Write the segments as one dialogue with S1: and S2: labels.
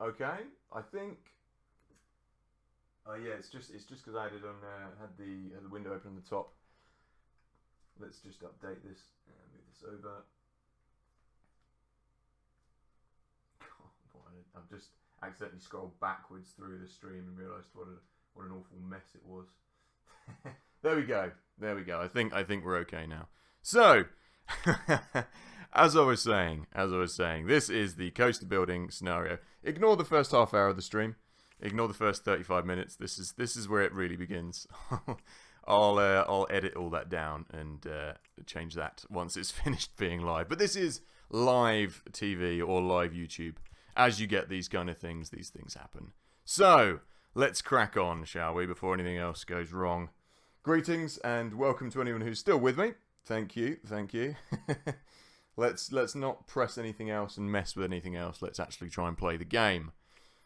S1: Okay, I think. Oh yeah, it's just because I had it on had the window open on the top. Let's just update this and move this over. I've just accidentally scrolled backwards through the stream and realised what an awful mess it was. There we go. There we go. I think we're okay now. So, as I was saying, this is the coaster building scenario. Ignore the first half hour of the stream. Ignore the first 35 minutes. This is where it really begins. I'll edit all that down and change that once it's finished being live. But this is live TV or live YouTube. As you get these kind of things, these things happen. So, let's crack on, shall we, before anything else goes wrong. Greetings and welcome to anyone who's still with me. Thank you. Let's not press anything else and mess with anything else. Let's actually try and play the game.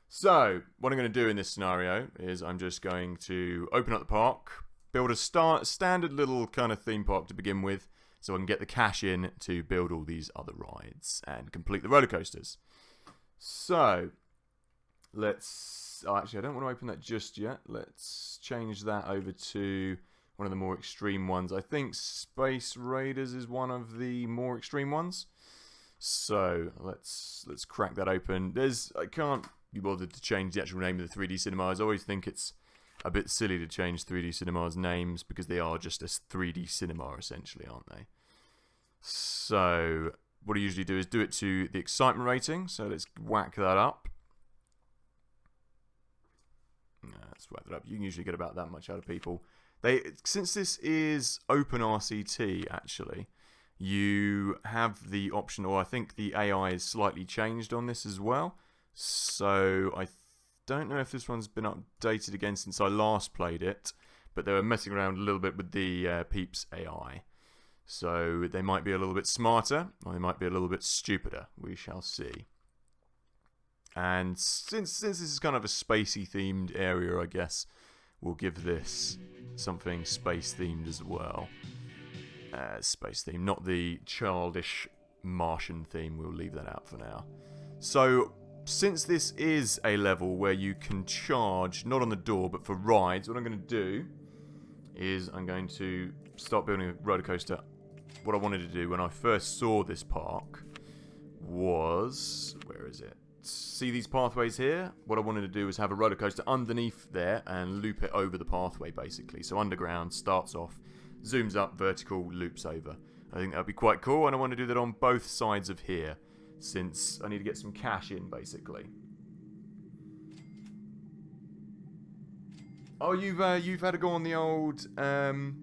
S1: So, what I'm going to do in this scenario is I'm just going to open up the park, build a standard little kind of theme park to begin with, so I can get the cash in to build all these other rides and complete the roller coasters. So, let's... Oh, actually, I don't want to open that just yet. Let's change that over to one of the more extreme ones. I think Space Raiders is one of the more extreme ones. So, let's crack that open. I can't be bothered to change the actual name of the 3D cinemas. I always think it's a bit silly to change 3D cinemas' names because they are just a 3D cinema, essentially, aren't they? So, what I usually do is do it to the excitement rating. So, let's whack that up. Let's whack that up. You can usually get about that much out of people. Since this is open RCT, actually, you have the option, or I think the AI is slightly changed on this as well. So I don't know if this one's been updated again since I last played it, but they were messing around a little bit with the Peeps AI. So they might be a little bit smarter, or they might be a little bit stupider. We shall see. And since this is kind of a spacey themed area, I guess we'll give this something space themed as well. Space theme, not the childish Martian theme. We'll leave that out for now. So, since this is a level where you can charge, not on the door, but for rides, what I'm going to do is I'm going to start building a roller coaster. What I wanted to do when I first saw this park was... Where is it? See these pathways here? What I wanted to do was have a roller coaster underneath there and loop it over the pathway, basically. So underground, starts off, zooms up, vertical, loops over. I think that would be quite cool, and I want to do that on both sides of here, since I need to get some cash in, basically. Oh, you've had a go on the old on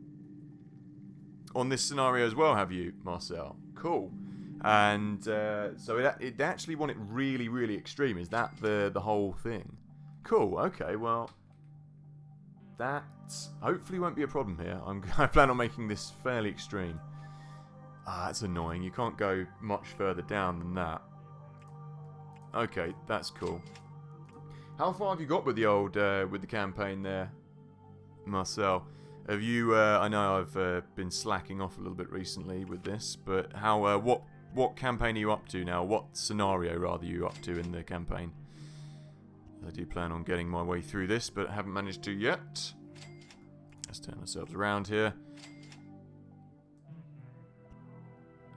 S1: this scenario as well, have you, Marcel? Cool. And so it actually want it really, really extreme. Is that the whole thing? Cool. Okay. Well, that hopefully won't be a problem here. I plan on making this fairly extreme. Ah, that's annoying. You can't go much further down than that. Okay, that's cool. How far have you got with the old with the campaign there, Marcel? Have you? I know I've been slacking off a little bit recently with this, but how? What campaign are you up to now? What scenario, rather, are you up to in the campaign? I do plan on getting my way through this, but haven't managed to yet. Let's turn ourselves around here.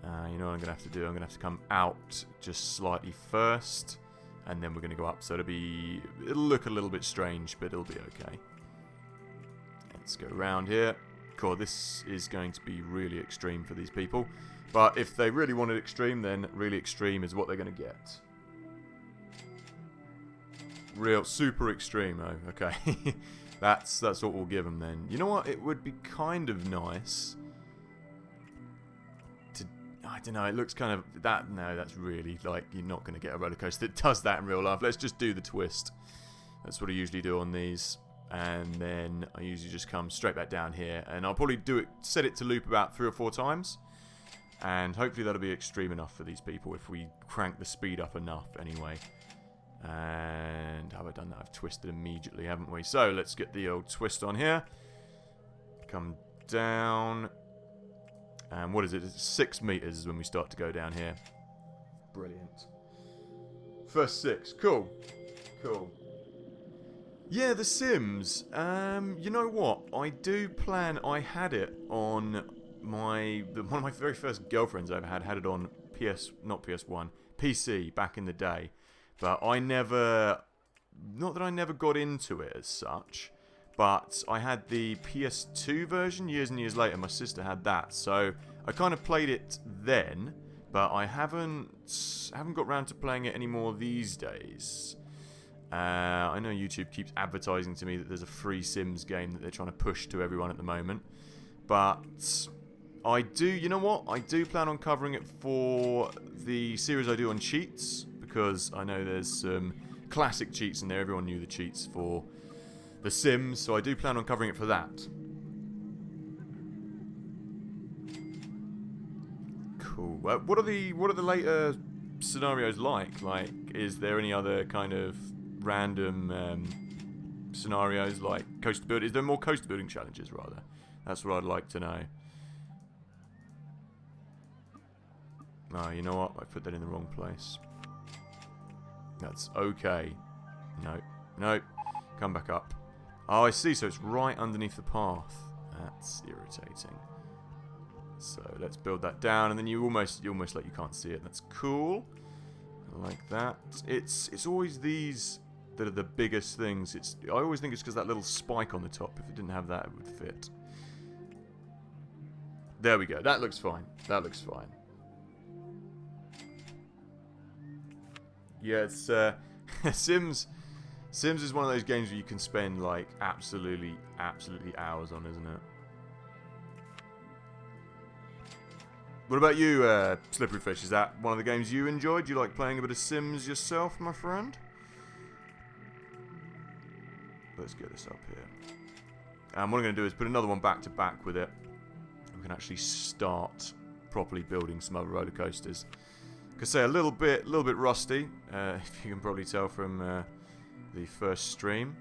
S1: You know what I'm going to have to do? I'm going to have to come out just slightly first, and then we're going to go up. So it'll look a little bit strange, but it'll be okay. Let's go around here. Cool, this is going to be really extreme for these people. But if they really want it extreme, then really extreme is what they're going to get. Real super extreme, oh, okay. That's what we'll give them then. You know what? It would be kind of nice to... I don't know, it looks kind of... No, that's really, like, you're not going to get a roller coaster that does that in real life. Let's just do the twist. That's what I usually do on these. And then I usually just come straight back down here. And I'll probably set it to loop about 3 or 4 times. And hopefully that'll be extreme enough for these people if we crank the speed up enough anyway. And have I done that? I've twisted immediately, haven't we? So let's get the old twist on here. Come down. And what is it? It's 6 meters when we start to go down here. Brilliant. First 6. Cool. Cool. Yeah, The Sims. You know what? I do plan. I had it on one of my very first girlfriends I ever had it on not PS1, PC back in the day. But I never, not that I never got into it as such, but I had the PS2 version years and years later. My sister had that, so I kind of played it then, but I haven't got round to playing it anymore these days. I know YouTube keeps advertising to me that there's a free Sims game that they're trying to push to everyone at the moment. But I do, you know what? I do plan on covering it for the series I do on cheats, because I know there's some classic cheats in there. Everyone knew the cheats for The Sims, so I do plan on covering it for that. Cool. What are the later scenarios like? Like, is there any other kind of random scenarios like coaster building? Is there more coaster building challenges rather? That's what I'd like to know. Oh, you know what? I put that in the wrong place. That's okay. Nope. Nope. Come back up. Oh, I see. So it's right underneath the path. That's irritating. So let's build that down, and then you almost like you can't see it. That's cool. I like that. It's always these that are the biggest things. I always think it's because that little spike on the top. If it didn't have that, it would fit. There we go. That looks fine. That looks fine. Yeah, it's Sims is one of those games where you can spend like absolutely hours on, isn't it? What about you, Slippery Fish? Is that one of the games you enjoyed? Do you like playing a bit of Sims yourself, my friend? Let's get this up here. And what I'm going to do is put another one back to back with it. We can actually start properly building some other roller coasters. Could say a little bit rusty, if you can probably tell from the first stream,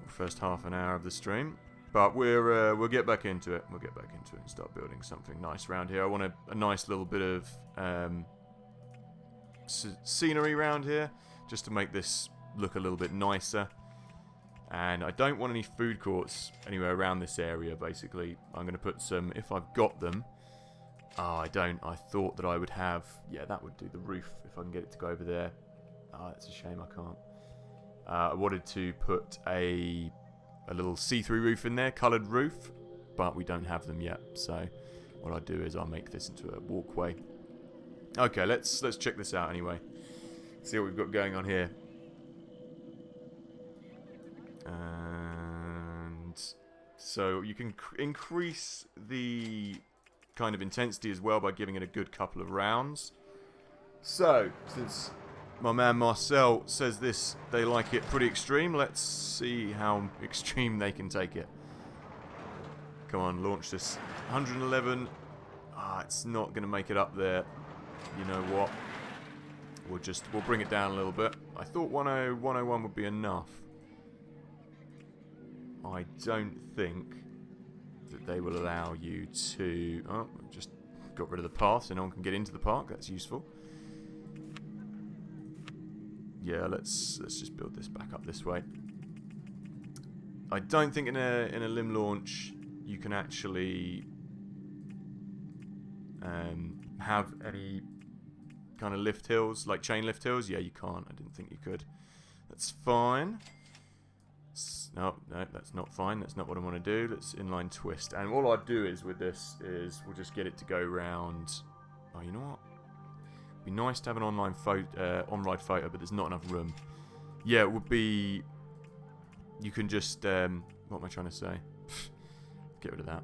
S1: or first half an hour of the stream. But we'll get back into it. We'll get back into it and start building something nice around here. I want a nice little bit of scenery around here, just to make this look a little bit nicer. And I don't want any food courts anywhere around this area, basically. I'm going to put some, if I've got them. Oh, I don't. I thought that I would have... Yeah, that would do the roof, if I can get it to go over there. Oh, that's a shame I can't. I wanted to put a little see-through roof in there, coloured roof, but we don't have them yet. So what I'll do is I'll make this into a walkway. Okay, let's check this out anyway. See what we've got going on here. And so you can increase the kind of intensity as well by giving it a good couple of rounds. So since my man Marcel says they like it pretty extreme, let's see how extreme they can take it. Come on, launch this. 111. It's not going to make it up there. You know what? We'll bring it down a little bit. I thought 101 would be enough. I don't think that they will allow you to... Oh, just got rid of the path so no one can get into the park. That's useful. Yeah, let's just build this back up this way. I don't think in a limb launch you can actually have any kind of lift hills, like chain lift hills. Yeah, you can't. I didn't think you could. That's fine. No, that's not fine. That's not what I want to do. Let's inline twist. And all I'd do is with this is we'll just get it to go round. Oh, you know what? It'd be nice to have an on-ride photo, but there's not enough room. Yeah, it would be... You can just... what am I trying to say? Get rid of that.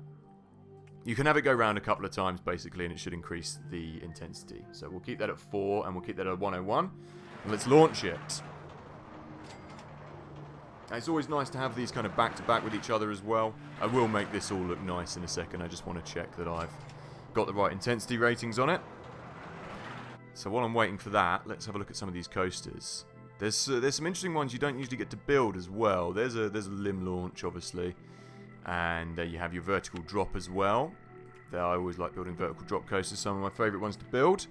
S1: You can have it go round a couple of times, basically, and it should increase the intensity. So we'll keep that at 4, and we'll keep that at 101. And let's launch it. It's always nice to have these kind of back-to-back with each other as well. I will make this all look nice in a second. I just want to check that I've got the right intensity ratings on it. So while I'm waiting for that, let's have a look at some of these coasters. There's some interesting ones you don't usually get to build as well. There's a limb launch, obviously. And you have your vertical drop as well. I always like building vertical drop coasters. Some of my favourite ones to build.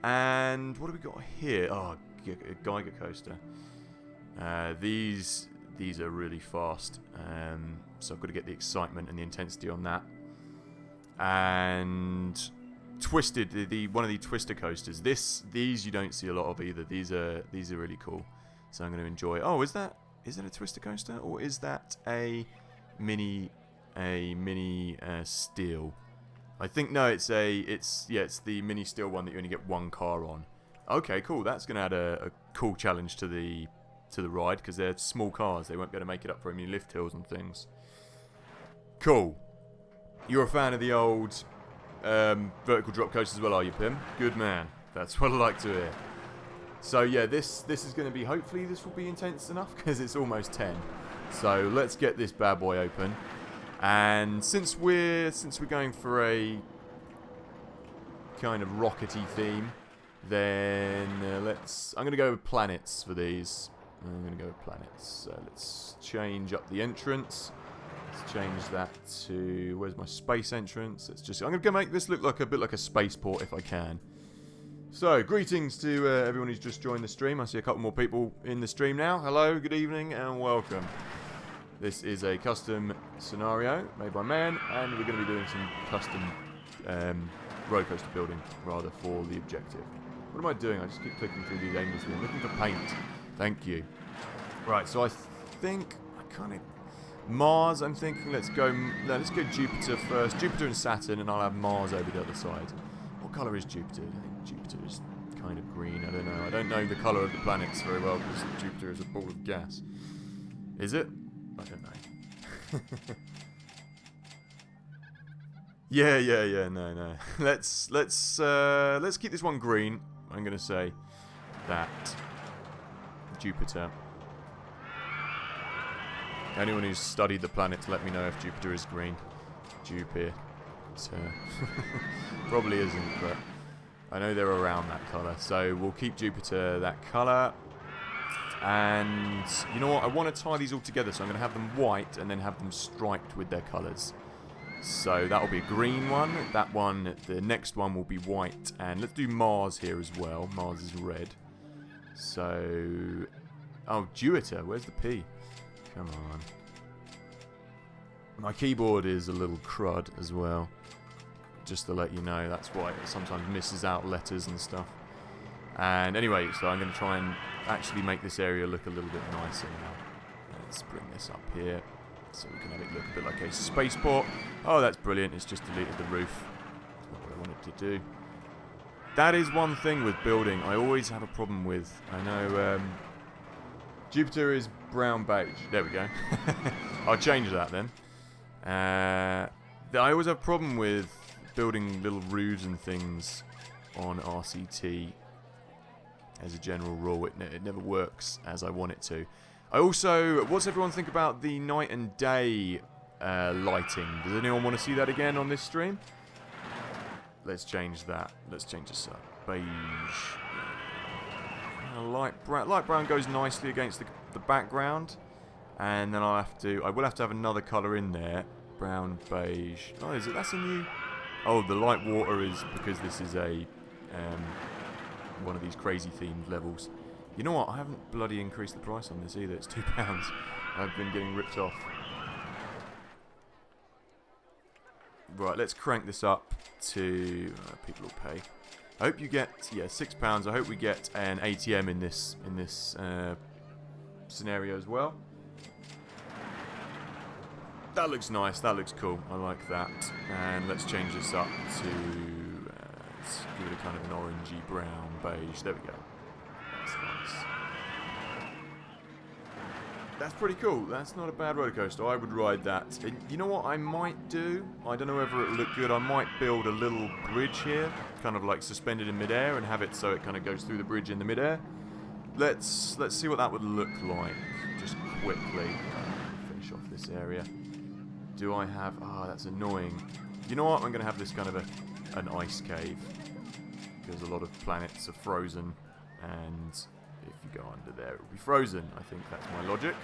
S1: And what have we got here? Oh, a Geiger coaster. These are really fast, so I've got to get the excitement and the intensity on that. And Twisted, one of the Twister coasters. These you don't see a lot of either. These are really cool, so I'm going to enjoy. Oh, is that a Twister coaster, or is that a mini steel? I think no, it's the mini steel one that you only get one car on. Okay, cool. That's going to add a cool challenge to the ride, because they're small cars. They won't be able to make it up for any lift hills and things. Cool. You're a fan of the old vertical drop coasters as well, are you, Pim? Good man. That's what I like to hear. So yeah, this is going to be, hopefully this will be intense enough, because it's almost 10. So let's get this bad boy open. And since we're going for a kind of rockety theme, then I'm going to go with planets for these. I'm going to go with planets. So let's change up the entrance. Let's change that to, where's my space entrance? I'm going to make this look like a bit like a spaceport if I can. So, greetings to everyone who's just joined the stream. I see a couple more people in the stream now. Hello, good evening, and welcome. This is a custom scenario made by man, and we're going to be doing some custom roller coaster building, rather, for the objective. What am I doing? I just keep clicking through these aimlessly. I'm looking for paint. Thank you. Right, so I think Mars, I'm thinking let's go Jupiter first. Jupiter and Saturn, and I'll have Mars over the other side. What colour is Jupiter? I think Jupiter is kind of green. I don't know. I don't know the colour of the planets very well, because Jupiter is a ball of gas. Is it? I don't know. Yeah. No. Let's keep this one green. I'm gonna say that Jupiter. Anyone who's studied the planets, let me know if Jupiter is green. Jupiter. Probably isn't, but I know they're around that colour. So we'll keep Jupiter that colour. And you know what? I want to tie these all together, so I'm going to have them white and then have them striped with their colours. So that'll be a green one. That one, the next one will be white. And let's do Mars here as well. Mars is red. So, oh, Jupiter. Where's the P? Come on. My keyboard is a little crud as well. Just to let you know, that's why it sometimes misses out letters and stuff. And anyway, so I'm going to try and actually make this area look a little bit nicer now. Let's bring this up here, so we can have it look a bit like a spaceport. Oh, that's brilliant. It's just deleted the roof. That's not what I wanted to do. That is one thing with building I always have a problem with. I know Jupiter is brown beige. There we go. I'll change that then. I always have a problem with building little roofs and things on RCT. As a general rule, it never works as I want it to. I also, what's everyone think about the night and day lighting? Does anyone want to see that again on this stream? Let's change that. Let's change this up. Beige. Light brown goes nicely against the background, and then I will have to have another colour in there. Brown, beige. Oh, is it? That's a new. Oh, the light water is because this is a one of these crazy themed levels. You know what? I haven't bloody increased the price on this either. It's £2. I've been getting ripped off. Right, let's crank this up to people will pay. I hope you get £6. I hope we get an ATM in this scenario as well. That looks nice. That looks cool. I like that. And let's change this up to let's give it a kind of an orangey brown beige. There we go. That's nice. That's pretty cool. That's not a bad roller coaster. I would ride that. And you know what I might do? I don't know whether it'll look good. I might build a little bridge here, kind of like suspended in midair, and have it so it kind of goes through the bridge in the midair. Let's see what that would look like. Just quickly finish off this area. Do I have? Ah, that's annoying. You know what? I'm going to have this kind of an ice cave, because a lot of planets are frozen, and if you go under there, it will be frozen. I think that's my logic.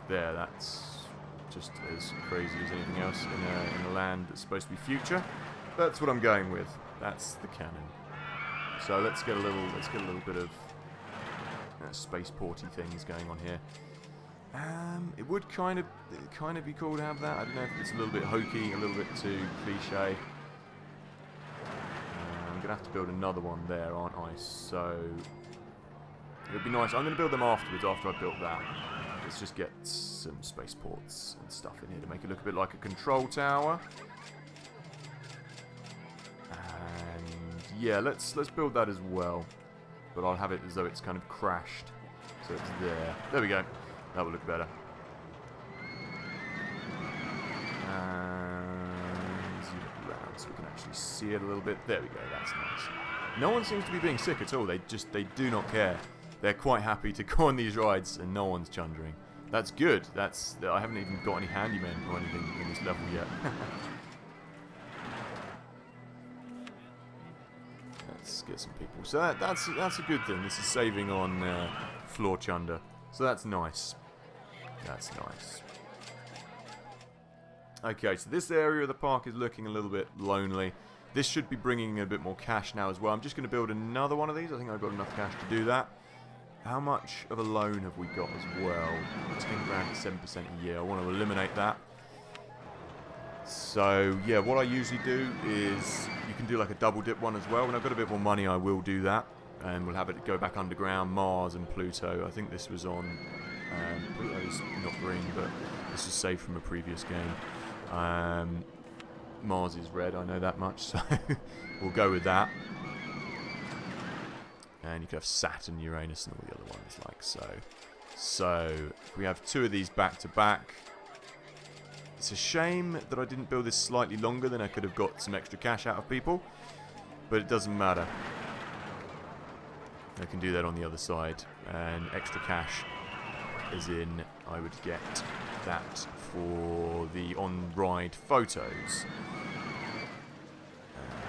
S1: There, that's just as crazy as anything else in a land that's supposed to be future. That's what I'm going with. That's the canon. So let's get a little bit of spaceporty things going on here. It would kind of be cool to have that. I don't know if it's a little bit hokey, a little bit too cliche. I'm going to have to build another one there, aren't I? So it would be nice. I'm going to build them afterwards, after I've built that. Let's just get some spaceports and stuff in here to make it look a bit like a control tower. And yeah, let's build that as well. But I'll have it as though it's kind of crashed. So it's there. There we go. That will look better. And zoom it around so we can actually see it a little bit. There we go. That's nice. No one seems to be being sick at all. They do not care. They're quite happy to go on these rides, and no one's chundering. That's good. I haven't even got any handymen or anything in this level yet. Let's get some people. So that's a good thing. This is saving on floor chunder. So that's nice. That's nice. Okay, so this area of the park is looking a little bit lonely. This should be bringing in a bit more cash now as well. I'm just going to build another one of these. I think I've got enough cash to do that. How much of a loan have we got as well? 10 grand at 7% a year. I want to eliminate that. So, yeah, what I usually do is you can do like a double dip one as well. When I've got a bit more money, I will do that. And we'll have it go back underground, Mars and Pluto. I think this was on... Pluto's not green, but this is saved from a previous game. Mars is red, I know that much, so we'll go with that. And you could have Saturn, Uranus, and all the other ones like so. So, if we have two of these back to back. It's a shame that I didn't build this slightly longer, then I could have got some extra cash out of people. But it doesn't matter. I can do that on the other side. And extra cash, as in I would get that for the on-ride photos.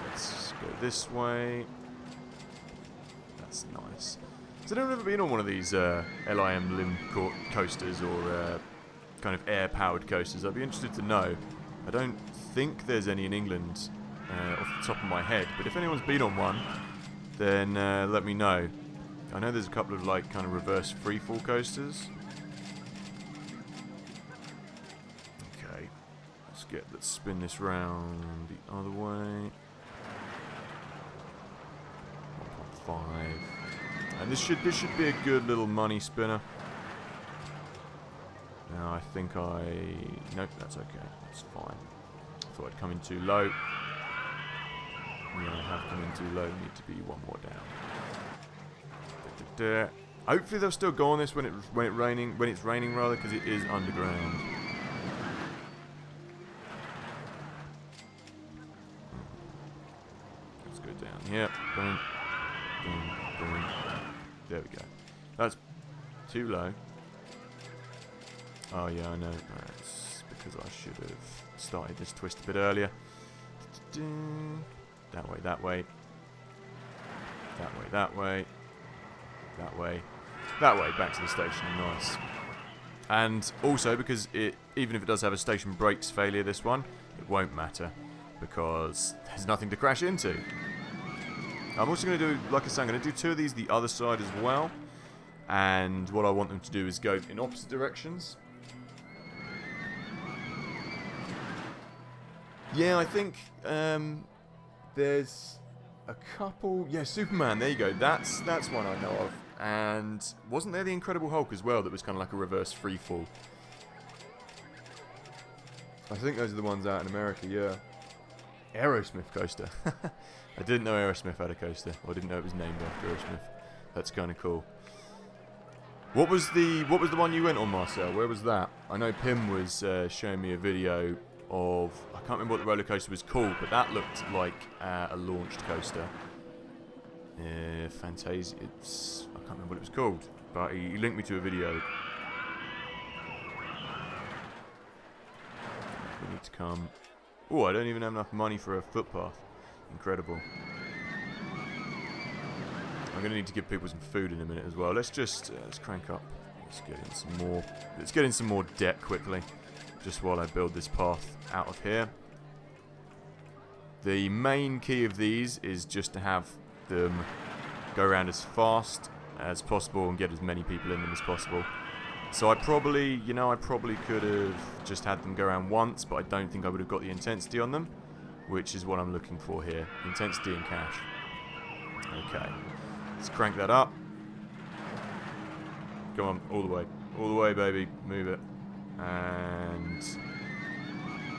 S1: Let's go this way. That's nice. So I've never been on one of these LIM limb coasters or kind of air-powered coasters. I'd be interested to know. I don't think there's any in England off the top of my head, but if anyone's been on one, then let me know. I know there's a couple of like kind of reverse freefall coasters. Okay, let's spin this round the other way. 1.5, and this should be a good little money spinner. Now I think nope, that's okay, that's fine. I thought I'd come in too low. Yeah, I have come in too low. Need to be one more down. Hopefully they'll still go on this when it's raining rather, because it is underground. Let's go down. Yep. Boom. Boom. Boom. There we go. That's too low. Oh yeah, I know. That's because I should have started this twist a bit earlier. That way. That way. That way. That way. That way, back to the station, nice. And also, because even if it does have a station brakes failure, this one, it won't matter, because there's nothing to crash into. I'm also going to do, like I said, I'm going to do two of these the other side as well, and what I want them to do is go in opposite directions. Yeah, I think there's a couple. Yeah, Superman, there you go, that's one I know of. And wasn't there the Incredible Hulk as well that was kind of like a reverse freefall? I think those are the ones out in America, yeah. Aerosmith coaster. I didn't know Aerosmith had a coaster. Or I didn't know it was named after Aerosmith. That's kind of cool. What was the one you went on, Marcel? Where was that? I know Pim was showing me a video of, I can't remember what the roller coaster was called, but that looked like a launched coaster. Fantasia. I can't remember what it was called, but he linked me to a video. We need to come. Oh, I don't even have enough money for a footpath. Incredible. I'm going to need to give people some food in a minute as well. Let's just let's crank up. Let's get in some more. Let's get in some more debt quickly, just while I build this path out of here. The main key of these is just to have them go around as fast as possible and get as many people in them as possible. So I probably, you know, I probably could have just had them go around once, but I don't think I would have got the intensity on them, which is what I'm looking for here. Intensity and cash. Okay. Let's crank that up. Come on, all the way. All the way, baby. Move it. And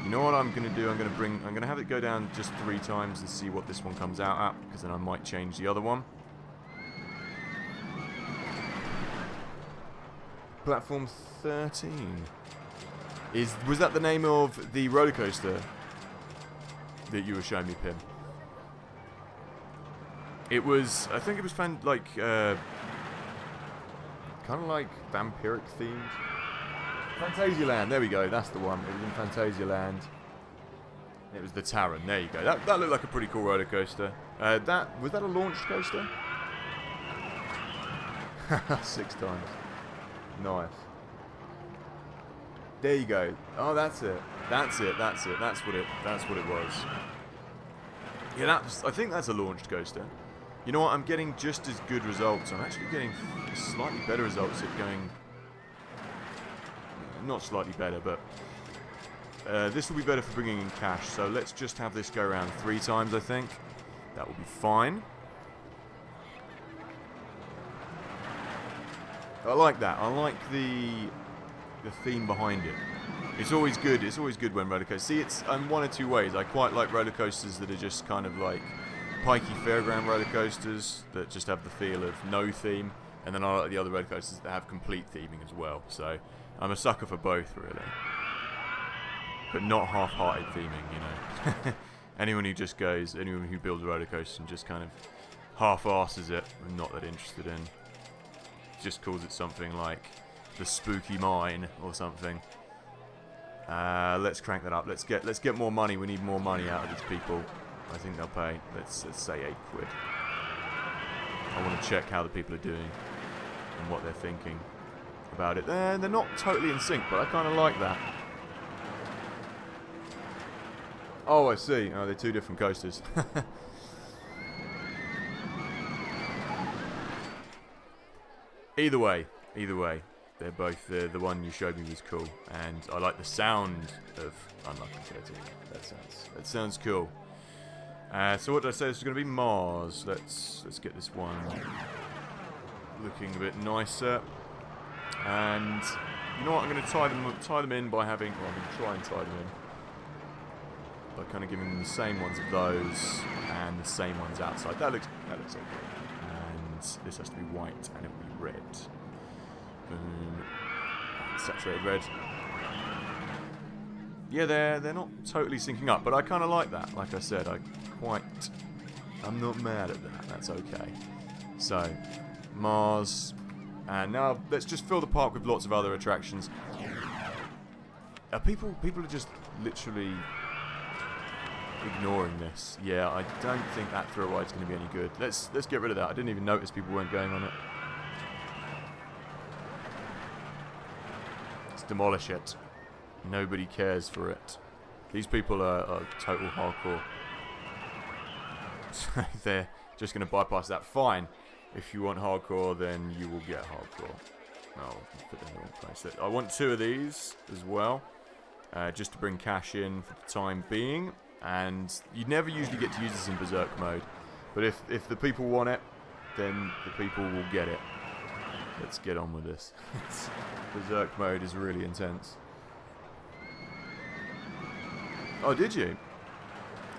S1: you know what I'm going to do? I'm going to have it go down just 3 times and see what this one comes out at, because then I might change the other one. Platform 13. Was that the name of the roller coaster that you were showing me, Pim? It was, I think it was kind of like vampiric themed. Phantasialand, there we go, that's the one. It was in Phantasialand. It was the Taron, there you go. That looked like a pretty cool roller coaster. Was that a launched coaster? 6 times. Nice. There you go. Oh, that's it. That's it. That's what it was. Yeah, I think that's a launched coaster. You know what? I'm getting just as good results. I'm actually getting slightly better results at going. Not slightly better, but this will be better for bringing in cash. So let's just have this go around 3 times. I think that will be fine. I like that. I like the theme behind it. It's always good. It's always good when roller coasters. See, it's one or two ways. I quite like roller coasters that are just kind of like pikey fairground roller coasters that just have the feel of no theme, and then I like the other roller coasters that have complete theming as well. So I'm a sucker for both, really, but not half-hearted theming. You know, anyone who builds a roller coaster and just kind of half-asses it, I'm not that interested in. Just calls it something like the Spooky Mine or something. Let's crank that up. Let's get more money. We need more money out of these people. I think they'll pay. Let's say £8. I want to check how the people are doing and what they're thinking about it. They're not totally in sync, but I kind of like that. Oh, I see. Oh, they're 2 different coasters. Either way, they're both the one you showed me was cool, and I like the sound of Unlucky 13. That sounds cool. So what did I say? This is going to be Mars. Let's get this one looking a bit nicer. And you know what? I'm going to tie them in by having. Well, I'm going to try and tie them in by kind of giving them the same ones of those and the same ones outside. That looks okay. This has to be white and it will be red. Boom. Saturated red. Yeah, they're not totally syncing up, but I kind of like that. Like I said, I'm not mad at that. That's okay. So, Mars. And now let's just fill the park with lots of other attractions. People are just literally ignoring this. Yeah, I don't think that thrill ride's going to be any good. Let's get rid of that. I didn't even notice people weren't going on it. Let's demolish it. Nobody cares for it. These people are total hardcore. They're just going to bypass that. Fine. If you want hardcore, then you will get hardcore. Oh, put them in the wrong place. I want 2 of these as well, just to bring cash in for the time being. And you never usually get to use this in Berserk mode, but if the people want it, then the people will get it. Let's get on with this. Berserk mode is really intense. Oh, did you?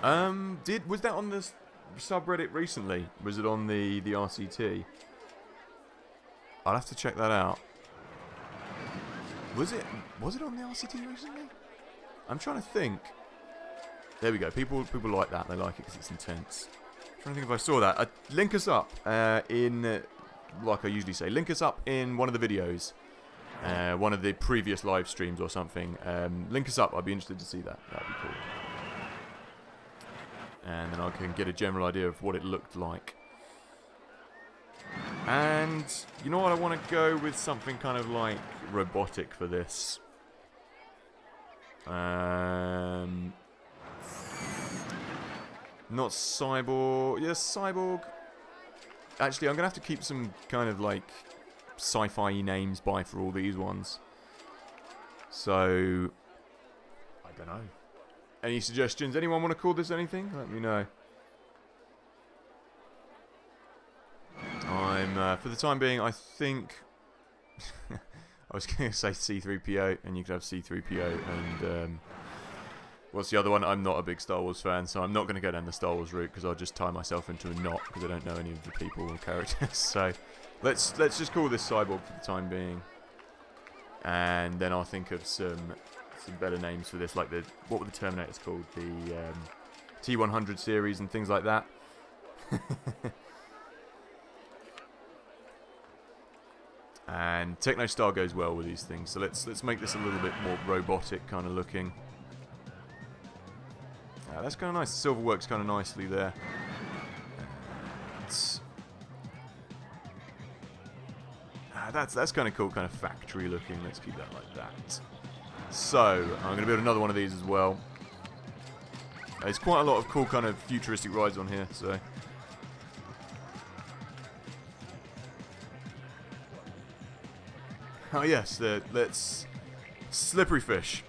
S1: Was that on the subreddit recently? Was it on the RCT? I'll have to check that out. Was it on the RCT recently? I'm trying to think. There we go. People like that. They like it because it's intense. I'm trying to think if I saw that. Link us up in, like I usually say, link us up in one of the videos, one of the previous live streams or something. Link us up. I'd be interested to see that. That'd be cool. And then I can get a general idea of what it looked like. And you know what? I want to go with something kind of like robotic for this. Not cyborg. Yes, cyborg. Actually, I'm going to have to keep some kind of, like, sci-fi names by for all these ones. So, I don't know. Any suggestions? Anyone want to call this anything? Let me know. For the time being, I think... I was going to say C-3PO, and you could have C-3PO, and... what's the other one? I'm not a big Star Wars fan, so I'm not going to go down the Star Wars route, because I'll just tie myself into a knot, because I don't know any of the people or characters. So, let's just call this Cyborg for the time being. And then I'll think of some better names for this, like what were the Terminators called? The T-100 series and things like that. And Techno Star goes well with these things, so let's make this a little bit more robotic kind of looking. That's kind of nice. The silver works kind of nicely there. That's kind of cool, kind of factory looking. Let's keep that like that. So I'm going to build another one of these as well. There's quite a lot of cool kind of futuristic rides on here, so. Oh yes, let's slippery fish.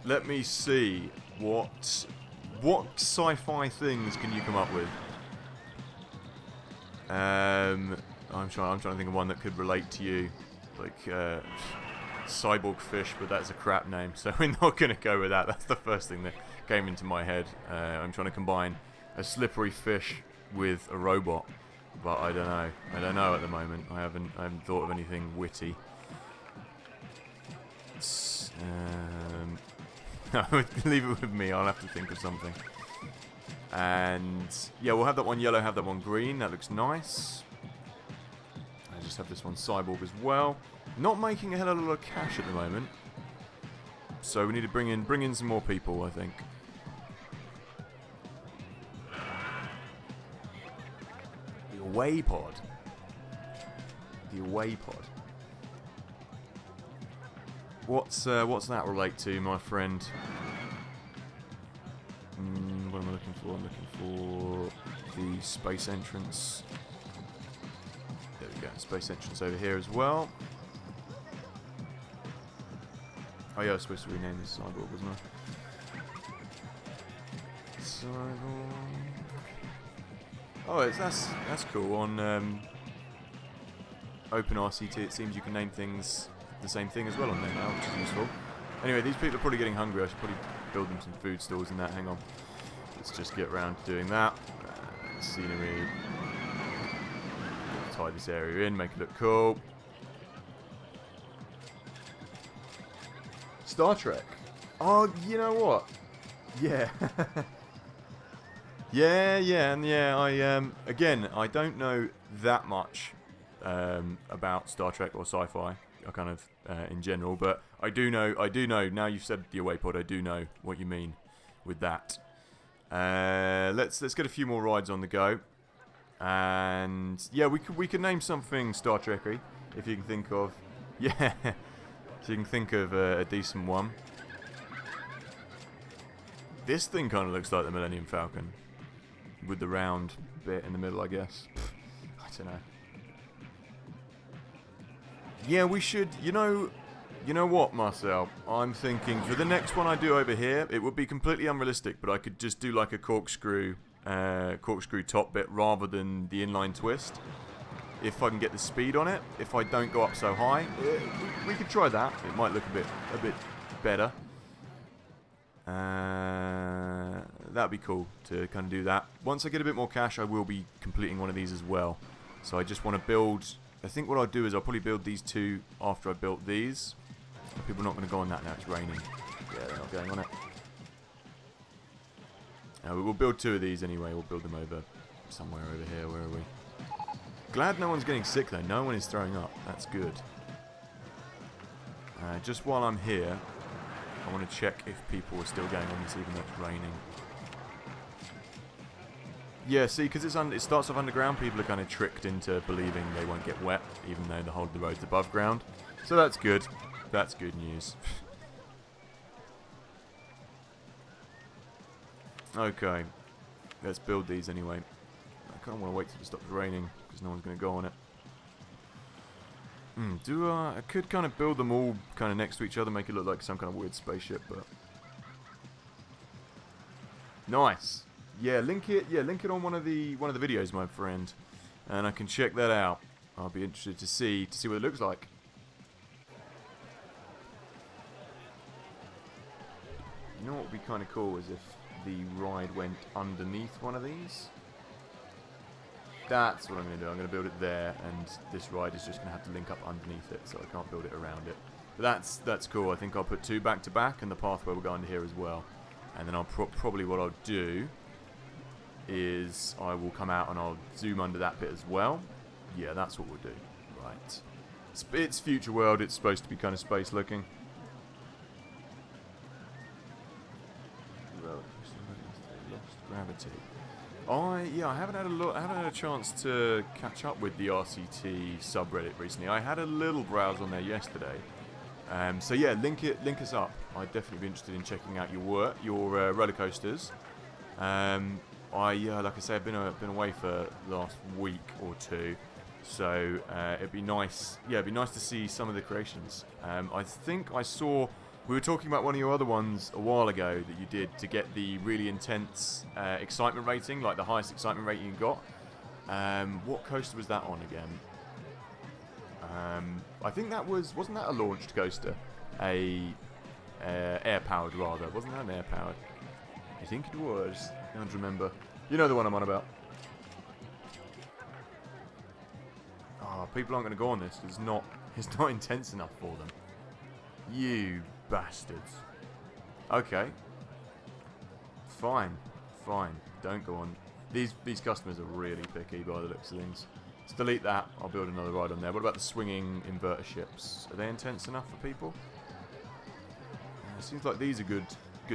S1: Let me see what sci-fi things can you come up with? I'm trying to think of one that could relate to you, like cyborg fish, but that's a crap name, so we're not going to go with that. That's the first thing that came into my head. I'm trying to combine a slippery fish with a robot, but I don't know. I don't know at the moment. I haven't thought of anything witty. Leave it with me. I'll have to think of something. And yeah, we'll have that one yellow, have that one green. That looks nice. I just have this one cyborg as well. Not making a hell of a lot of cash at the moment, so we need to bring in some more people, I think. The away pod. The away pod. What's that relate to, my friend? What am I looking for? I'm looking for the space entrance. There we go, space entrance over here as well. Oh yeah, I was supposed to rename this cyborg, wasn't I? Cyborg. Oh, that's cool. On Open RCT, it seems you can name things the same thing as well on there now, which is useful. Anyway, these people are probably getting hungry. I should probably build them some food stalls and that. Hang on. Let's just get around to doing that. Scenery. Tie this area in, make it look cool. Star Trek. Oh, you know what? Yeah. yeah. Again, I don't know that much about Star Trek or sci-fi. Kind of in general, but I do know. Now you've said the away pod, I do know what you mean with that. Let's get a few more rides on the go, and yeah, we could name something Star Trek-y if you can think of. Yeah, so you can think of a decent one. This thing kind of looks like the Millennium Falcon with the round bit in the middle, I guess. I don't know. Yeah, we should, you know what, Marcel? I'm thinking for the next one I do over here, it would be completely unrealistic, but I could just do like a corkscrew top bit rather than the inline twist. If I can get the speed on it, if I don't go up so high, we could try that. It might look a bit better. That'd be cool to kind of do that. Once I get a bit more cash, I will be completing one of these as well. So I just want to build. I think what I'll do is I'll probably build these two after I built these. People are not going to go on that now, it's raining. Yeah, they're not going on it. We'll build two of these anyway, we'll build them over somewhere over here, where are we? Glad no one's getting sick though, no one is throwing up, that's good. Just while I'm here, I want to check if people are still going on this even though it's raining. Yeah, see, because it starts off underground, people are kind of tricked into believing they won't get wet, even though the whole of the road's above ground. So that's good. That's good news. Okay, let's build these anyway. I kind of want to wait till it stops raining. because no one's going to go on it. I could kind of build them all kind of next to each other, make it look like some kind of weird spaceship, but nice. Yeah, link it on one of the videos, my friend, and I can check that out. I'll be interested to see what it looks like. You know what would be kind of cool is if the ride went underneath one of these. That's what I'm going to do. I'm going to build it there, and this ride is just going to have to link up underneath it, so I can't build it around it. But that's cool. I think I'll put 2 back to back, and the pathway will go under here as well. And then I'll probably what I'll do is I will come out and I'll zoom under that bit as well. Yeah, that's what we'll do. Right. It's future world. It's supposed to be kind of space looking. Lost gravity. I haven't had a chance to catch up with the RCT subreddit recently. I had a little browse on there yesterday. So yeah, link us up. I'd definitely be interested in checking out your roller coasters. Like I say, I've been away for the last week or two, so it'd be nice. Yeah, it'd be nice to see some of the creations. I think I saw. We were talking about one of your other ones a while ago that you did to get the really intense excitement rating, like the highest excitement rating you got. What coaster was that on again? I think that wasn't that a launched coaster? Air-powered rather. Wasn't that an air-powered? I think it was. I can't remember. You know the one I'm on about. Oh, people aren't going to go on this. It's not intense enough for them. You bastards. Okay. Fine. Don't go on. These customers are really picky by the looks of things. Let's delete that. I'll build another ride on there. What about the swinging inverter ships? Are they intense enough for people? Seems like these are good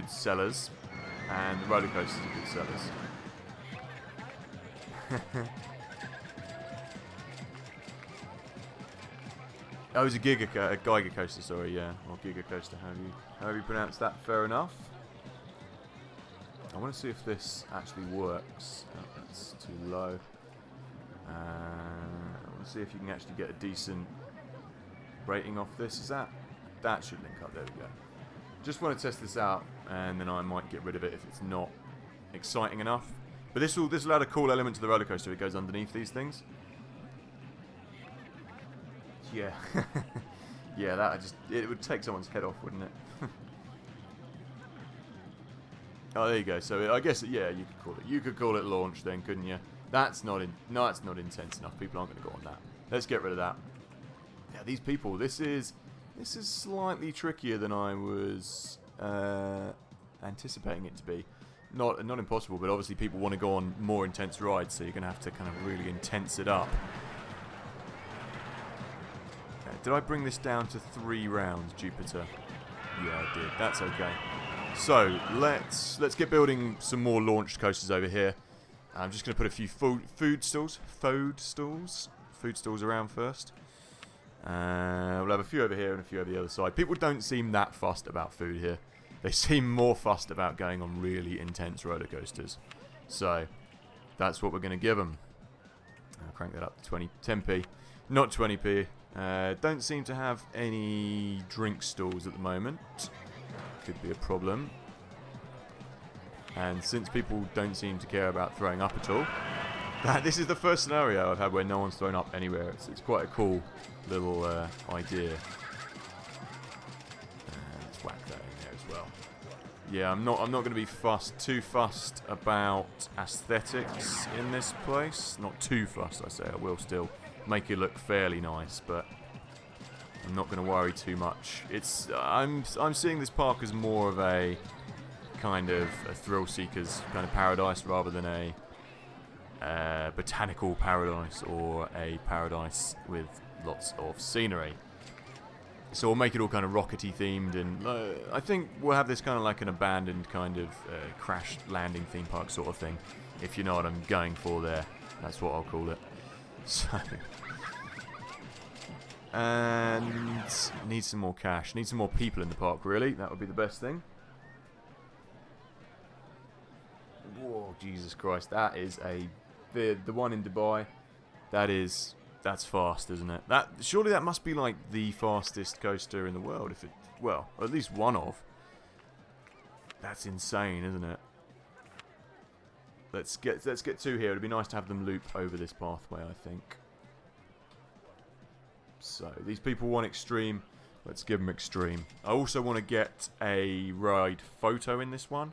S1: sellers, and the roller coasters are good sellers. Oh, it was a Geiger coaster, sorry, yeah. Or Giga coaster, however you pronounce that, fair enough. I want to see if this actually works. Oh, that's too low. I want to see if you can actually get a decent rating off this. That should link up, there we go. Just want to test this out, and then I might get rid of it if it's not exciting enough. But this will add a cool element to the roller coaster. It goes underneath these things. Yeah, yeah. It would take someone's head off, wouldn't it? Oh, there you go. So I guess yeah, you could call it launch then, couldn't you? That's not intense enough. People aren't going to go on that. Let's get rid of that. Yeah, these people. This is slightly trickier than I was anticipating it to be. Not impossible, but obviously people want to go on more intense rides, so you're going to have to kind of really intense it up. Did I bring this down to 3 rounds, Jupiter? Yeah, I did. That's okay. So let's get building some more launched coasters over here. I'm just going to put a few food stalls around first. We'll have a few over here and a few over the other side. People don't seem that fussed about food here. They seem more fussed about going on really intense roller coasters. So that's what we're going to give them. I'll crank that up to 10p. Not 20p. Don't seem to have any drink stalls at the moment. Could be a problem. And since people don't seem to care about throwing up at all, this is the first scenario I've had where no one's thrown up anywhere. It's quite a cool little idea. Let's whack that in there as well. Yeah, I'm not going to be too fussed about aesthetics in this place. Not too fussed, I say. I will still make it look fairly nice, but I'm not going to worry too much. I'm seeing this park as more of a kind of a thrill seeker's kind of paradise rather than a botanical paradise or a paradise with lots of scenery. So we'll make it all kind of rockety themed, and I think we'll have this kind of like an abandoned kind of crash landing theme park sort of thing, if you know what I'm going for there. That's what I'll call it. So, and need some more cash. Need some more people in the park, really. That would be the best thing. Whoa, Jesus Christ. That is the one in Dubai. That's fast, isn't it? Surely that must be like the fastest coaster in the world, if it, well, or at least one of. That's insane, isn't it? Let's get 2 here. It'd be nice to have them loop over this pathway, I think. So these people want extreme. Let's give them extreme. I also want to get a ride photo in this one.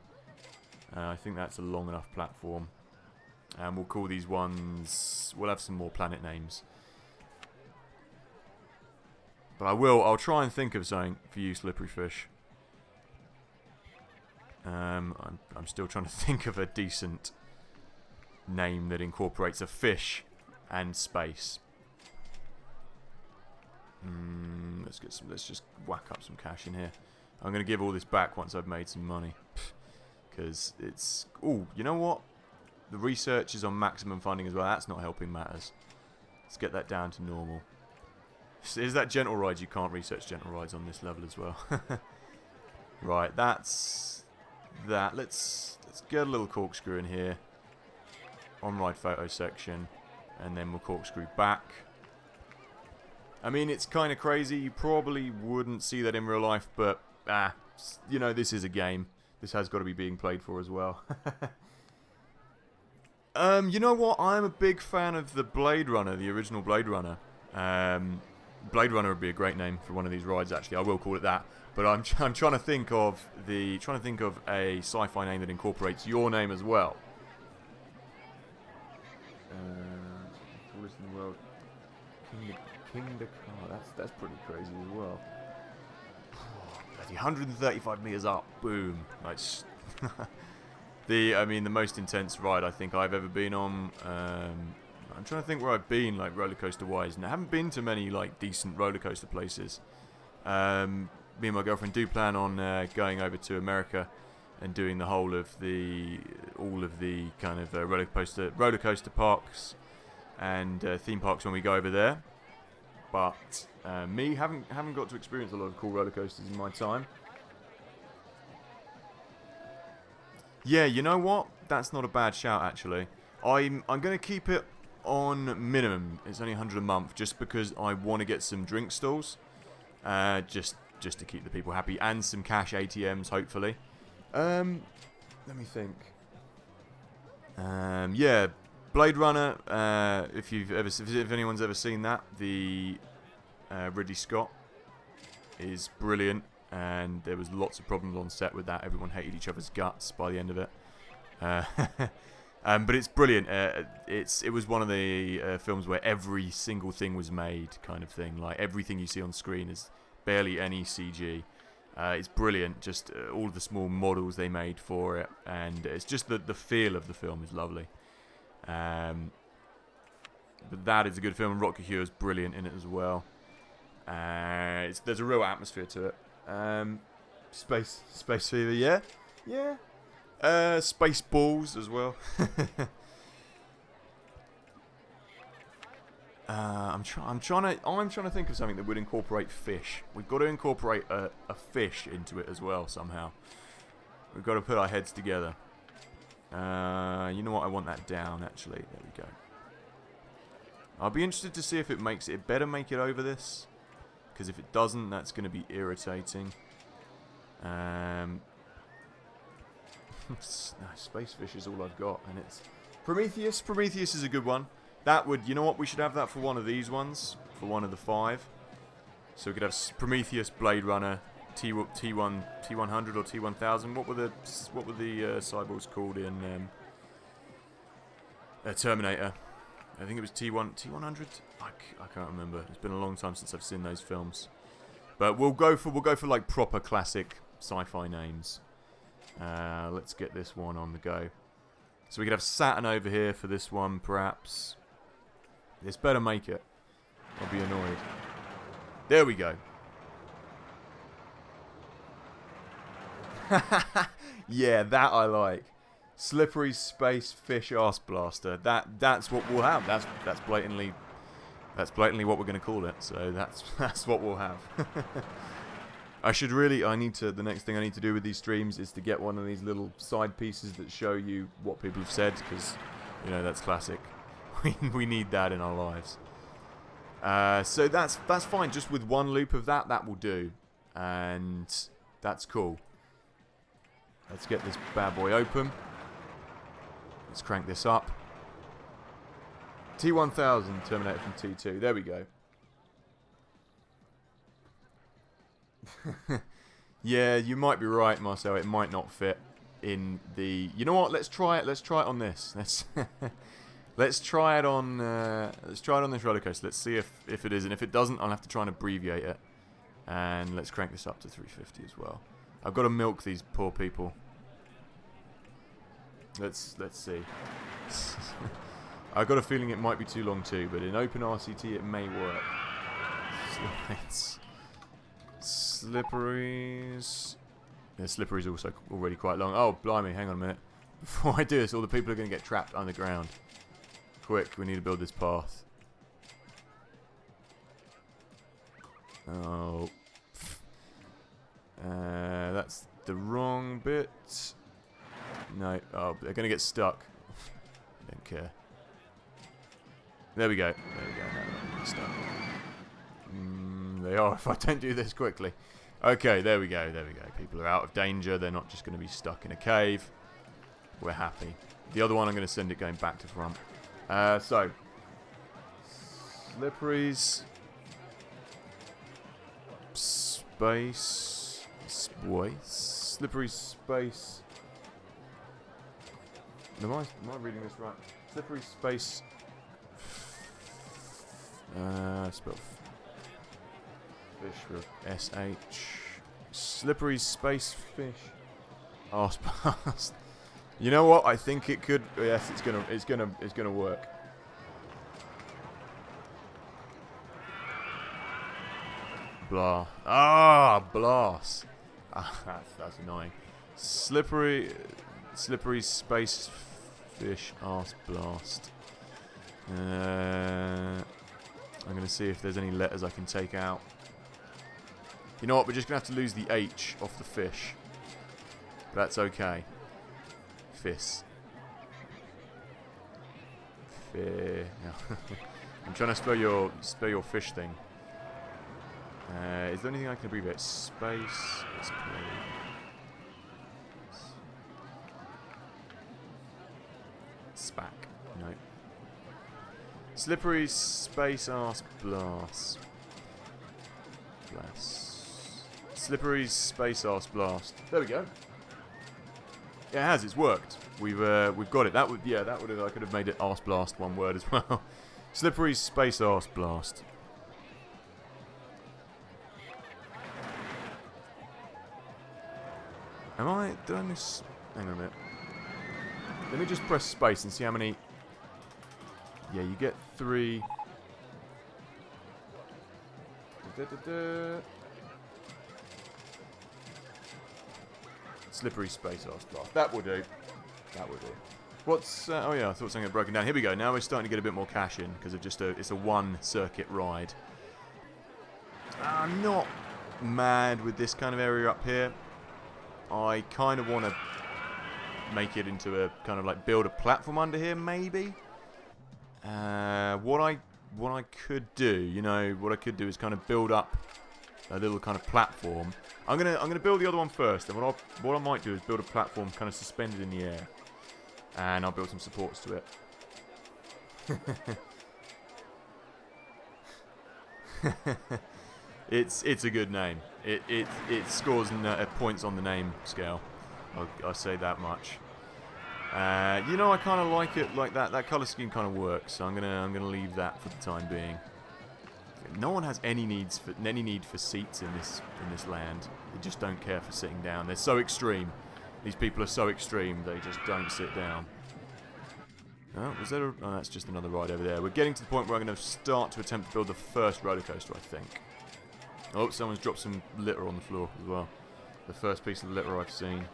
S1: I think that's a long enough platform. And we'll call these ones... We'll have some more planet names. But I'll try and think of something for you, Slippery Fish. I'm still trying to think of a decent name that incorporates a fish and space. Let's just whack up some cash in here. I'm going to give all this back once I've made some money. Because it's... Ooh, you know what? The research is on maximum funding as well. That's not helping matters. Let's get that down to normal. Is that gentle rides? You can't research gentle rides on this level as well. Right, that's that. Let's get a little corkscrew in here. On-ride photo section. And then we'll corkscrew back. I mean, it's kind of crazy. You probably wouldn't see that in real life, but, you know, this is a game. This has got to be being played for as well. You know what? I'm a big fan of the Blade Runner, the original Blade Runner. Blade Runner would be a great name for one of these rides. Actually, I will call it that. But I'm trying to think of a sci-fi name that incorporates your name as well. Coolest in the world. King Dakar. That's pretty crazy as well. Bloody 135 meters up. Boom. Nice. I mean, the most intense ride I think I've ever been on. I'm trying to think where I've been, like, roller coaster wise, and I haven't been to many like decent roller coaster places. Me and my girlfriend do plan on going over to America and doing the all of the kind of roller coaster parks and theme parks when we go over there. But me haven't got to experience a lot of cool roller coasters in my time. Yeah, you know what? That's not a bad shout actually. I'm gonna keep it on minimum. It's only 100 a month, just because I want to get some drink stalls, just to keep the people happy, and some cash ATMs hopefully. Let me think. Yeah, Blade Runner. If anyone's ever seen that, the Ridley Scott is brilliant, and there was lots of problems on set with that. Everyone hated each other's guts by the end of it. But it's brilliant. It was one of the films where every single thing was made, kind of thing. Like everything you see on screen is barely any CG. It's brilliant. Just all the small models they made for it, and it's just the feel of the film is lovely. But that is a good film, and Rocket Hue is brilliant in it as well. There's a real atmosphere to it. Space Fever, yeah. Space Balls as well. I'm trying to think of something that would incorporate fish. We've got to incorporate a fish into it as well somehow. We've got to put our heads together. You know what? I want that down actually. There we go. I'll be interested to see if it better make it over this, because if it doesn't, that's going to be irritating. Space Fish is all I've got, and it's Prometheus. Prometheus is a good one. That would, you know what? We should have that for one of these ones, for one of the 5. So we could have Prometheus, Blade Runner, T100 or T1000. What were the cyborgs called in Terminator? I think it was T100. I can't remember. It's been a long time since I've seen those films. But we'll go for like proper classic sci-fi names. Let's get this one on the go. So we could have Saturn over here for this one, perhaps. This better make it. I'll be annoyed. There we go. Yeah, that I like. Slippery Space Fish Arse Blaster. That's what we'll have. That's blatantly what we're going to call it. So that's what we'll have. The next thing I need to do with these streams is to get one of these little side pieces that show you what people have said, because, you know, that's classic. We need that in our lives. So that's fine. Just with one loop of that will do. And that's cool. Let's get this bad boy open. Let's crank this up. T1000 terminated from T2. There we go. Yeah, you might be right, Marcel. It might not fit in the... You know what? Let's try it. Let's try it on this. Let's try it on this roller coaster. Let's see if it is, and if it doesn't, I'll have to try and abbreviate it. And let's crank this up to 350 as well. I've got to milk these poor people. Let's see. I've got a feeling it might be too long too, but in open RCT it may work. Slipperies. Yeah, Slippery's also already quite long. Oh, blimey, hang on a minute. Before I do this, all the people are going to get trapped underground. Quick, we need to build this path. Oh. That's the wrong bit. No. Oh, they're going to get stuck. I don't care. There we go. There we go. Now they're not stuck. They are if I don't do this quickly. Okay, there we go. There we go. People are out of danger. They're not just going to be stuck in a cave. We're happy. The other one, I'm going to send it going back to front. So, Slippery's space, Slippery space. Am I reading this right? Slippery space. Spell fish with SH. Slippery space fish. Arse past. You know what? I think it could. Yes, it's gonna work. Blah. Ah, blast. Ah, that's annoying. Slippery space fish arse blast. I'm gonna see if there's any letters I can take out. You know what? We're just gonna have to lose the H off the fish. But that's okay. Fizz. I'm trying to spell your fish thing. Is there anything I can abbreviate? Space. Spac. No. Slippery space arse blast. Slippery space arse blast. There we go. Yeah, it has. It's worked. We've got it. I could have made it arse blast one word as well. Slippery space arse blast. Did I miss? Hang on a minute. Let me just press space and see how many. Yeah, you get 3. Slippery space arse blast. That will do. That will do. What's? Oh yeah, I thought something had broken down. Here we go. Now we're starting to get a bit more cash in because of it's a one circuit ride. I'm not mad with this kind of area up here. I kind of want to make it into a kind of like build a platform under here, maybe. What I could do, what I could do is kind of build up a little kind of platform. I'm gonna build the other one first, and what I might do is build a platform kind of suspended in the air, and I'll build some supports to it. It's a good name. It scores points on the name scale. I'll say that much. I kind of like it like that. That color scheme kind of works. So I'm gonna leave that for the time being. No one has any need for seats in this land. They just don't care for sitting down. They're so extreme. These people are so extreme. They just don't sit down. Oh, was there? Oh, that's just another ride over there. We're getting to the point where I'm going to start to attempt to build the first roller coaster, I think. Oh, someone's dropped some litter on the floor as well. The first piece of litter I've seen.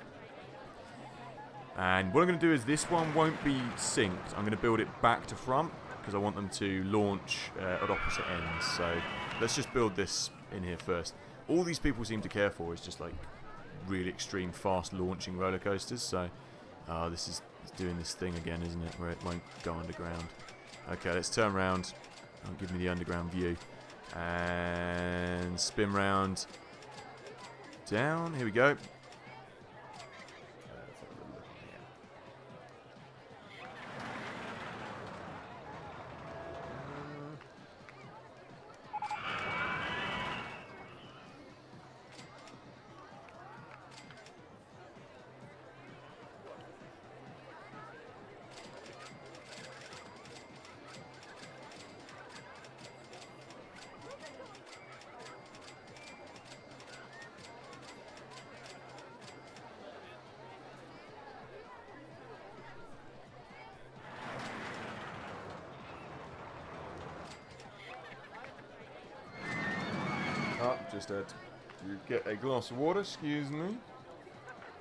S1: And what I'm going to do is this one won't be synced. I'm going to build it back to front because I want them to launch at opposite ends. So let's just build this in here first. All these people seem to care for is just like really extreme fast launching roller coasters. So this is doing this thing again, isn't it? Where it won't go underground. Okay, let's turn around. Oh, give me the underground view. And spin round. Down. Here we go. Let's have a little look in here. Oh, just had to get a glass of water, excuse me.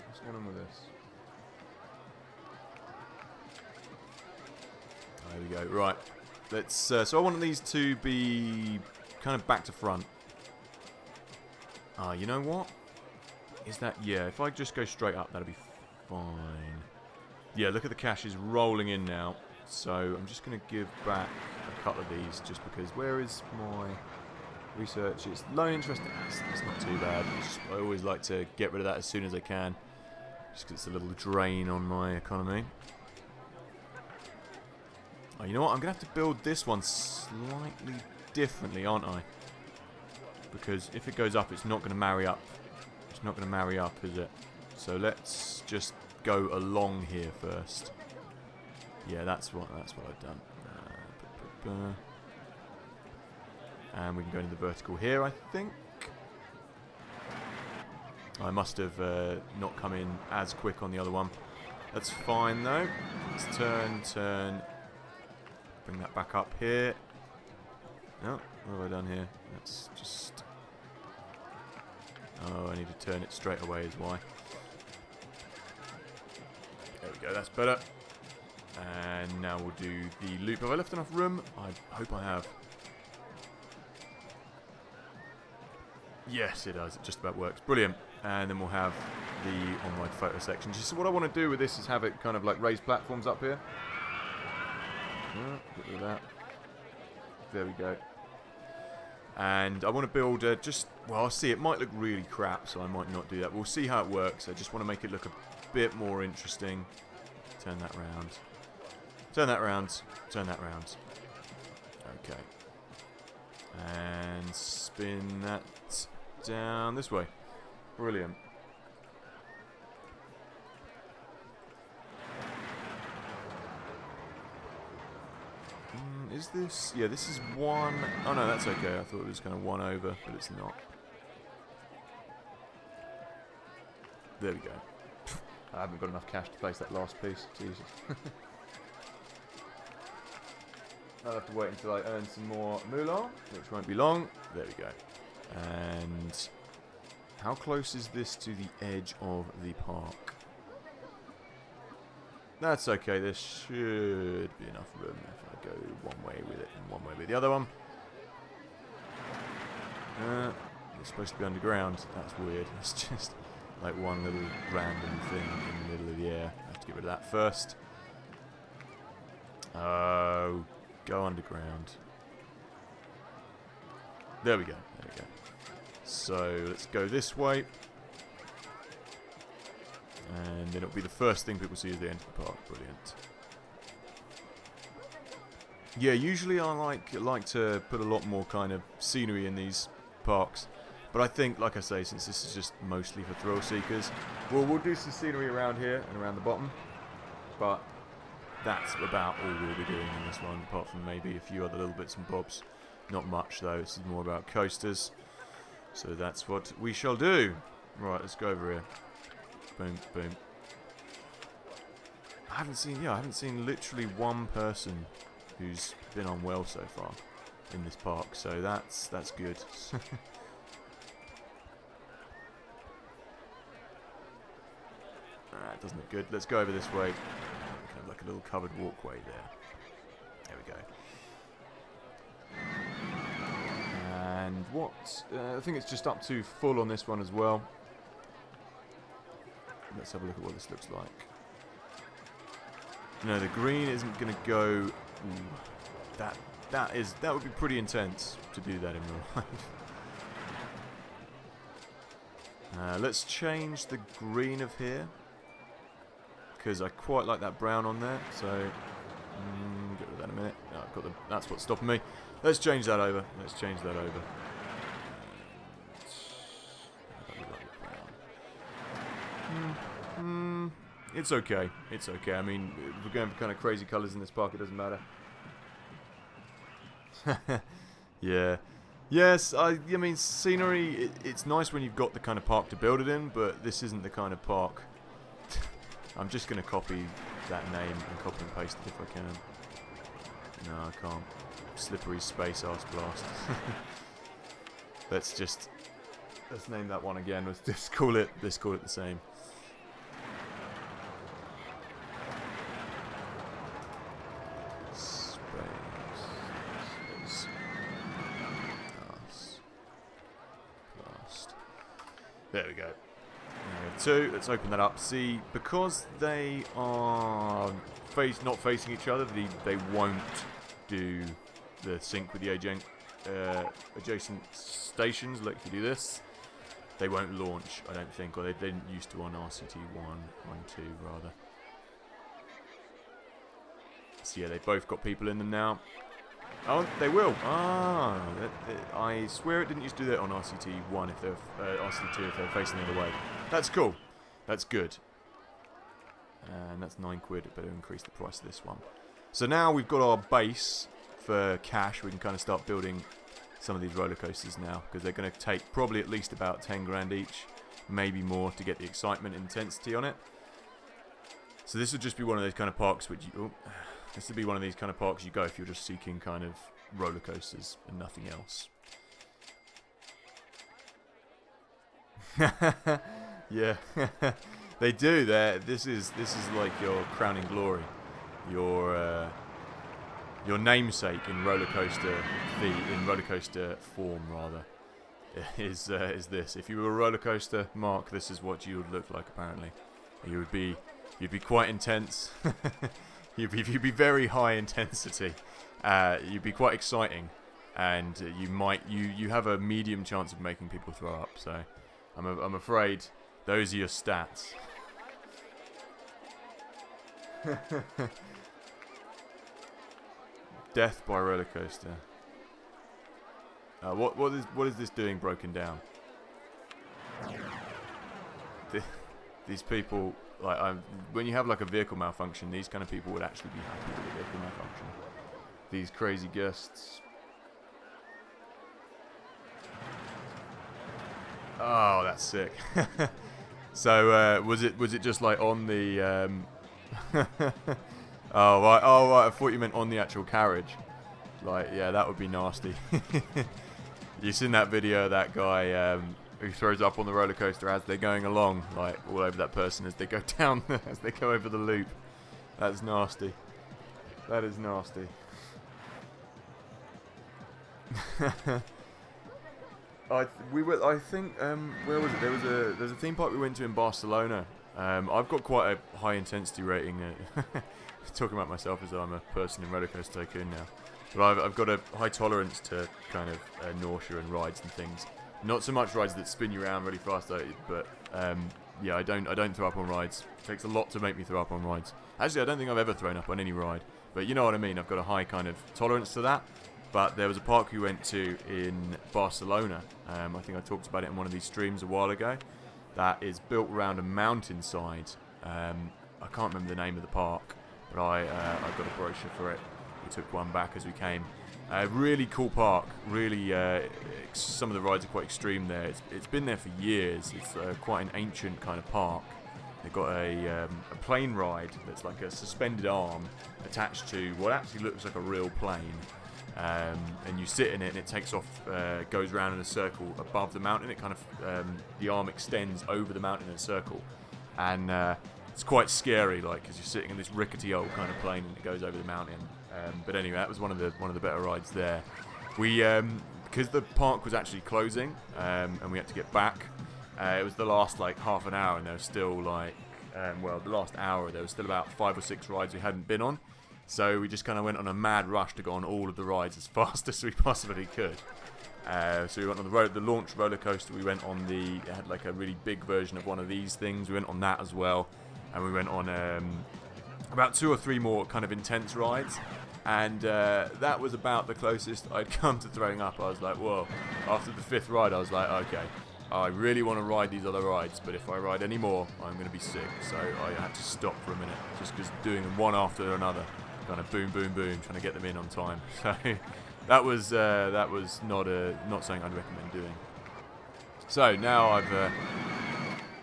S1: What's going on with this? There we go, right. Let's, so I want these to be kind of back to front. You know what? Is that, yeah, if I just go straight up, that'll be fine. Yeah, look at the caches rolling in now. So I'm just going to give back a couple of these just because, where is my... research? It's low interest. It's not too bad. I always like to get rid of that as soon as I can, just because it's a little drain on my economy. Oh, you know what? I'm gonna have to build this one slightly differently, aren't I? Because if it goes up, it's not gonna marry up. It's not gonna marry up, is it? So let's just go along here first. Yeah, that's what I've done. And we can go into the vertical here, I think. I must have not come in as quick on the other one. That's fine, though. Let's turn. Bring that back up here. No, what have I done here? That's just... Oh, I need to turn it straight away is why. There we go, that's better. And now we'll do the loop. Have I left enough room? I hope I have. Yes, it does. It just about works. Brilliant. And then we'll have the onward photo section. So what I want to do with this is have it kind of like raised platforms up here. Get rid of that. There we go. And I want to build just... Well, I'll see. It might look really crap, so I might not do that. We'll see how it works. I just want to make it look a bit more interesting. Turn that round. Turn that round. Turn that round. Okay. And spin that down this way. Brilliant. Is this... Yeah, this is one... Oh no, that's okay. I thought it was kind of one over, but it's not. There we go. I haven't got enough cash to place that last piece. Jesus. I'll have to wait until I earn some more moolah, which won't be long. There we go. And how close is this to the edge of the park? That's okay. There should be enough room if I go one way with it and one way with the other one. It's supposed to be underground. That's weird. It's just like one little random thing in the middle of the air. I have to get rid of that first. Oh, go underground. There we go. There we go. So let's go this way. And then it'll be the first thing people see as they enter the park. Brilliant. Yeah, usually I like to put a lot more kind of scenery in these parks. But I think, like I say, since this is just mostly for thrill seekers, we'll do some scenery around here and around the bottom. But that's about all we'll be doing in this one, apart from maybe a few other little bits and bobs. Not much though, this is more about coasters. So that's what we shall do. Right, let's go over here. Boom, boom. I haven't seen literally one person who's been on well so far in this park, so that's good. That doesn't look good. Let's go over this way. Kind of like a little covered walkway there. There we go. And what? I think it's just up to full on this one as well. Let's have a look at what this looks like. No, the green isn't going to go... Ooh. that would be pretty intense to do that in real life. Let's change the green of here, because I quite like that brown on there. So get rid of that in a minute. No, I've got the, that's what's stopping me. Let's change that over. Let's change that over. It's okay. It's okay. I mean, if we're going for kind of crazy colours in this park, it doesn't matter. Yeah. Yes, I mean, scenery, it's nice when you've got the kind of park to build it in, but this isn't the kind of park. I'm just going to copy that name and copy and paste it if I can. No, I can't. Slippery space arse blast. Let's name that one again. Let's call it the same. There we go. Two. Let's open that up. See, because they are not facing each other, they won't do the sync with the adjacent stations. Like if you do this, they won't launch, I don't think, or they didn't used to on RCT 1.2 rather. So yeah, they've both got people in them now. Oh, they will. Ah, I swear it didn't used to do that on RCT 1 if they're RCT 2 if they're facing the other way. That's cool. That's good. And that's £9. Better increase the price of this one. So now we've got our base for cash. We can kind of start building some of these roller coasters now, because they're going to take probably at least about 10 grand each, maybe more, to get the excitement and intensity on it. So this would just be one of those kind of parks which you. Oh, this would be one of these kind of parks you go if you're just seeking kind of roller coasters and nothing else. Yeah, they do. This is like your crowning glory, your namesake in roller coaster form rather. Is this? If you were a roller coaster, Mark, this is what you would look like. Apparently, you'd be quite intense. You'd be very high intensity. You'd be quite exciting, and you have a medium chance of making people throw up. So, I'm afraid those are your stats. Death by roller coaster. What is this doing broken down? These people. Like when you have like a vehicle malfunction, these kind of people would actually be happy with a vehicle malfunction. These crazy guests. Oh, that's sick. So was it just like on the? Oh right. I thought you meant on the actual carriage. Like yeah, that would be nasty. You seen that video? That guy. Who throws up on the roller coaster as they're going along, like all over that person as they go down, as they go over the loop. That's nasty. That is nasty. I think where was it? There's a theme park we went to in Barcelona. I've got quite a high intensity rating. Talking about myself as though I'm a person in Roller Coaster Tycoon now, but I've got a high tolerance to kind of nausea and rides and things. Not so much rides that spin you around really fast, but yeah, I don't throw up on rides. It takes a lot to make me throw up on rides. Actually, I don't think I've ever thrown up on any ride, but you know what I mean. I've got a high kind of tolerance to that. But there was a park we went to in Barcelona. I think I talked about it in one of these streams a while ago. That is built around a mountainside. I can't remember the name of the park, but I got a brochure for it. We took one back as we came. Really cool park. Really, some of the rides are quite extreme there. It's been there for years. It's quite an ancient kind of park. They've got a plane ride that's like a suspended arm attached to what actually looks like a real plane. And you sit in it and it takes off, goes around in a circle above the mountain. It kind of, the arm extends over the mountain in a circle. And it's quite scary, like, because you're sitting in this rickety old kind of plane and it goes over the mountain. But anyway, that was one of the better rides there. We, because the park was actually closing, and we had to get back. It was the last like half an hour, and there was still like, the last hour there was still about 5 or 6 rides we hadn't been on. So we just kind of went on a mad rush to go on all of the rides as fast as we possibly could. So we went on the launch roller coaster. We went on it had like a really big version of one of these things. We went on that as well, and we went on about 2 or 3 more kind of intense rides. And that was about the closest I'd come to throwing up. I was like, whoa. After the 5th ride, I was like, okay, I really want to ride these other rides, but if I ride any more, I'm going to be sick. So I had to stop for a minute, just because doing them one after another, kind of boom, boom, boom, trying to get them in on time. So that was not something I'd recommend doing. So now I've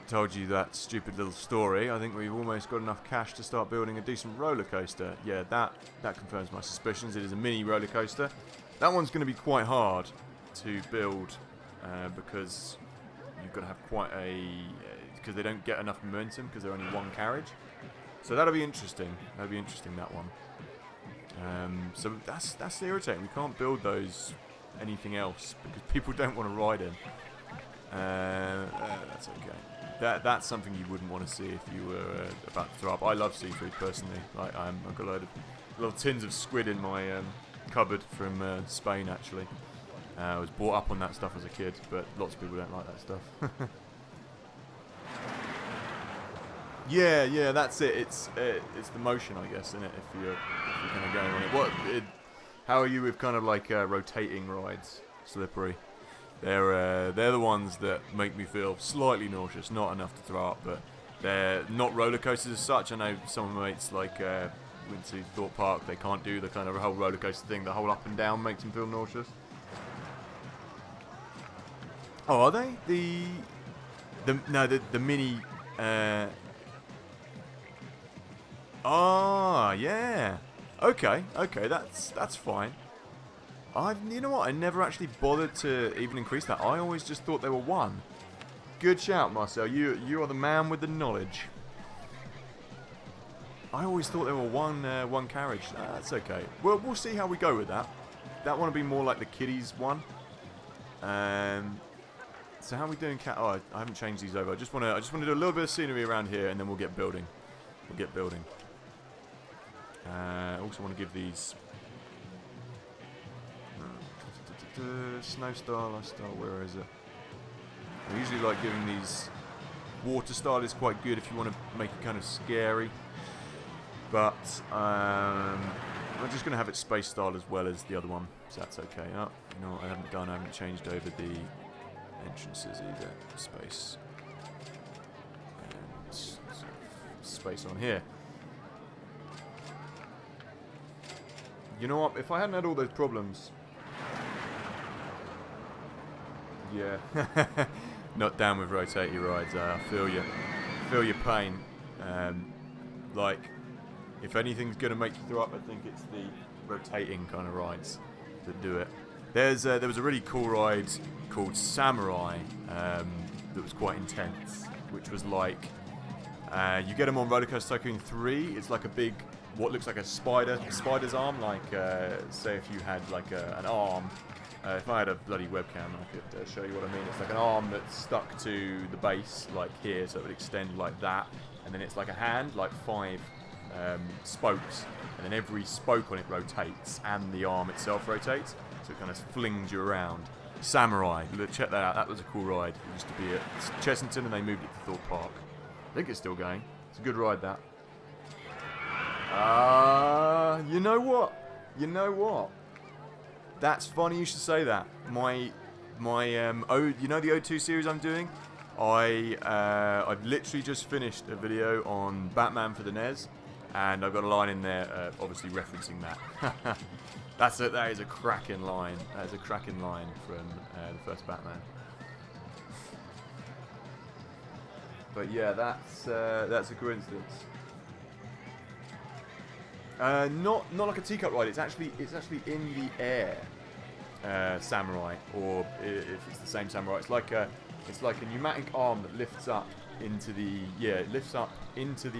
S1: told you that stupid little story. I think we've almost got enough cash to start building a decent roller coaster. Yeah, that confirms my suspicions. It is a mini roller coaster. That one's going to be quite hard to build because you've got to have quite because they don't get enough momentum because they're only 1 carriage. So that'll be interesting. That'll be interesting, that one. So that's irritating. We can't build those anything else because people don't want to ride in. That's okay. That's something you wouldn't want to see if you were about to throw up. I love seafood personally. I've got a load of little tins of squid in my cupboard from Spain actually. I was brought up on that stuff as a kid, but lots of people don't like that stuff. Yeah, that's it. It's the motion, I guess, isn't it? If you're kind of going on it. How are you with kind of like rotating rides? Slippery. They're the ones that make me feel slightly nauseous. Not enough to throw up, but they're not roller coasters as such. I know some of my mates went to Thorpe Park. They can't do the kind of whole roller coaster thing. The whole up and down makes them feel nauseous. Oh, are they? The mini. Yeah. Okay, that's fine. You know what? I never actually bothered to even increase that. I always just thought they were 1. Good shout, Marcel. You are the man with the knowledge. I always thought they were one carriage. That's okay. Well, we'll see how we go with that. That one will be more like the kiddies one. So how are we doing? I haven't changed these over. I just want to do a little bit of scenery around here, and then we'll get building. Also want to give these snow style, ice style. Where is it? I usually like giving these. Water style is quite good if you want to make it kind of scary. But I'm just going to have it space style as well as the other one, so that's okay. Oh, you know what? I haven't changed over the entrances either. Space and space on here. You know what? If I hadn't had all those problems, yeah, not down with rotating rides. I feel your pain. Like, if anything's gonna make you throw up, I think it's the rotating kind of rides that do it. There was a really cool ride called Samurai that was quite intense, which was like you get them on Roller Coaster Tycoon 3. It's like a big, what looks like a spider's arm. Like say if you had like an arm. If I had a bloody webcam, I could show you what I mean. It's like an arm that's stuck to the base, like here, so it would extend like that, and then it's like a hand, like 5 spokes, and then every spoke on it rotates, and the arm itself rotates, so it kind of flings you around. Samurai, check that out. That was a cool ride. It used to be at Chessington, and they moved it to Thorpe Park. I think it's still going. It's a good ride, that. You know what? That's funny you should say that. My you know the O2 series I'm doing? I've literally just finished a video on Batman for the NES, and I've got a line in there, obviously referencing that. That is a cracking line. That is a cracking line from the first Batman. But yeah, that's a coincidence. Not like a teacup ride. It's actually in the air. Samurai, or if it's the same Samurai, it's like a pneumatic arm that lifts up into the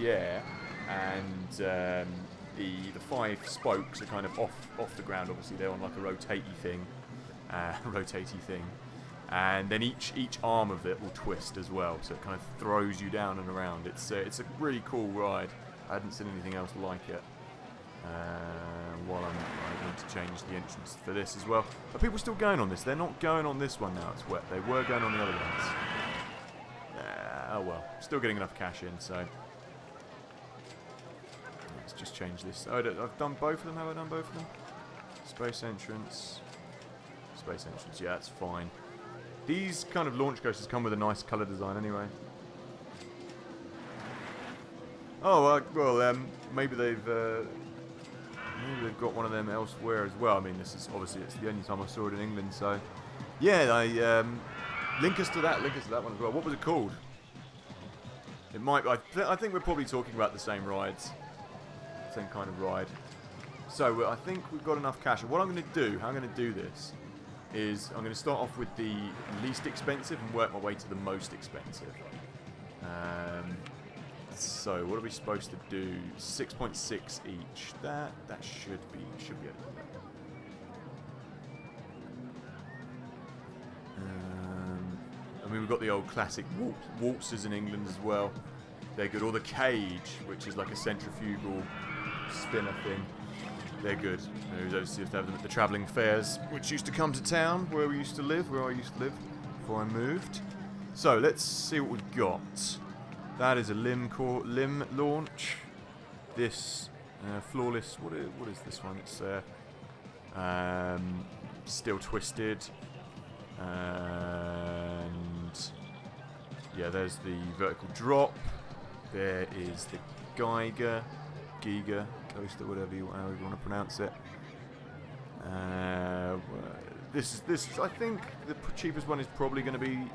S1: air, and the 5 spokes are kind of off the ground. Obviously, they're on like a rotatey thing, and then each arm of it will twist as well, so it kind of throws you down and around. It's a really cool ride. I hadn't seen anything else like it. While I want to change the entrance for this as well. Are people still going on this? They're not going on this one now. It's wet. They were going on the other ones. Oh well. Still getting enough cash in, so let's just change this. Oh, I've done both of them. Have I done both of them? Space entrance. Space entrance. Yeah, that's fine. These kind of launch coasters come with a nice colour design anyway. Oh, well, maybe they've got one of them elsewhere as well. I mean, this is obviously it's the only time I saw it in England, so yeah. Link us to that one as well. What was it called? It might. I think we're probably talking about the same rides, same kind of ride. So I think we've got enough cash. And what I'm going to do, how I'm going to do this, is I'm going to start off with the least expensive and work my way to the most expensive. So what are we supposed to do? 6.6 each. That should be able to do that. I mean, we've got the old classic waltzes in England as well. They're good. Or the cage, which is like a centrifugal spinner thing. They're good. Those used to have them at the travelling fairs, which used to come to town where I used to live before I moved. So let's see what we've got. That is a limb launch. This flawless. What is this one? It's still twisted. And yeah, there's the vertical drop. There is the Giga coaster, however you want to pronounce it. This is, I think, the cheapest one is probably going to be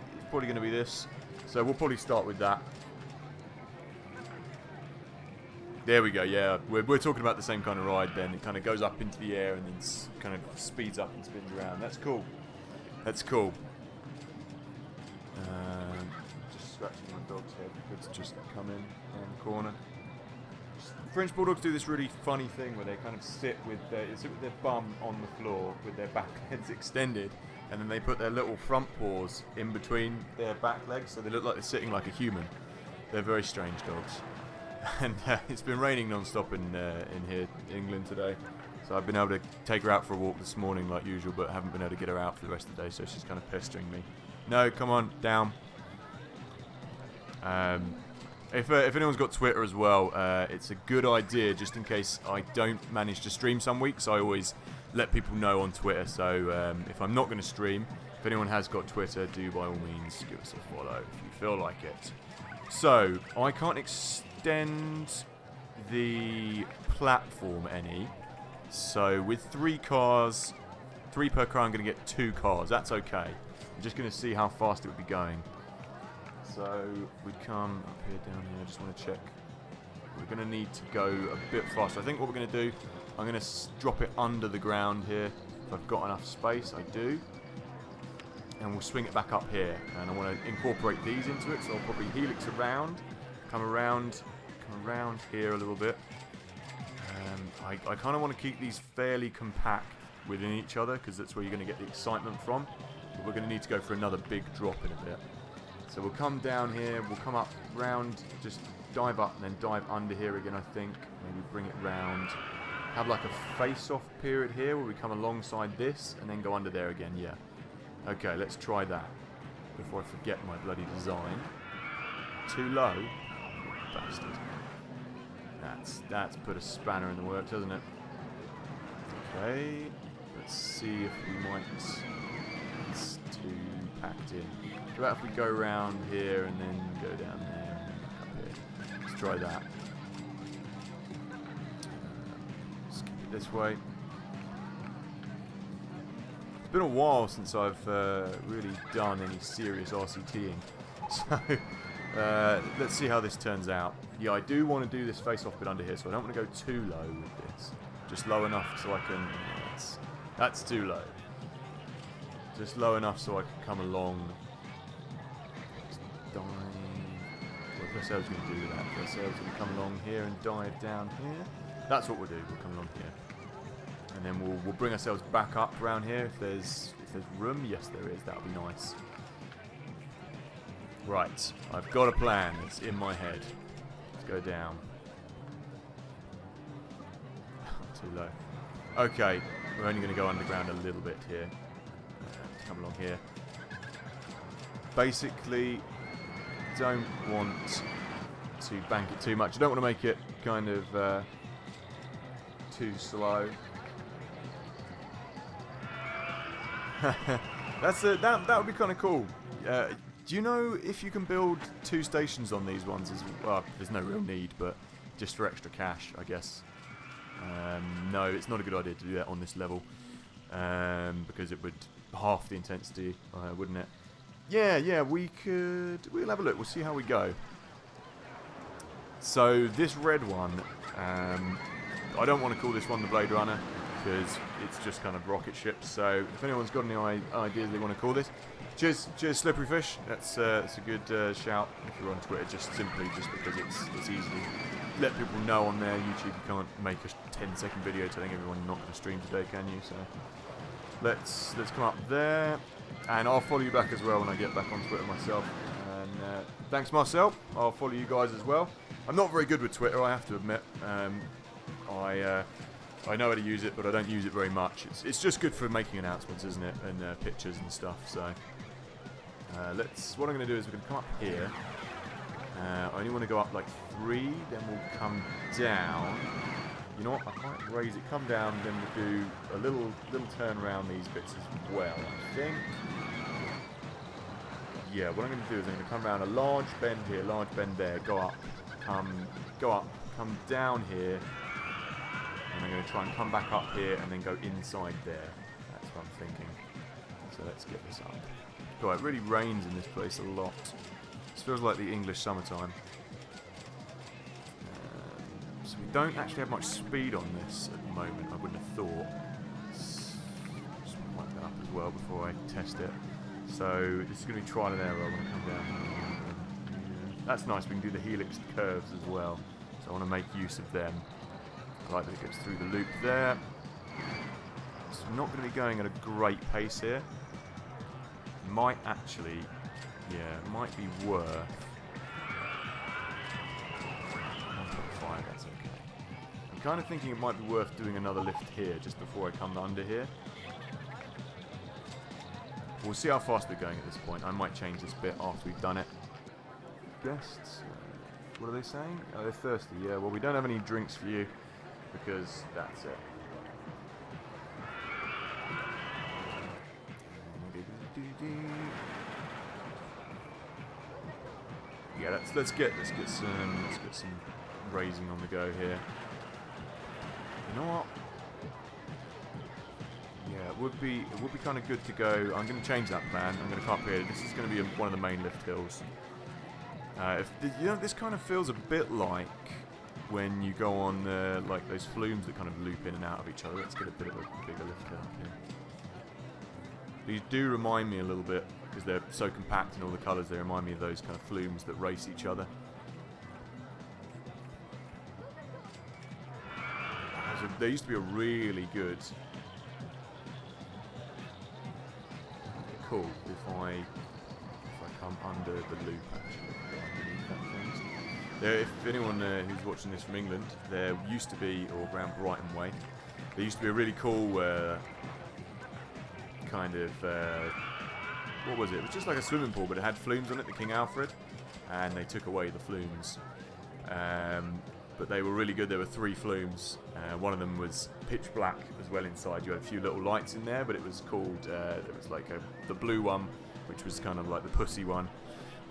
S1: this. So we'll probably start with that. There we go. Yeah, we're talking about the same kind of ride. Then it kind of goes up into the air and then kind of speeds up and spins around. That's cool. That's cool. Just scratching my dog's head. It's just come in around the corner. French bulldogs do this really funny thing where they kind of sit with their bum on the floor with their back legs extended, and then they put their little front paws in between their back legs, so they look like they're sitting like a human. They're very strange dogs. And it's been raining non-stop in here, England today. So I've been able to take her out for a walk this morning like usual, but haven't been able to get her out for the rest of the day, so she's kind of pestering me. No, come on, down. If anyone's got Twitter as well, it's a good idea, just in case I don't manage to stream some weeks, I always let people know on Twitter. So if I'm not going to stream, if anyone has got Twitter, do by all means give us a follow if you feel like it. So, I can't extend the platform any. So with 3 cars, 3 per car, I'm going to get 2 cars. That's okay. I'm just going to see how fast it would be going. So we'd come up here, down here. I just want to check. We're going to need to go a bit faster. I think what we're going to do, I'm going to drop it under the ground here. If I've got enough space, I do. And we'll swing it back up here. And I want to incorporate these into it. So I'll probably helix around, come around here a little bit. I kind of want to keep these fairly compact within each other, because that's where you're going to get the excitement from. But we're going to need to go for another big drop in a bit. So we'll come down here, we'll come up round, just dive up and then dive under here again, I think. Maybe bring it round. Have like a face-off period here where we come alongside this and then go under there again, yeah. Okay, let's try that before I forget my bloody design. Too low? Bastard. That's put a spanner in the works, hasn't it? Okay, let's see if we might... It's too packed in. How about if we go around here and then go down there and then back up here? Let's try that. Let's keep it this way. It's been a while since I've really done any serious RCTing. So... let's see how this turns out. Yeah, I do want to do this face-off bit under here, so I don't want to go too low with this. Just low enough so I can... That's too low. Just low enough so I can come along. Just dive. What if I say I was going to do that? If I say I was going to come along here and dive down here? That's what we'll do. We'll come along here. And then we'll bring ourselves back up around here if there's room. Yes, there is. That'll be nice. Right, I've got a plan. It's in my head. Let's go down. too low. Okay, we're only going to go underground a little bit here. Come along here. Basically, don't want to bank it too much. I don't want to make it kind of too slow. That would be kind of cool. Do you know if you can build 2 stations on these ones as well? There's no real need, but just for extra cash, I guess. No, it's not a good idea to do that on this level, because it would half the intensity, wouldn't it? Yeah, we'll have a look. We'll see how we go. So this red one, I don't want to call this one the Blade Runner, because it's just kind of rocket ships. So if anyone's got any ideas they want to call this, cheers Slippery Fish. That's a good shout if you're on Twitter, just because it's easy to let people know on there. YouTube, you can't make a 10-second video telling everyone you're not going to stream today, can you? So let's come up there, and I'll follow you back as well when I get back on Twitter myself. And thanks, Marcel. I'll follow you guys as well. I'm not very good with Twitter, I have to admit. I know how to use it, but I don't use it very much. It's just good for making announcements, isn't it? And pictures and stuff. So what I'm going to do is we're going to come up here. I only want to go up like 3, then we'll come down. You know what? I might raise it, come down, then we'll do a little turn around these bits as well, I think. Yeah, what I'm going to do is I'm going to come around a large bend here, large bend there, go up, come down here. And I'm going to try and come back up here and then go inside there. That's what I'm thinking. So let's get this up. God, it really rains in this place a lot. This feels like the English summertime. So we don't actually have much speed on this at the moment, I wouldn't have thought. Just wipe that up as well before I test it. So this is going to be trial and error when I come down. That's nice, we can do the helix curves as well. So I want to make use of them. I like that it gets through the loop there. So I'm not going to be going at a great pace here. Might actually, it might be worth 1.5, that's okay. I'm kind of thinking it might be worth doing another lift here just before I come under here. We'll see how fast we're going at this point. I might change this bit after we've done it. Guests, what are they saying? Oh, they're thirsty, yeah. Well, we don't have any drinks for you, because that's it. Yeah, let's get some raising on the go here. You know what? Yeah, it would be kind of good to go. I'm going to change that plan. I'm going to come up here. This is going to be one of the main lift hills. This kind of feels a bit like when you go on like those flumes that kind of loop in and out of each other. Let's get a bit of a bigger lift hill up here. These do remind me a little bit, because they're so compact in all the colours, they remind me of those kind of flumes that race each other. There used to be a really good... Cool, if I come under the loop, actually, underneath that thing. If anyone who's watching this from England, there used to be, or around Brighton Way, there used to be a really cool kind of, what was it? It was just like a swimming pool, but it had flumes on it, the King Alfred, and they took away the flumes. But they were really good. There were 3 flumes. One of them was pitch black as well inside. You had a few little lights in there, but it was called, it was like the blue one, which was kind of like the pussy one.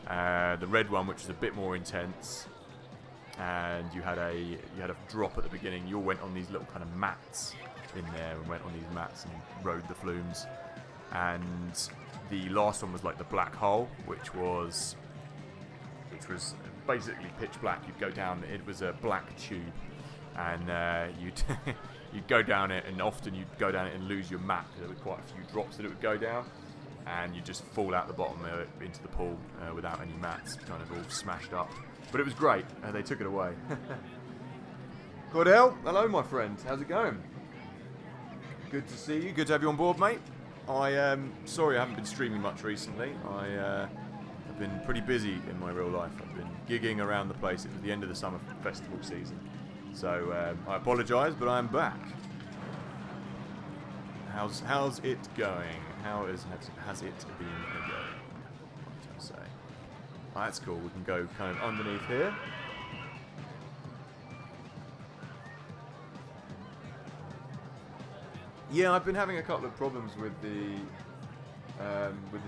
S1: The red one, which was a bit more intense. And you had a drop at the beginning. You all went on these little kind of mats in there and went on these mats and rode the flumes. And the last one was like the black hole, which was basically pitch black. You'd go down, it was a black tube, and you'd go down it, and often you'd go down it and lose your map, because there were quite a few drops that it would go down, and you just fall out the bottom into the pool without any mats, kind of all smashed up. But it was great, and they took it away. Cordell, hello my friend, how's it going? Good to see you, good to have you on board, mate. Sorry I haven't been streaming much recently. I've been pretty busy in my real life. I've been gigging around the place. It was the end of the summer festival season. So I apologise, but I'm back. How's it going? Has it been going? What to say? Oh, that's cool. We can go kind of underneath here. Yeah, I've been having a couple of problems with the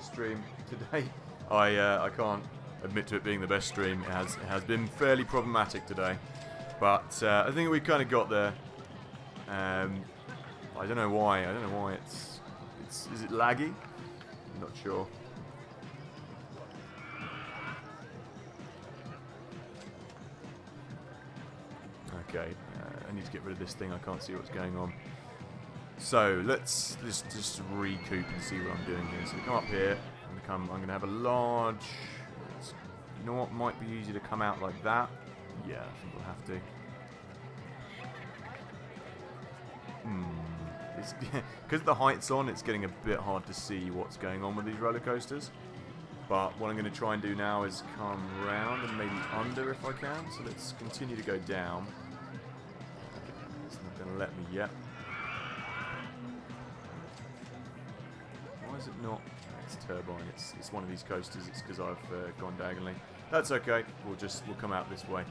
S1: stream today. I can't admit to it being the best stream. It has been fairly problematic today, but I think we kind of got there. I don't know why. It's is it laggy? I'm not sure. Okay, I need to get rid of this thing. I can't see what's going on. So let's just recoup and see what I'm doing here. So we come up here. I'm going to have a large. You know what? Might be easy to come out like that. Yeah, I think we'll have to. Because the height's on, it's getting a bit hard to see what's going on with these roller coasters. But what I'm going to try and do now is come round and maybe under if I can. So let's continue to go down. It's not going to let me yet. Why is it not? It's turbine. It's one of these coasters. It's because I've gone diagonally. That's okay. We'll come out this way.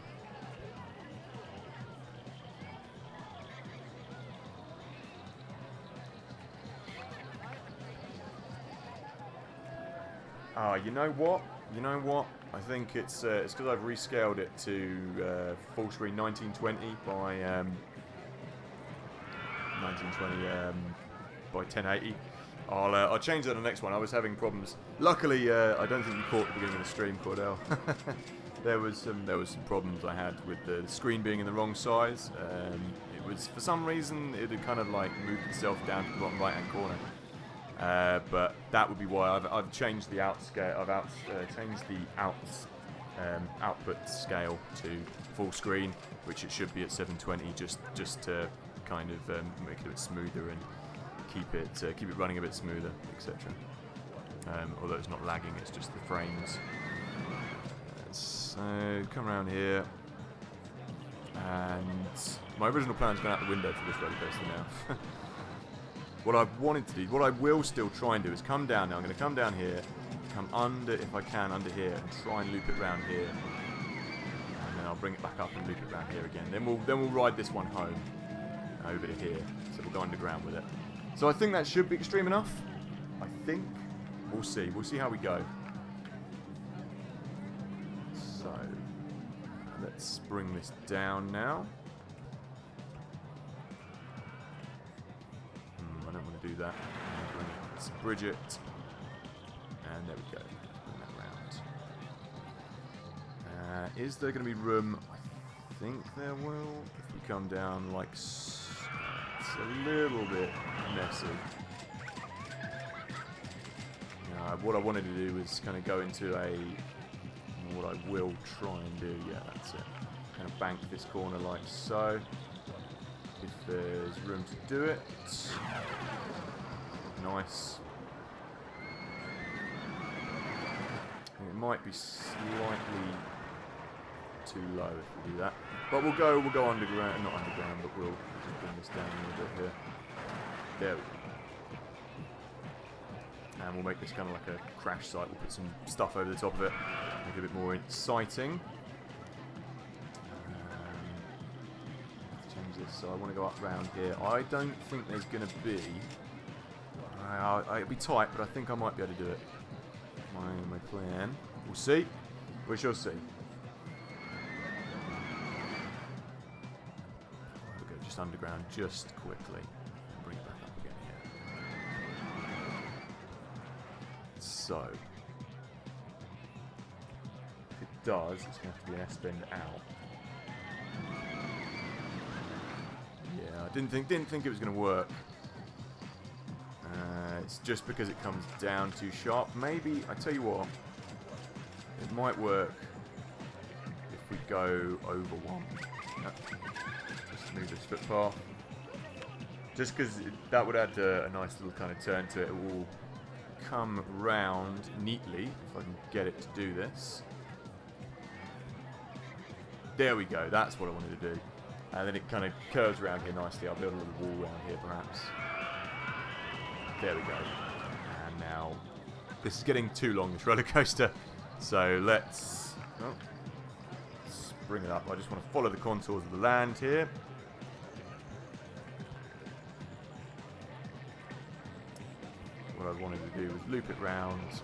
S1: You know what? I think it's because I've rescaled it to full screen 1920 by 1080. I'll change that on the next one. I was having problems. Luckily, I don't think you caught the beginning of the stream, Cordell. there was some problems I had with the screen being in the wrong size. It was, for some reason, it had kind of like moved itself down to the bottom right hand corner. But that would be why I've changed the outscale. I've changed the output scale to full screen, which it should be at 720, just to kind of make it a bit smoother and keep it running a bit smoother, etc. Although it's not lagging, it's just the frames. So come around here, and my original plan's gone out the window for this roller coaster now. What I wanted to do, what I will still try and do is come down now. I'm going to come down here, come under, if I can, under here, and try and loop it round here. And then I'll bring it back up and loop it round here again. Then we'll ride this one home over to here. So we'll go underground with it. So I think that should be extreme enough. I think. We'll see. We'll see how we go. So let's bring this down now. I don't want to do that. Let's bridge it. And there we go. Bring that round. Is there going to be room? I think there will. If we come down like so. It's a little bit messy. What I wanted to do is kind of go into what I will try and do. Yeah, that's it. Kind of bank this corner like so. If there's room to do it. Nice. It might be slightly too low if we do that. But we'll go underground, not underground, but we'll just bring this down a little bit here. There we go. And we'll make this kind of like a crash site. We'll put some stuff over the top of it, make it a bit more exciting. Change this, so I want to go up round here. I don't think there's going to be... it'll be tight, but I think I might be able to do it. My plan. We'll see. We shall see. We'll go just underground, just quickly. Bring it back up again here. So, if it does, it's going to have to be an S-bend out. Yeah, I didn't think it was going to work. It's just because it comes down too sharp. Maybe, I tell you what, it might work if we go over one. Just move this footpath. Just because that would add a nice little kind of turn to it. It will come round neatly, if I can get it to do this. There we go, that's what I wanted to do. And then it kind of curves around here nicely. I'll build a little wall around here perhaps. There we go. And now, this is getting too long, this roller coaster. So let's bring it up. I just want to follow the contours of the land here. What I wanted to do was loop it round.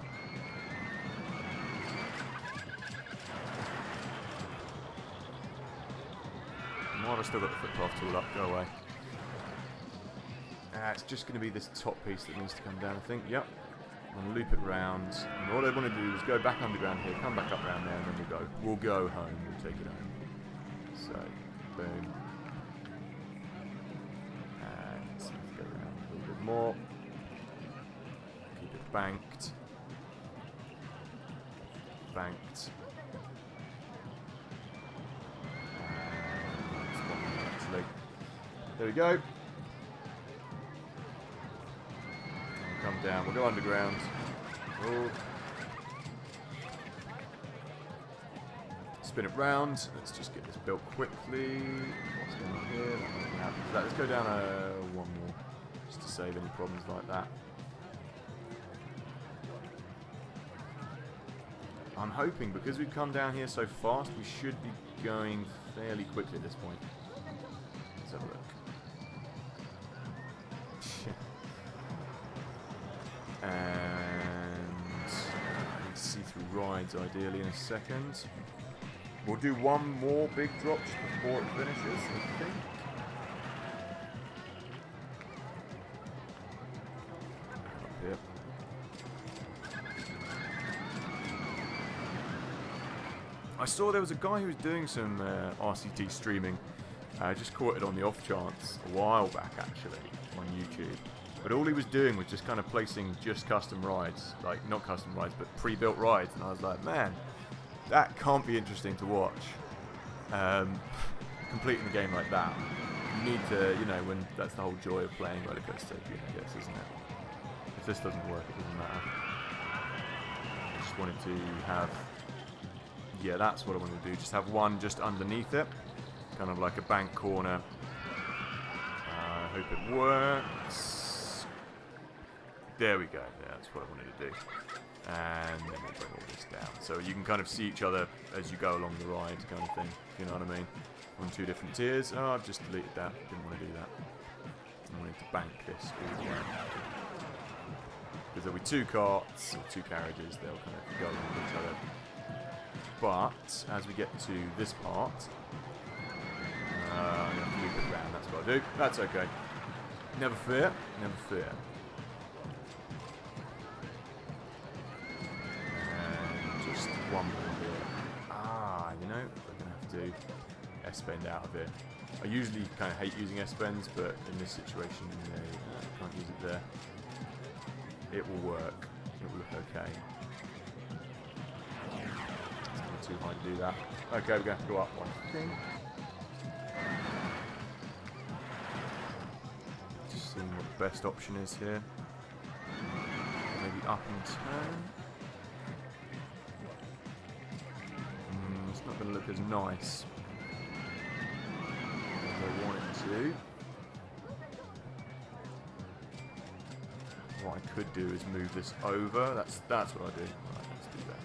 S1: While I've still got the footpath tool up, go away. It's just going to be this top piece that needs to come down, I think. Yep. I'm going to loop it round. And what I want to do is go back underground here, come back up around there, and then we'll go. We'll go home. We'll take it home. So, boom. And let's go around a little bit more. Keep it banked. Banked. There we go. We'll come down. We'll go underground. Oh. Spin it round. Let's just get this built quickly. What's going on here? Let's go down one more, just to save any problems like that. I'm hoping, because we've come down here so fast, we should be going fairly quickly at this point. Let's have a look. And I need to see through rides ideally in a second. We'll do one more big drop before it finishes, I think. Up here. I saw there was a guy who was doing some RCT streaming. I just caught it on the off chance a while back, actually, on YouTube. But all he was doing was just kind of placing just custom rides, like not custom rides, but pre-built rides. And I was like, man, that can't be interesting to watch. Completing the game like that, you need to, you know, when that's the whole joy of playing roller coaster, I guess, isn't it? If this doesn't work, it doesn't matter. I just wanted to have, yeah, that's what I wanted to do. Just have one just underneath it, kind of like a bank corner. I hope it works. There we go. Yeah, that's what I wanted to do. And then we'll bring all this down. So you can kind of see each other as you go along the ride, kind of thing. You know what I mean? On two different tiers. Oh, I've just deleted that. Didn't want to do that. I wanted to bank this all the way. Because there'll be two carts, or two carriages. They'll kind of go along with each other. But as we get to this part, I'm going to have to loop it around. That's what I do. That's okay. Never fear. Never fear. One more here. You know, we're going to have to S-bend out of it. I usually kind of hate using S-bends, but in this situation, I can't use it there. It will work. It will look okay. It's not too hard to do that. Okay, we're going to have to go up one, I think. Just seeing what the best option is here. Maybe up and turn. It's not going to look as nice as I want it to. What I could do is move this over. That's what I do. Right, let's do that.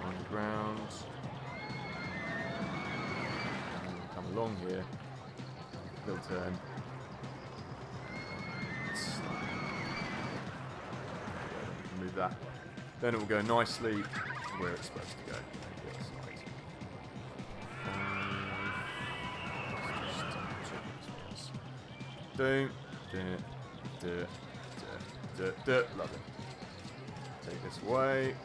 S1: Underground. Come along here. Little turn. Move that. Then it will go nicely where it's supposed to go. Boom. Love it. Take this away.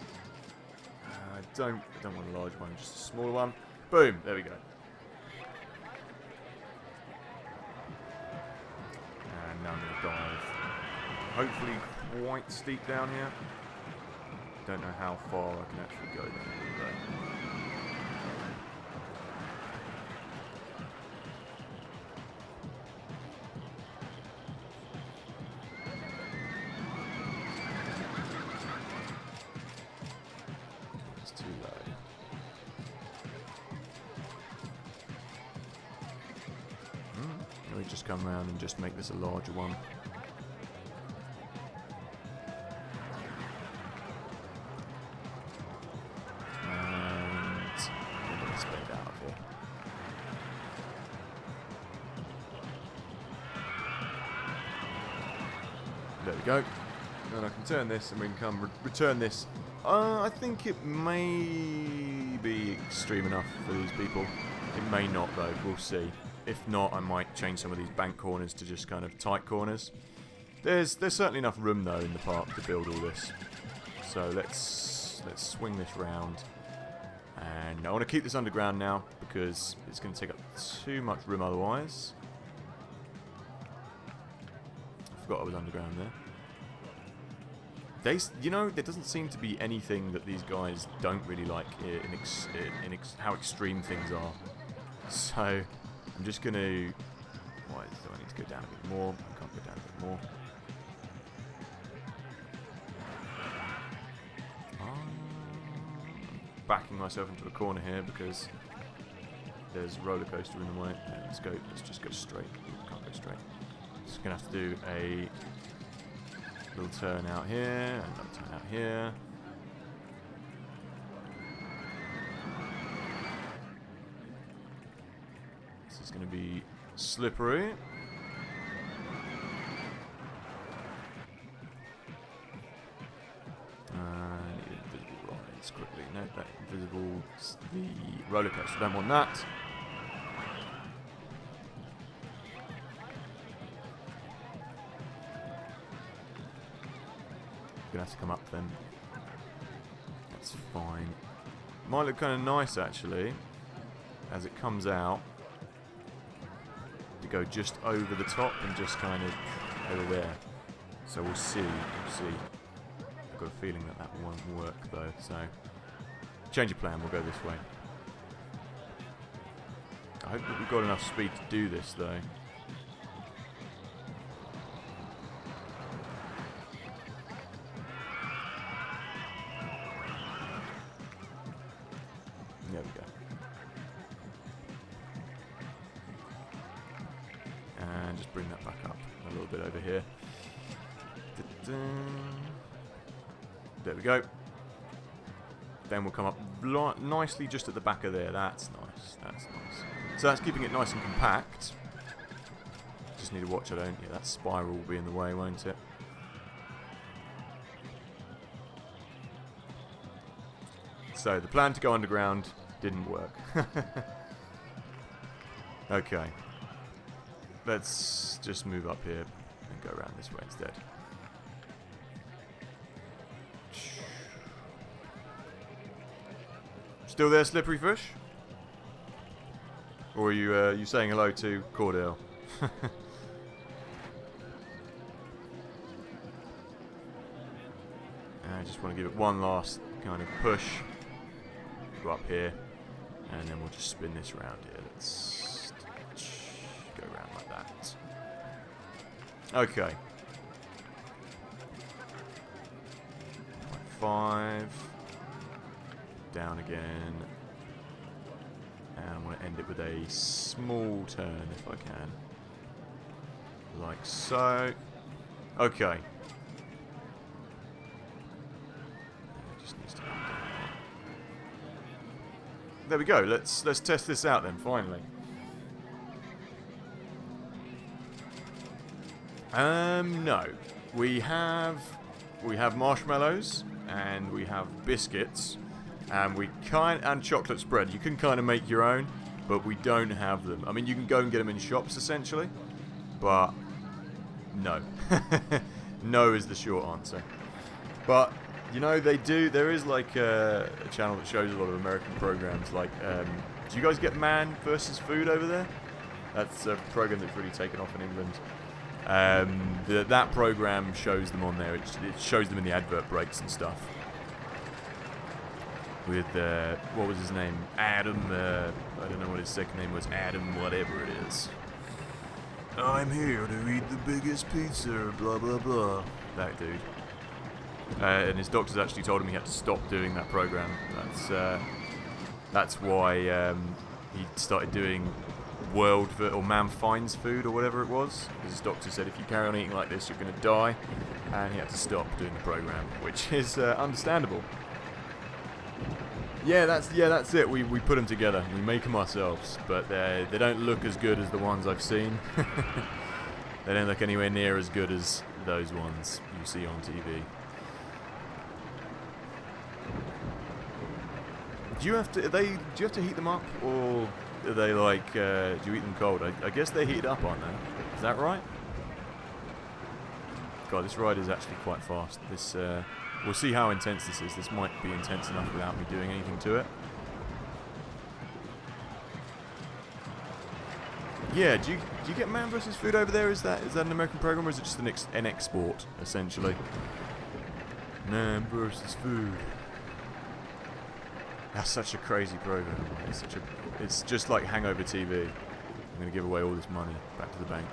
S1: I don't want a large one, just a smaller one. Boom. There we go. And now I'm going to dive. Hopefully quite steep down here. Don't know how far I can actually go down here though. It's too low. just come around and just make this a larger one. And let's spin it out of here. There we go. And I can turn this and we can come return this. I think it may be extreme enough for these people. It may not though, we'll see. If not, I might change some of these bank corners to just kind of tight corners. There's certainly enough room though in the park to build all this. So let's swing this round. And I want to keep this underground now because it's going to take up too much room otherwise. I forgot I was underground there. You know, there doesn't seem to be anything that these guys don't really like in how extreme things are. So I'm just going to... Why do I need to go down a bit more? I can't go down a bit more. Backing myself into a corner here because there's a roller coaster in the way. Yeah, let's just go straight. Can't go straight. Just gonna have to do a little turn out here and another turn out here. This is gonna be slippery. Quickly, no, that invisible, the roller coaster, don't want that. Gonna have to come up then. That's fine. Might look kind of nice actually, as it comes out, to go just over the top and just kind of over there. So we'll see. We'll see. Got a feeling that that won't work though, so change of plan, we'll go this way. I hope that we've got enough speed to do this though. There we go. And just bring that back up a little bit over here. There we go. Then we'll come up nicely just at the back of there. That's nice. That's nice. So that's keeping it nice and compact. Just need to watch I don't. Yeah, that spiral will be in the way, won't it? So the plan to go underground didn't work. Okay. Let's just move up here and go around this way instead. Still there, Slippery Fish? Or are you saying hello to Cordell? I just want to give it one last kind of push. Go up here, and then we'll just spin this around here. Let's go around like that. Okay. 0.5. Down again, and I want to end it with a small turn if I can, like so. Okay. It just needs to come down. There we go. Let's test this out then. Finally. No, we have marshmallows and we have biscuits. And chocolate spread. You can kind of make your own, but we don't have them. I mean, you can go and get them in shops, essentially, but no. No is the short answer. But, you know, they do. There is, like, a channel that shows a lot of American programs. Like, do you guys get Man vs. Food over there? That's a program that's really taken off in England. That program shows them on there. It shows them in the advert breaks and stuff. With, what was his name? Adam, I don't know what his second name was. Adam, whatever it is. I'm here to eat the biggest pizza, blah, blah, blah. That dude. And his doctors actually told him he had to stop doing that program. That's why he started doing or man finds food or whatever it was. His doctor said if you carry on eating like this, you're going to die, and he had to stop doing the program, which is understandable. Yeah, that's it. We put them together. We make them ourselves, but they don't look as good as the ones I've seen. They don't look anywhere near as good as those ones you see on TV. Do you have to heat them up, or are they like do you eat them cold? I guess they're heated up, aren't they? Is that right? God, this ride is actually quite fast. This we'll see how intense this is. This might be intense enough without me doing anything to it. Yeah, do you get Man vs. Food over there? Is that an American program, or is it just an export, essentially? Man vs. Food. That's such a crazy program. It's just like Hangover TV. I'm going to give away all this money back to the bank.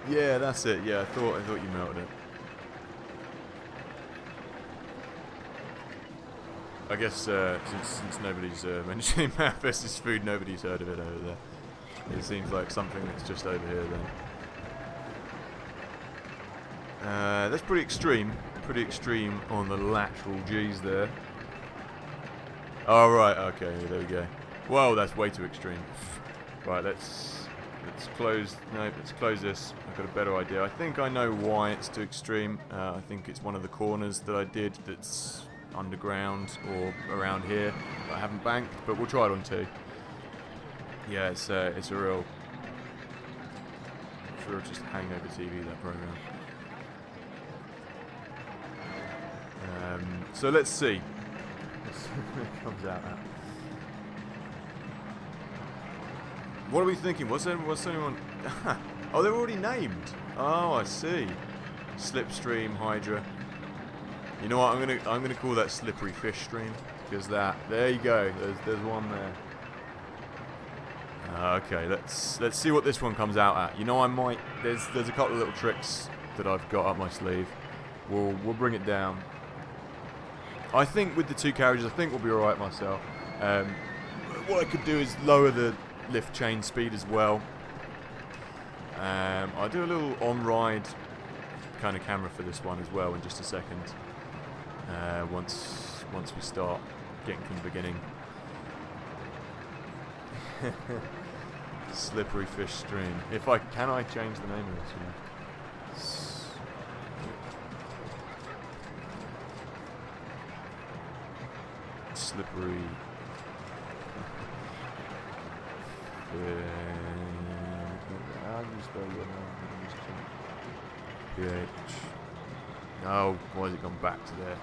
S1: Yeah, that's it. Yeah, I thought you melted it. I guess since nobody's mentioning Man vs. Food, nobody's heard of it over there. It seems like something that's just over here then. That's pretty extreme. Pretty extreme on the lateral G's there. Oh, right, okay, there we go. Whoa, that's way too extreme. Right, let's close. No, let's close this. I've got a better idea. I think I know why it's too extreme. I think it's one of the corners that I did that's underground or around here that I haven't banked, but we'll try it on two. Yeah, it's a real just hangover TV, that program. So let's see. Let's see what it comes out at. What are we thinking? What's anyone? Oh, they're already named. Oh, I see. Slipstream, Hydra. You know what? I'm gonna call that Slippery Fish Stream, because there you go. There's one there. Okay, let's see what this one comes out at. You know, I might. There's a couple of little tricks that I've got up my sleeve. We'll bring it down. I think with the two carriages, I think we'll be alright myself. What I could do is lower the lift chain speed as well. I'll do a little on-ride kind of camera for this one as well in just a second. Once we start getting from the beginning. Slippery Fish Stream. Can I change the name of this one? Slippery. How do you spell your name? PH. Oh, why has it gone back to there?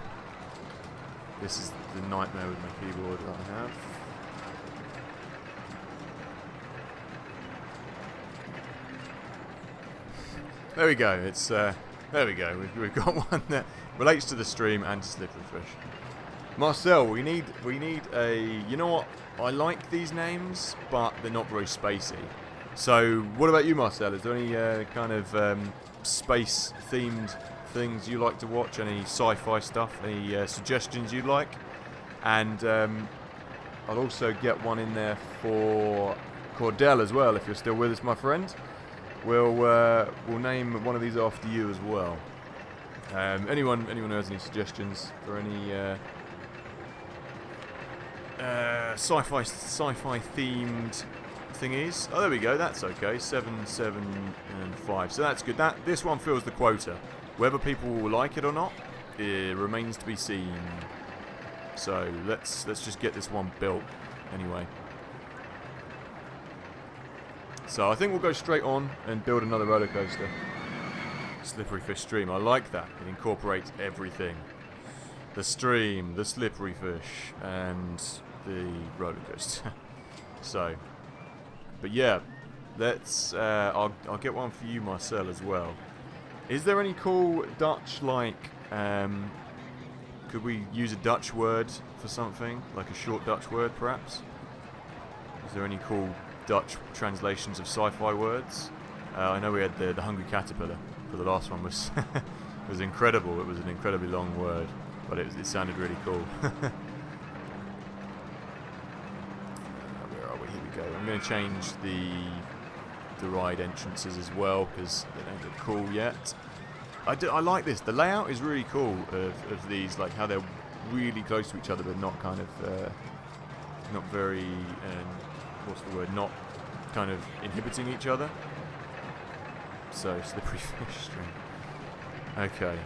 S1: This is the nightmare with my keyboard that I have. There we go. There we go. We've got one that relates to the stream and to Slippery Fish. Marcel, we need a. You know what? I like these names, but they're not very spacey. So, what about you, Marcel? Is there any kind of space-themed things you like to watch? Any sci-fi stuff? Any suggestions you'd like? And I'll also get one in there for Cordell as well, if you're still with us, my friend. We'll name one of these after you as well. Anyone who has any suggestions for any sci-fi themed thingies? Oh, there we go. That's okay. 7, 7, and 5. So that's good. This one fills the quota. Whether people will like it or not, it remains to be seen. So let's just get this one built anyway. So I think we'll go straight on and build another roller coaster. Slippery Fish Stream. I like that. It incorporates everything. The stream, the slippery fish, and the roller coaster. So, but yeah, let's. I'll get one for you, Marcel, as well. Is there any cool Dutch could we use a Dutch word for something, like a short Dutch word, perhaps? Is there any cool Dutch translations of sci-fi words? I know we had the Hungry Caterpillar for the last one. Was incredible. It was an incredibly long word. but it sounded really cool. Where are we? Here we go. I'm going to change the ride entrances as well because they don't look cool yet. I like this. The layout is really cool of these, like how they're really close to each other, but not kind of not very what's the word? Not kind of inhibiting each other. So slippery fish string. Okay,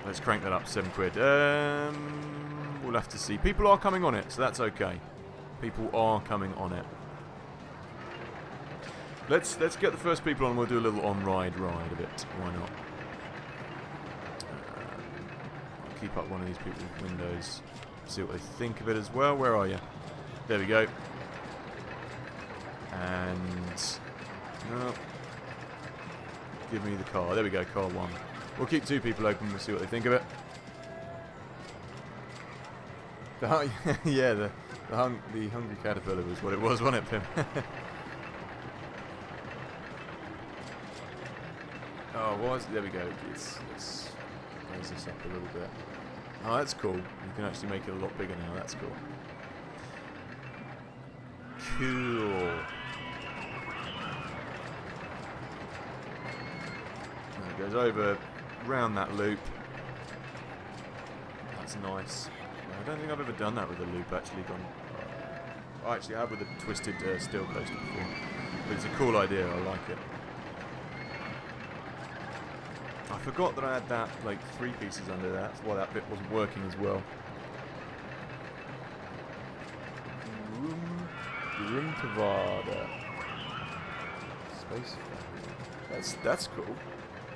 S1: let's crank that up to £7. We'll have to see. People are coming on it, so that's okay. People are coming on it. Let's get the first people on. We'll do a little on-ride a bit. Why not? I'll keep up one of these people's windows. See what they think of it as well. Where are you? There we go. And no, give me the car. There we go. Car 1. We'll keep 2 people open. We'll see what they think of it. Yeah, the hungry caterpillar was what it was, wasn't it, Pim? Oh, was there we go. Let's raise this up a little bit. Oh, that's cool. You can actually make it a lot bigger now. That's cool. Cool. And it goes over round that loop. That's nice. I don't think I've ever done that with a loop. Actually, I actually have with a twisted steel coaster before, but it's a cool idea. I like it. I forgot that I had that, like, 3 pieces under there. That's why that bit wasn't working as well. Room to Varda. Space. That's cool.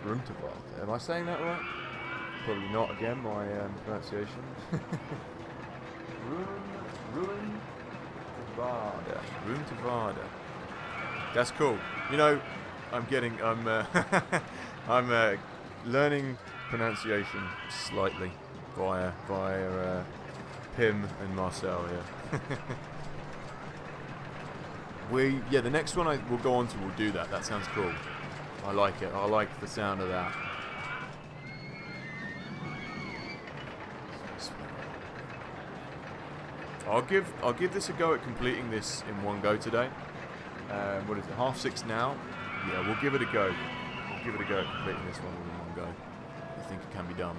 S1: Room to Varda. Am I saying that right? Probably not again, my pronunciation. Room to Varda. Room to Varda. That's cool. You know, I'm learning pronunciation slightly via Pim and Marcel, yeah. The next one we'll go on to, we'll do that. That sounds cool. I like it. I like the sound of that. I'll give this a go at completing this in one go today. What is it? 6:30 now? Yeah, we'll give it a go. We'll give it a go at completing this one in one go. I think it can be done.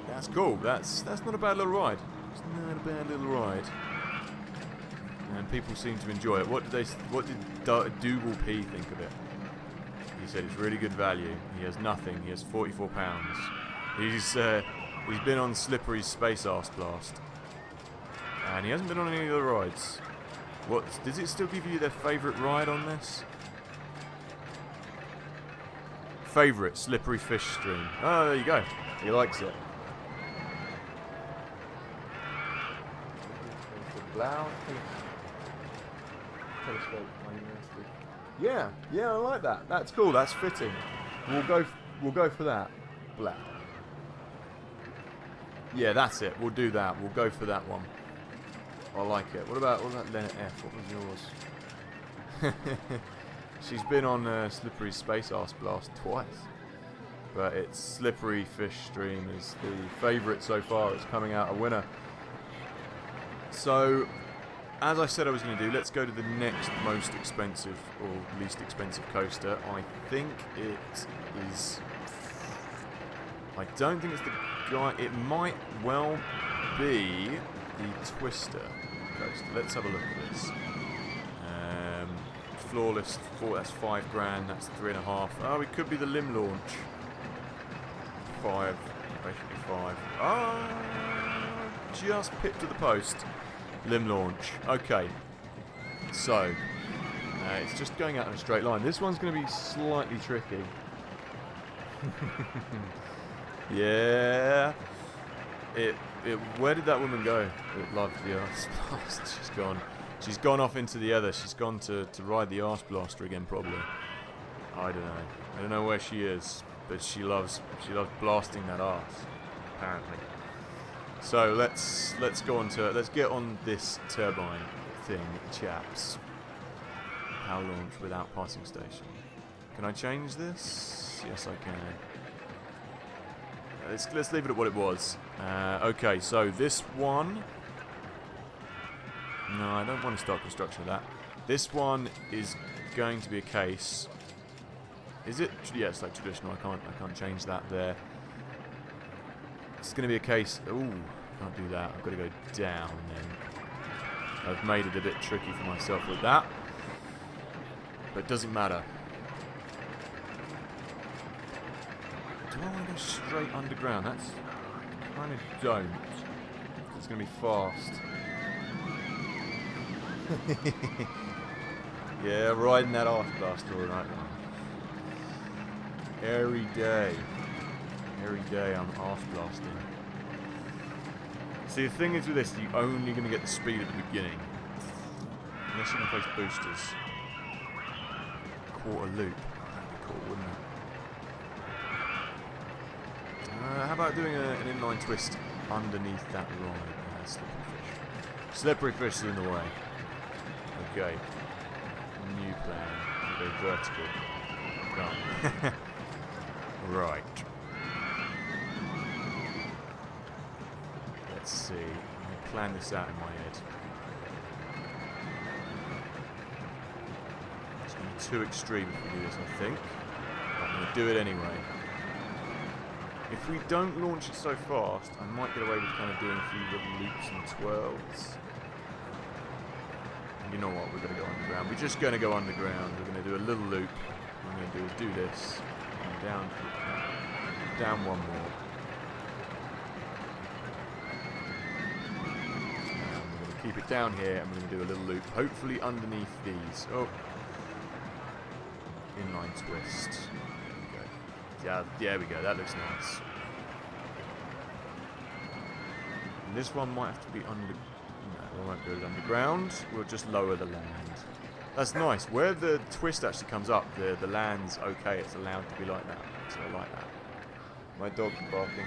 S1: That's cool. That's not a bad little ride. It's not a bad little ride. And people seem to enjoy it. What did Dougal P think of it? He said it's really good value. He has nothing. He has £44. He's been on Slippery's Space Arse Blast, and he hasn't been on any other rides. What does it still give you their favourite ride on this? Favourite Slippery Fish Stream. Oh, there you go. He likes it. Yeah, I like that. That's cool. That's fitting. We'll go for that. Blah. Yeah, that's it. We'll do that. We'll go for that one. I like it. What about Leonard F? What was yours? She's been on Slippery's Space Arse Blast twice, but it's Slippery Fish Stream is the favourite so far. It's coming out a winner. So, as I said I was going to do, let's go to the next most expensive or least expensive coaster. I think it is... I don't think it's the guy... It might well be the Twister coaster. Let's have a look at this. Flawless, that's £5 , that's 3.5. Oh, it could be the limb launch. 5, basically 5. Just pipped to the post. Limb launch. Okay. So, it's just going out in a straight line. This one's going to be slightly tricky. Yeah. Where did that woman go? It loved the arse blast. She's gone. She's gone off into the other. She's gone to ride the arse blaster again, probably. I don't know. I don't know where she is, but she loves blasting that arse, apparently. So let's go on to let's get on this turbine thing, chaps. Power launch without passing station. Can I change this? Yes, I can. let's leave it at what it was. Okay, so this one. No, I don't want to start construction of that. This one is going to be a case. Is it? Yeah, it's like traditional. I can't change that there. It's going to be a case. Ooh, can't do that. I've got to go down then. I've made it a bit tricky for myself with that, but it doesn't matter. Do I want to go straight underground? That's kind of don't. It's going to be fast. Yeah, riding that arse blaster all night long. Every day I'm arse blasting. See, the thing is with this, you're only going to get the speed at the beginning. Unless you can place boosters. Quarter loop. That'd be cool, wouldn't it? How about doing an inline twist underneath that ride? Slippery fish. Slippery fish is in the way. Okay. New plan. We go vertical. Done. Right. Let's see. I'll plan this out in my head. It's going to be too extreme if we do this, I think. But I'm going to do it anyway. If we don't launch it so fast, I might get away with kind of doing a few little loops and twirls. You know what, we're going to go underground. We're just going to go underground. We're going to do a little loop. What I'm going to do is do this. And down one more. And we're going to keep it down here and we're going to do a little loop. Hopefully underneath these. Oh. Inline twist. There we go. Yeah, there we go. That looks nice. And this one might have to be under... No, we won't go underground. We'll just lower the land. That's nice. Where the twist actually comes up, the land's okay. It's allowed to be like that. So I like that. My dog's barking.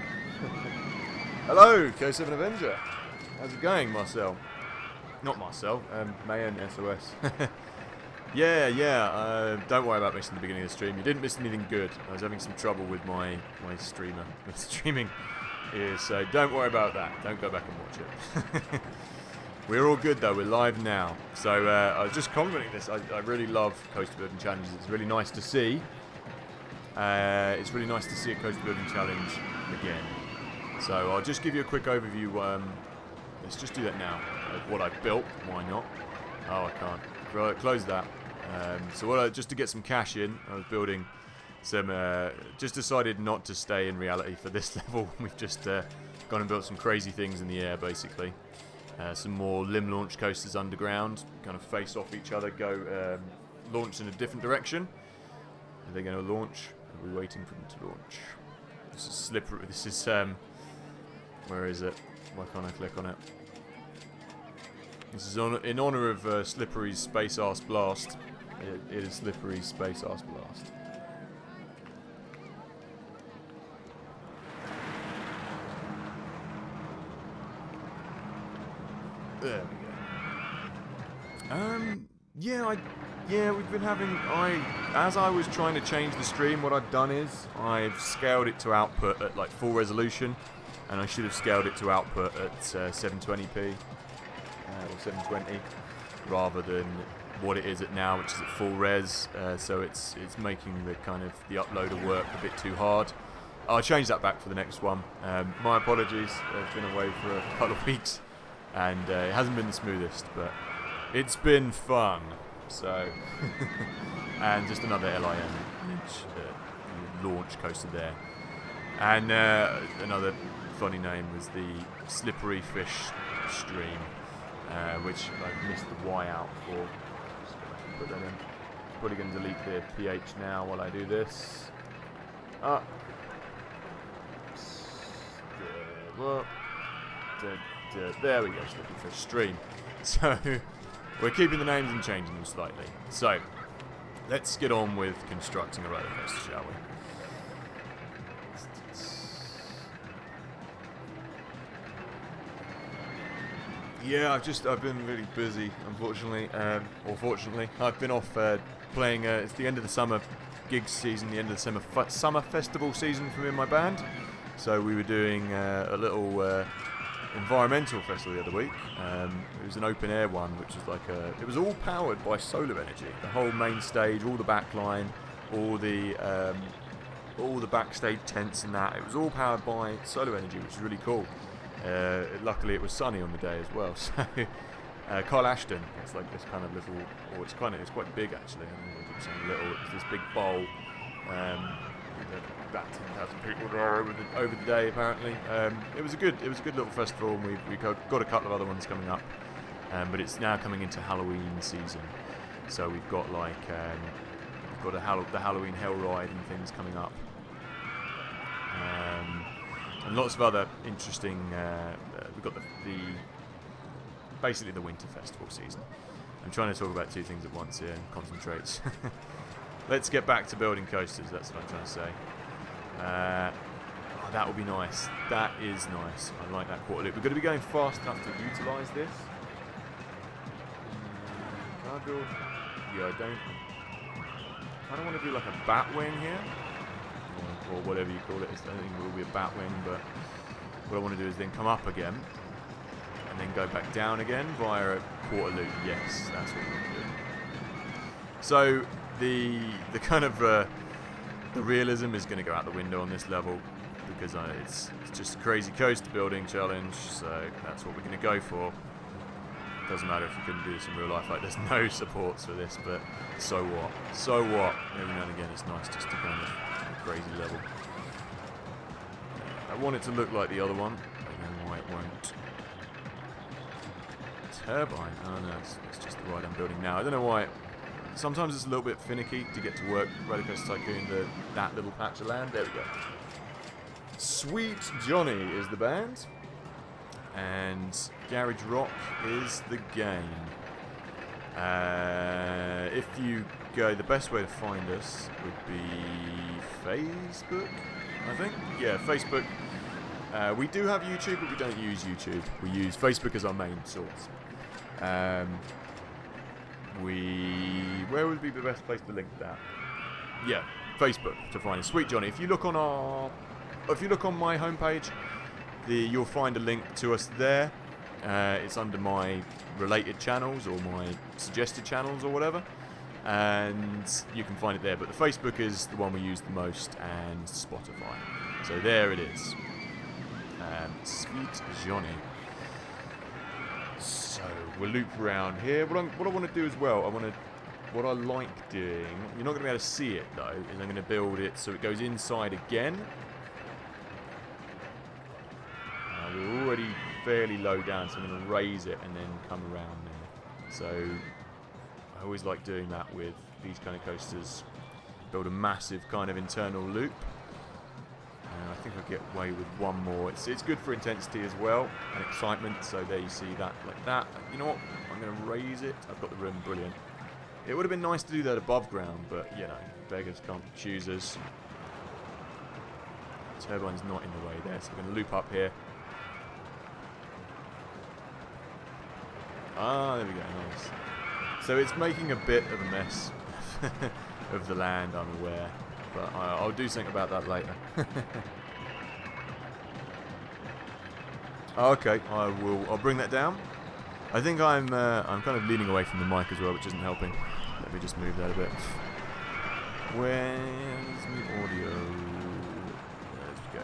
S1: Hello, K7 Avenger. How's it going, Marcel? Not Marcel. Mayan SOS. Yeah. Don't worry about missing the beginning of the stream. You didn't miss anything good. I was having some trouble with my streamer. With streaming. So don't worry about that. Don't go back and watch it. We're all good though, we're live now. So I was just commenting this, I really love coaster building challenges. It's really nice to see. It's really nice to see a coaster building challenge again. So I'll just give you a quick overview. Let's just do that now. Of what I've built, why not? Oh, I can't. Close that. So just to get some cash in, I was building some, just decided not to stay in reality for this level. We've just gone and built some crazy things in the air basically. Some more limb launch coasters underground, kind of face off each other, go launch in a different direction. Are they going to launch? Are we waiting for them to launch? This is slippery. This is where is it? Why can't I click on it? This is in honor of Slippery's Space Arse Blast. It is Slippery's Space Arse Blast. There we go. Yeah, we've been having. As I was trying to change the stream, what I've done is I've scaled it to output at like full resolution, and I should have scaled it to output at 720p or 720, rather than what it is at now, which is at full res. So it's making the kind of the uploader work a bit too hard. I'll change that back for the next one. My apologies. I've been away for a couple of weeks. And it hasn't been the smoothest, but it's been fun. So, and just another LIM launch coaster there. And another funny name was the Slippery Fish stream, which I missed the Y out for. Just put that in. Probably going to delete the PH now while I do this. There we go, Slippery Fish stream. So, we're keeping the names and changing them slightly. So, let's get on with constructing a roller coaster, shall we? Yeah, I've been really busy, unfortunately, or fortunately. I've been off playing, it's the end of the summer gigs season, the end of the summer festival season for me and my band. So we were doing a little environmental festival the other week. It was an open air one, which was like it was all powered by solar energy. The whole main stage, all the backline, all the backstage tents and that. It was all powered by solar energy, which is really cool. Luckily, it was sunny on the day as well. So, Carl Ashton, it's like this kind of little, or it's quite big actually. I don't know if it's saying little. It's this big bowl. About 10,000 people there over the day apparently. It was a good little festival, and we got a couple of other ones coming up. But it's now coming into Halloween season, so we've got like the Halloween Hell Ride and things coming up. And lots of other interesting. We've got basically the winter festival season. I'm trying to talk about two things at once here and concentrate. Let's get back to building coasters. That's what I'm trying to say. That would be nice. That is nice. I like that quarter loop. We're going to be going fast enough to utilise this. Can I build? Yeah, I don't want to do like a bat wing here. Or whatever you call it. I don't think it will be a bat wing, but what I want to do is then come up again and then go back down again via a quarter loop. Yes, that's what we're going to do. So the kind of the realism is going to go out the window on this level because it's just a crazy coaster building challenge. So that's what we're going to go for. Doesn't matter if you couldn't do this in real life. Like, there's no supports for this, but so what? So what? Every now and again, it's nice just to kind of crazy level. I want it to look like the other one. I don't know why it won't. Turbine. Oh no, it's just the ride I'm building now. I don't know why. Sometimes it's a little bit finicky to get to work. Roller Coaster Tycoon, that little patch of land. There we go. Sweet Johnny is the band, and Garage Rock is the game. If you go, the best way to find us would be Facebook, I think. Yeah, Facebook. We do have YouTube, but we don't use YouTube. We use Facebook as our main source. Where would be the best place to link that? Yeah, Facebook to find us. Sweet Johnny. If you look on my homepage, you'll find a link to us there. It's under my related channels or my suggested channels or whatever, and you can find it there. But the Facebook is the one we use the most, and Spotify. So there it is. Sweet Johnny. So we'll loop around here. What I want to do as well, what I like doing, you're not going to be able to see it though, is I'm going to build it so it goes inside again. We're already fairly low down, so I'm going to raise it and then come around there. So I always like doing that with these kind of coasters. Build a massive kind of internal loop. And I think I'll get away with one more. It's good for intensity as well and excitement. So there you see that like that. You know what? I'm going to raise it. I've got the room. Brilliant. It would have been nice to do that above ground, but you know, beggars can't be choosers. The turbine's not in the way there, so we're going to loop up here. Ah, there we go, nice. So it's making a bit of a mess of the land, I'm aware, but I'll do something about that later. Okay, I'll bring that down. I think I'm kind of leaning away from the mic as well, which isn't helping. Let me just move that a bit. Where's the audio? There we go.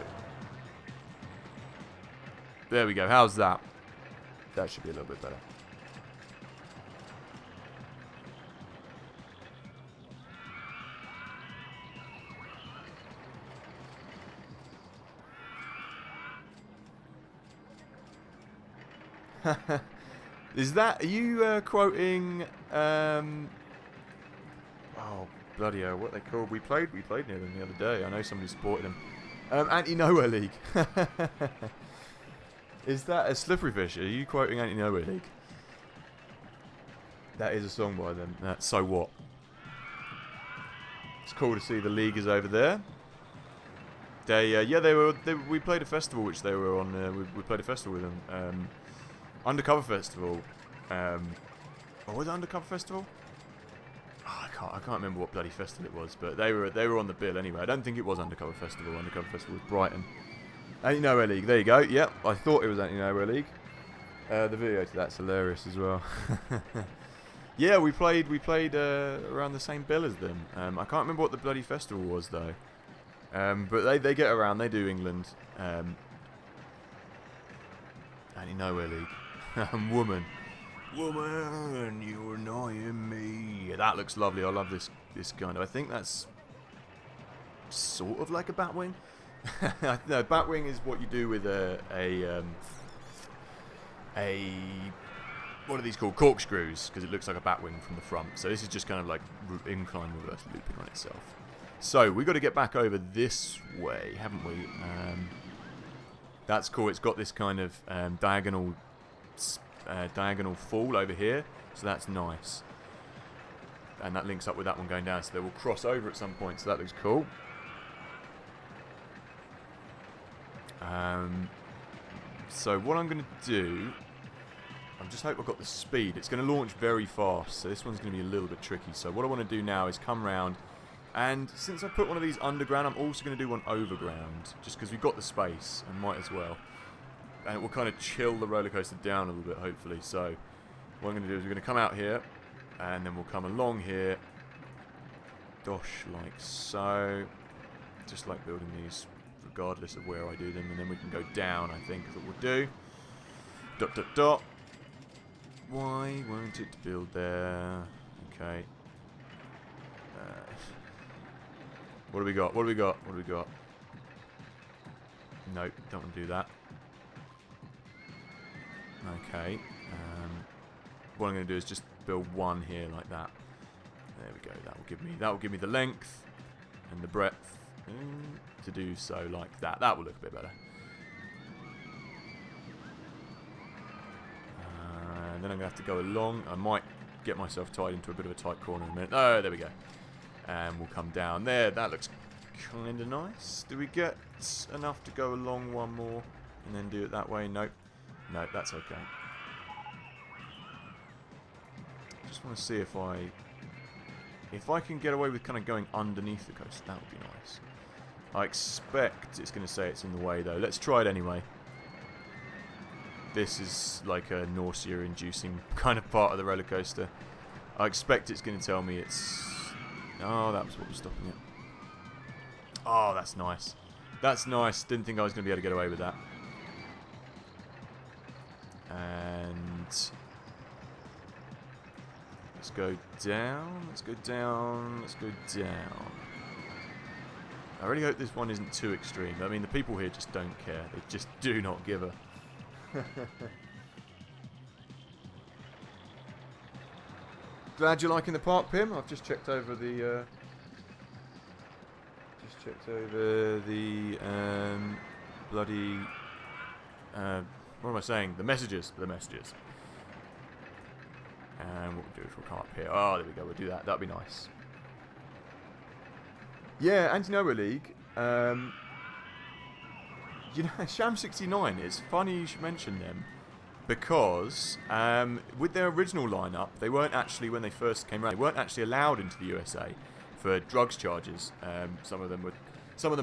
S1: There we go. How's that? That should be a little bit better. Are you quoting oh bloody hell, what they called? We played near them the other day. I know somebody supported them. Anti-Nowhere League. Is that a Slippery Fish? Are you quoting Anti-Nowhere League? That is a song by them. So what? It's cool to see the league is over there. We played a festival which they were on. We played a festival with them. Undercover Festival. Was it Undercover Festival? Oh, I can't remember what bloody festival it was, but they were on the bill anyway. I don't think it was Undercover Festival. Undercover Festival was Brighton. Anti-Nowhere League. There you go. Yep, I thought it was Anti-Nowhere League. The video to that's hilarious as well. Yeah, we played around the same bill as them. I can't remember what the bloody festival was though. But they get around. They do England. Anti-Nowhere League. Woman, you're annoying me. That looks lovely. I love this kind of. I think that's sort of like a batwing. No, batwing is what you do with a what are these called? Corkscrews, because it looks like a batwing from the front. So this is just kind of like incline reverse looping on itself. So we've got to get back over this way, haven't we? That's cool. It's got this kind of diagonal fall over here, so that's nice. And that links up with that one going down, so they will cross over at some point. So that looks cool. So what I'm going to do, I just hope I've got the speed. It's going to launch very fast, so this one's going to be a little bit tricky. So what I want to do now is come round, and since I put one of these underground, I'm also going to do one overground, just because we've got the space, and might as well. And it will kind of chill the roller coaster down a little bit, hopefully. So what I'm going to do is we're going to come out here, and then we'll come along here, dosh like so, just like building these regardless of where I do them, and then we can go down, I think is what we'll do. Dot dot dot. Why won't it build there? Okay. What do we got? What do we got? What do we got? Nope, don't want to do that. Okay. What I'm going to do is just build one here like that. There we go. That will give me the length and the breadth to do so like that. That will look a bit better. And then I'm going to have to go along. I might get myself tied into a bit of a tight corner in a minute. Oh, there we go. And we'll come down there. That looks kind of nice. Do we get enough to go along one more and then do it that way? Nope. No, that's okay. Just want to see if I can get away with kind of going underneath the coast. That would be nice. I expect it's going to say it's in the way though. Let's try it anyway. This is like a nausea-inducing kind of part of the roller coaster. I expect it's going to tell me it's... Oh, that was what was stopping it. Oh, that's nice. That's nice. Didn't think I was going to be able to get away with that. And... let's go down. Let's go down. Let's go down. I really hope this one isn't too extreme. I mean, the people here just don't care. They just do not give a... Glad you're liking the park, Pim. I've just checked over the bloody what am I saying? The messages. And what we'll do is we'll come up here. Oh, there we go. We'll do that. That'd be nice. Yeah, Anti-Nowhere League. You know, Sham 69, it's funny you should mention them, because with their original lineup, they weren't actually, when they first came around, they weren't actually allowed into the USA for drugs charges. Some of them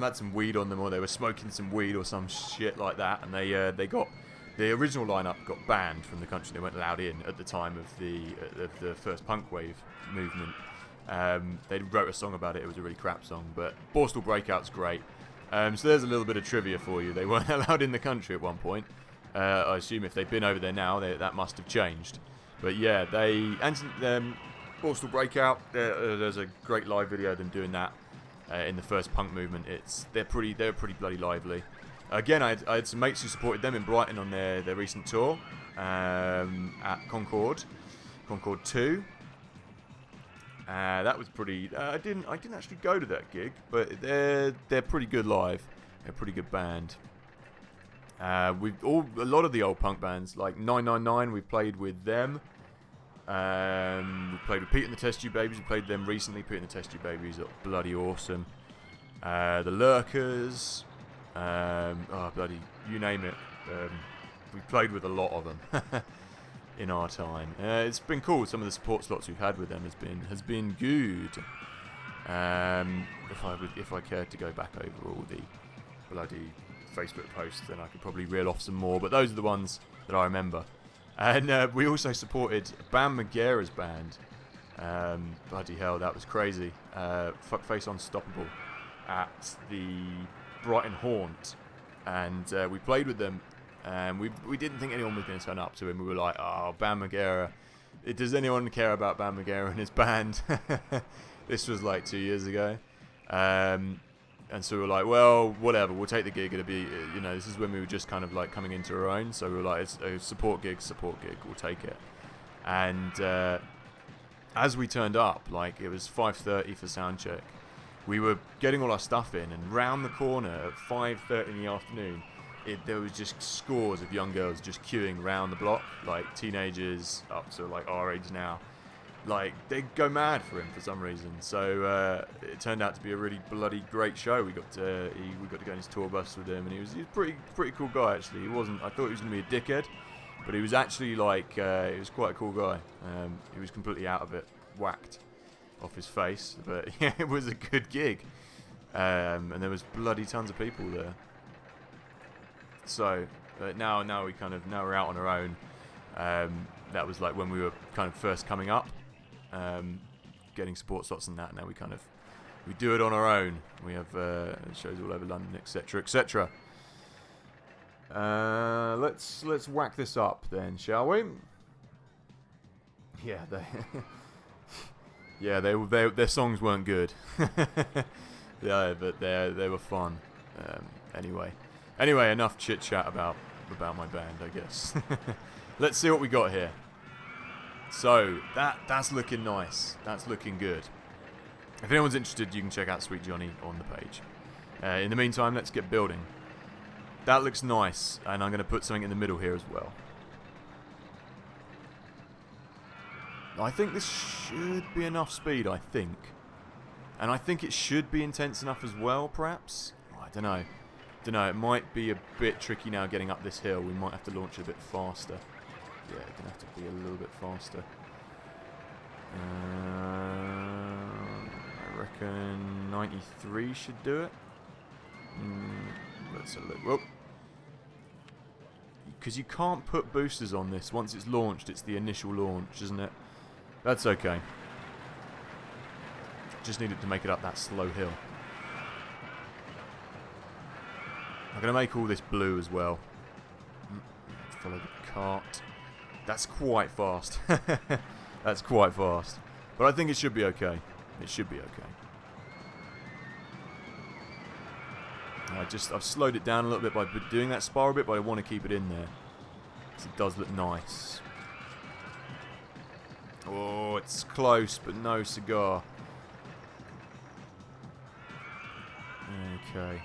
S1: had some weed on them, or they were smoking some weed or some shit like that, and they got, the original lineup got banned from the country. They weren't allowed in at the time of the first punk wave movement. They wrote a song about it. It was a really crap song, but Borstal Breakout's great. So there's a little bit of trivia for you. They weren't allowed in the country at one point. I assume if they've been over there now, that must have changed. But yeah, Borstal Breakout. There's a great live video of them doing that in the first punk movement. They're pretty bloody lively. Again, I had some mates who supported them in Brighton on their recent tour at Concord 2. That was pretty. I didn't actually go to that gig, but they're pretty good live. They're a pretty good band. A lot of the old punk bands like 999. We played with them. We played with Pete and the Test Tube Babies. We played them recently. Pete and the Test Tube Babies are bloody awesome. The Lurkers. Bloody you name it. We played with a lot of them. In our time, it's been cool. Some of the support slots we've had with them has been good. If I cared to go back over all the bloody Facebook posts, then I could probably reel off some more. But those are the ones that I remember. And we also supported Bam Margera's band. Bloody hell, that was crazy. Fuckface Unstoppable at the Brighton Haunt. And we played with them. And we didn't think anyone was going to turn up to him. We were like, oh, Bam Margera. Does anyone care about Bam Margera and his band? This was like 2 years ago. And so we were like, well, whatever, we'll take the gig. It'll be, you know, this is when we were just kind of like coming into our own. So we were like, it's a support gig, we'll take it. And as we turned up, like it was 5:30 for sound check. We were getting all our stuff in, and round the corner at 5:30 in the afternoon, there was just scores of young girls just queuing round the block, like teenagers up to like our age now. Like, they go mad for him for some reason. So it turned out to be a really bloody great show. We got to go on his tour bus with him, and he was a pretty cool guy actually. He wasn't. I thought he was going to be a dickhead, but he was actually like he was quite a cool guy. He was completely out of it, whacked off his face, but yeah, it was a good gig, and there was bloody tons of people there. So now we're out on our own. That was like when we were kind of first coming up. Getting support slots and that. Now we do it on our own. We have shows all over London, etc., etc. Let's whack this up then, shall we? Yeah, their songs weren't good. Yeah, but they were fun. Anyway, enough chit chat about my band, I guess. Let's see what we got here. So, that's looking nice. That's looking good. If anyone's interested, you can check out Sweet Johnny on the page. In the meantime, let's get building. That looks nice, and I'm going to put something in the middle here as well. I think this should be enough speed, I think. And I think it should be intense enough as well, perhaps? Oh, I don't know. It might be a bit tricky now getting up this hill. We might have to launch it a bit faster. Yeah, gonna have to be a little bit faster. I reckon 93 should do it. Let's have a look. Whoop. Because you can't put boosters on this. Once it's launched, it's the initial launch, isn't it? That's okay. Just needed to make it up that slow hill. I'm going to make all this blue as well. Follow the cart. That's quite fast. That's quite fast. But I think it should be okay. It should be okay. I've slowed it down a little bit by doing that spiral bit, but I want to keep it in there. Because it does look nice. Oh, it's close, but no cigar. Okay.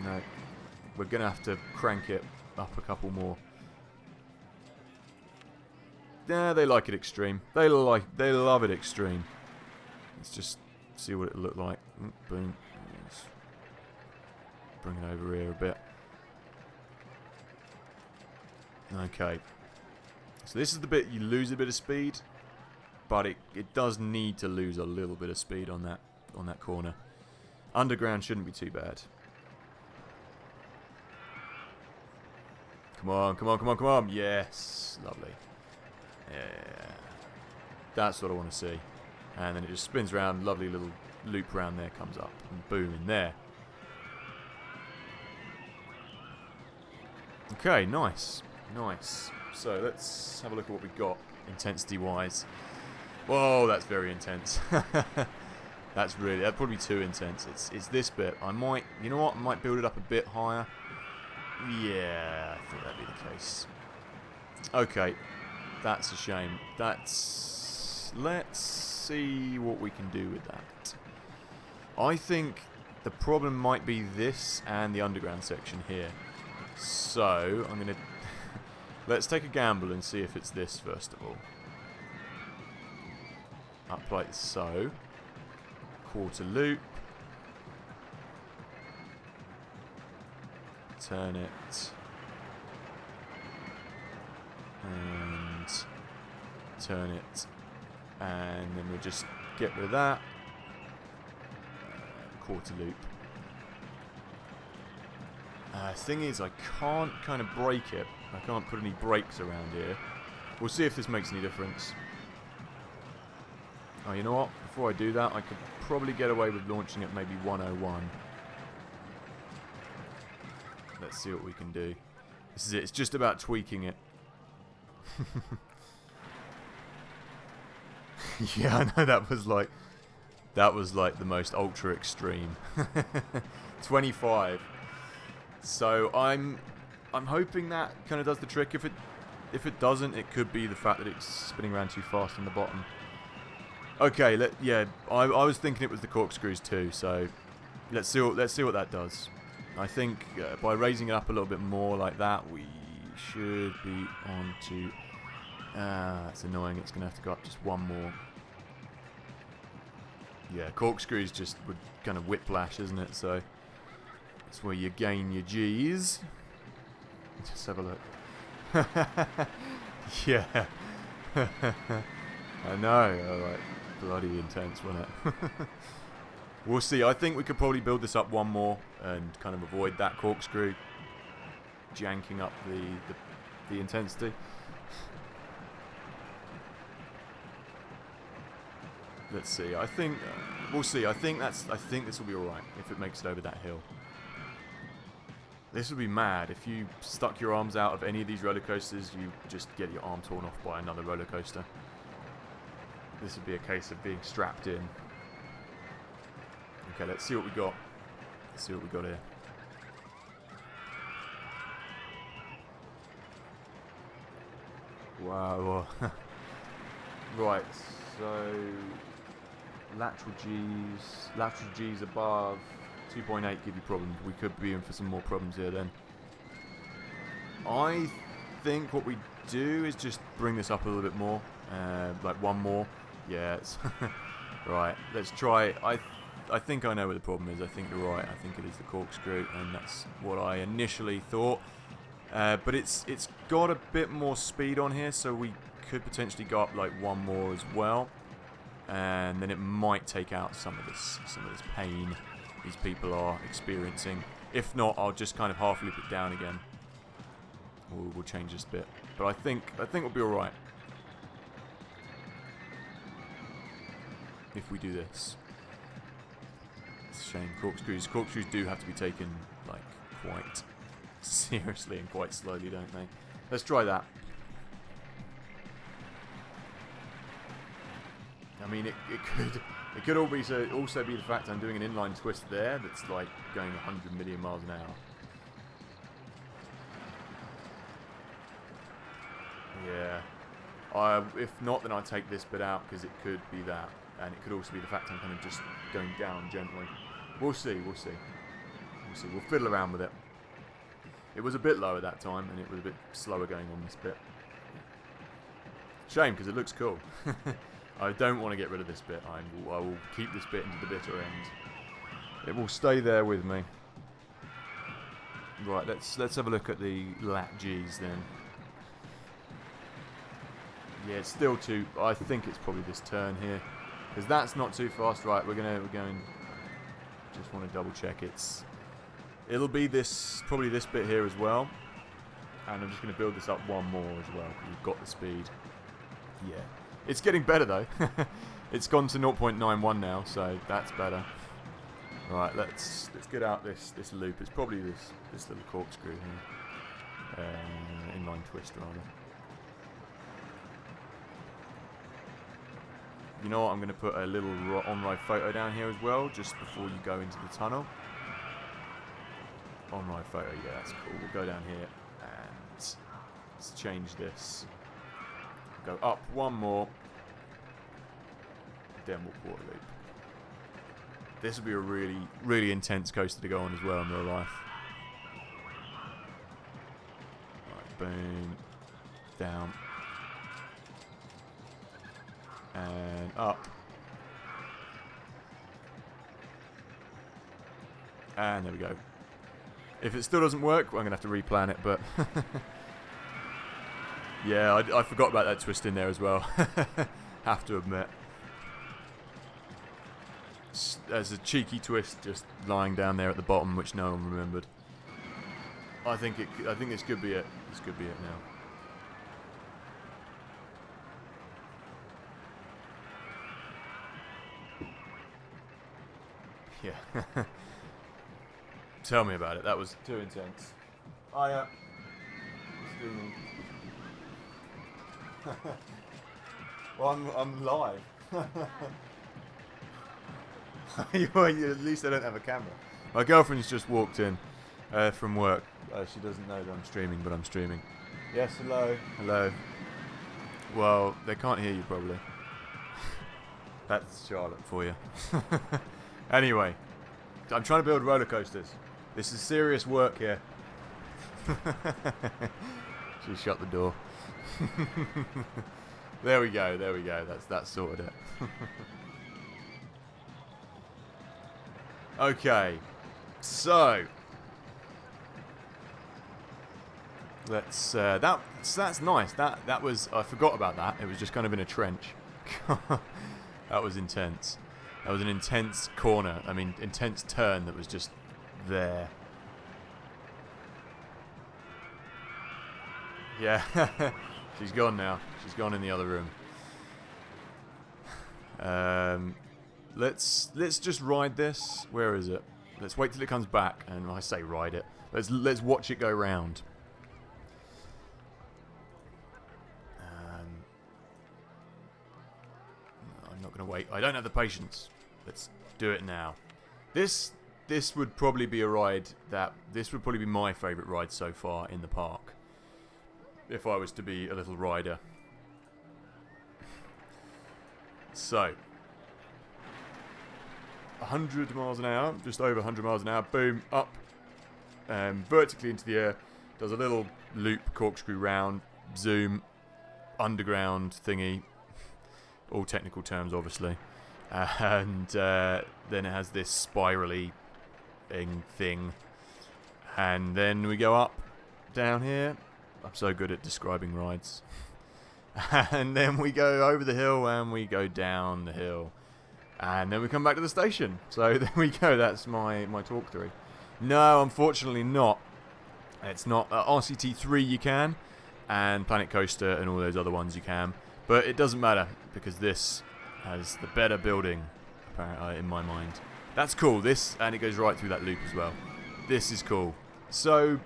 S1: No. We're going to have to crank it up a couple more. Yeah, they like it extreme. They love it extreme. Let's just see what it looked like. Boom. Let's bring it over here a bit. Okay. So this is the bit you lose a bit of speed, but it does need to lose a little bit of speed on that corner. Underground shouldn't be too bad. Come on, come on, come on, come on. Yes. Lovely. Yeah. That's what I want to see. And then it just spins around, lovely little loop round there, comes up, and boom, in there. Okay, nice. Nice. So let's have a look at what we've got, intensity-wise. Whoa, that's very intense. That's probably too intense. It's this bit. You know what, I might build it up a bit higher. Yeah, I thought that'd be the case. Okay, that's a shame. Let's see what we can do with that. I think the problem might be this and the underground section here. So, I'm going to... Let's take a gamble and see if it's this first of all. Up like so. Quarter loop. Turn it. And turn it. And then we'll just get rid of that. Quarter loop. Thing is, I can't kind of brake it. I can't put any brakes around here. We'll see if this makes any difference. Oh, you know what? Before I do that, I could probably get away with launching at maybe 101. Let's see what we can do. This is it. It's just about tweaking it. Yeah, I know that was like the most ultra extreme. 25. So I'm hoping that kind of does the trick. If it doesn't, it could be the fact that it's spinning around too fast on the bottom. Okay, I was thinking it was the corkscrews too. So let's see what that does. I think by raising it up a little bit more like that, we should be on to. That's annoying. It's gonna have to go up just one more. Yeah, corkscrews just would kind of whiplash, isn't it? So that's where you gain your G's. Just have a look. Yeah. I know. Like, bloody intense, wasn't it? We'll see. I think we could probably build this up one more and kind of avoid that corkscrew janking up the intensity. Let's see. I think we'll see. I think this will be all right if it makes it over that hill. This would be mad if you stuck your arms out of any of these roller coasters. You just get your arm torn off by another roller coaster. This would be a case of being strapped in. Okay, let's see what we got. Let's see what we got here. Wow. Right. So lateral G's above 2.8 give you problems. We could be in for some more problems here then. I think what we do is just bring this up a little bit more, like one more. Yeah, it's right. Let's try. I think I know where the problem is. I think you're right. I think it is the corkscrew, and that's what I initially thought. But it's got a bit more speed on here, so we could potentially go up like one more as well, and then it might take out some of this pain these people are experiencing. If not, I'll just kind of half loop it down again. We'll change this bit, but I think we'll be all right if we do this. It's a shame. Corkscrews do have to be taken like quite seriously and quite slowly, don't they? Let's try that. I mean, it could also be the fact I'm doing an inline twist there that's like going 100 million miles an hour. Yeah. If not, then I'll take this bit out because it could be that, and it could also be the fact I'm kind of just going down gently. We'll see. We'll fiddle around with it. It was a bit lower that time, and it was a bit slower going on this bit. Shame, because it looks cool. I don't want to get rid of this bit. I will keep this bit into the bitter end. It will stay there with me. Right, let's have a look at the lat G's then. Yeah, it's still too. I think it's probably this turn here, because that's not too fast. Right, we're going. Just want to double check. It'll be probably this bit here as well, and I'm just going to build this up one more as well because we've got the speed. Yeah, it's getting better though. It's gone to 0.91 now, so that's better. Right, let's get out this loop. It's probably this little corkscrew here, inline twist rather. You know what? I'm going to put a little on-ride photo down here as well, just before you go into the tunnel. On-ride photo, yeah, that's cool. We'll go down here and let's change this. Go up one more. Then we'll quarter loop. This will be a really, really intense coaster to go on as well in real life. Right, boom. Down. And up. And there we go. If it still doesn't work, I'm going to have to replan it, but... yeah, I forgot about that twist in there as well. Have to admit. There's a cheeky twist just lying down there at the bottom, which no one remembered. I think this could be it. This could be it now. Yeah. Tell me about it. That was too intense. Streaming. Well, I'm live. Well, at least I don't have a camera. My girlfriend's just walked in from work. She doesn't know that I'm streaming, but I'm streaming. Yes, hello. Hello. Well, they can't hear you probably. That's Charlotte for you. Anyway, I'm trying to build roller coasters. This is serious work here. She shut the door. There we go. There we go. That's sorted it. Okay, so let's. That's nice. That was. I forgot about that. It was just kind of in a trench. That was intense. That was an intense corner. I mean, intense turn that was just there. Yeah, she's gone now. She's gone in the other room. Let's just ride this. Where is it? Let's wait till it comes back, and I say ride it. Let's watch it go round. I'm not gonna wait. I don't have the patience. Let's do it now. This would probably be a ride that this would probably be my favourite ride so far in the park. If I was to be a little rider. So 100 miles an hour, just over 100 miles an hour, boom, up, vertically into the air, does a little loop, corkscrew round, zoom, underground thingy, all technical terms obviously, and then it has this spirally thing, and then we go up, down here. I'm so good at describing rides. And then we go over the hill and we go down the hill. And then we come back to the station. So there we go. That's my talk through. No, unfortunately not. It's not. RCT 3 you can. And Planet Coaster and all those other ones you can. But it doesn't matter. Because this has the better building, apparently, in my mind. That's cool. This, and it goes right through that loop as well. This is cool. So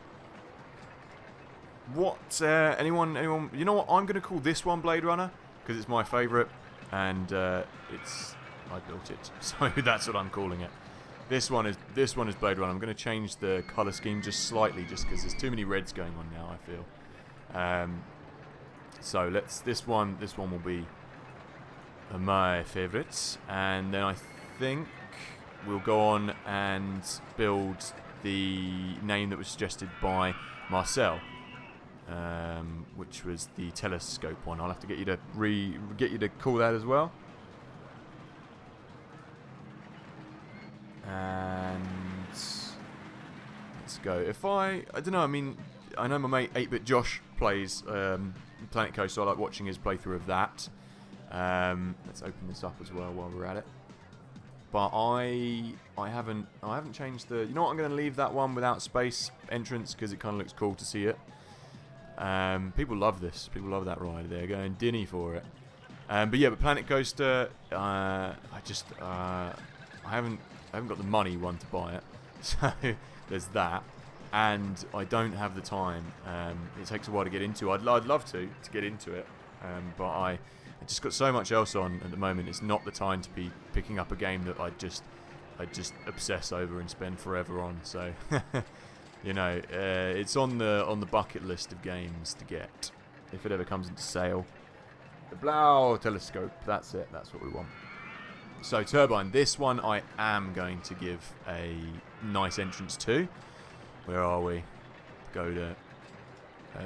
S1: what, anyone, you know what, I'm going to call this one Blade Runner, because it's my favourite, and I built it, so that's what I'm calling it. This one is Blade Runner. I'm going to change the colour scheme just slightly, just because there's too many reds going on now, I feel. So this one will be my favourites, and then I think we'll go on and build the name that was suggested by Marcel. Which was the telescope one. I'll have to get you to call that as well. And let's go. If I don't know. I mean, I know my mate 8-Bit Josh plays Planet Coaster, so I like watching his playthrough of that. Let's open this up as well while we're at it. But I haven't changed the. You know what? I'm going to leave that one without space entrance because it kind of looks cool to see it. People love this. People love that ride. They're going dinny for it. But yeah, but Planet Coaster, I haven't got the money to buy it. So there's that, and I don't have the time. It takes a while to get into. I'd love to get into it, but I just got so much else on at the moment. It's not the time to be picking up a game that I just obsess over and spend forever on. So. You know, it's on the bucket list of games to get if it ever comes into sale. The Blau telescope, that's it. That's what we want. So Turbine, this one I am going to give a nice entrance to. Where are we? Go to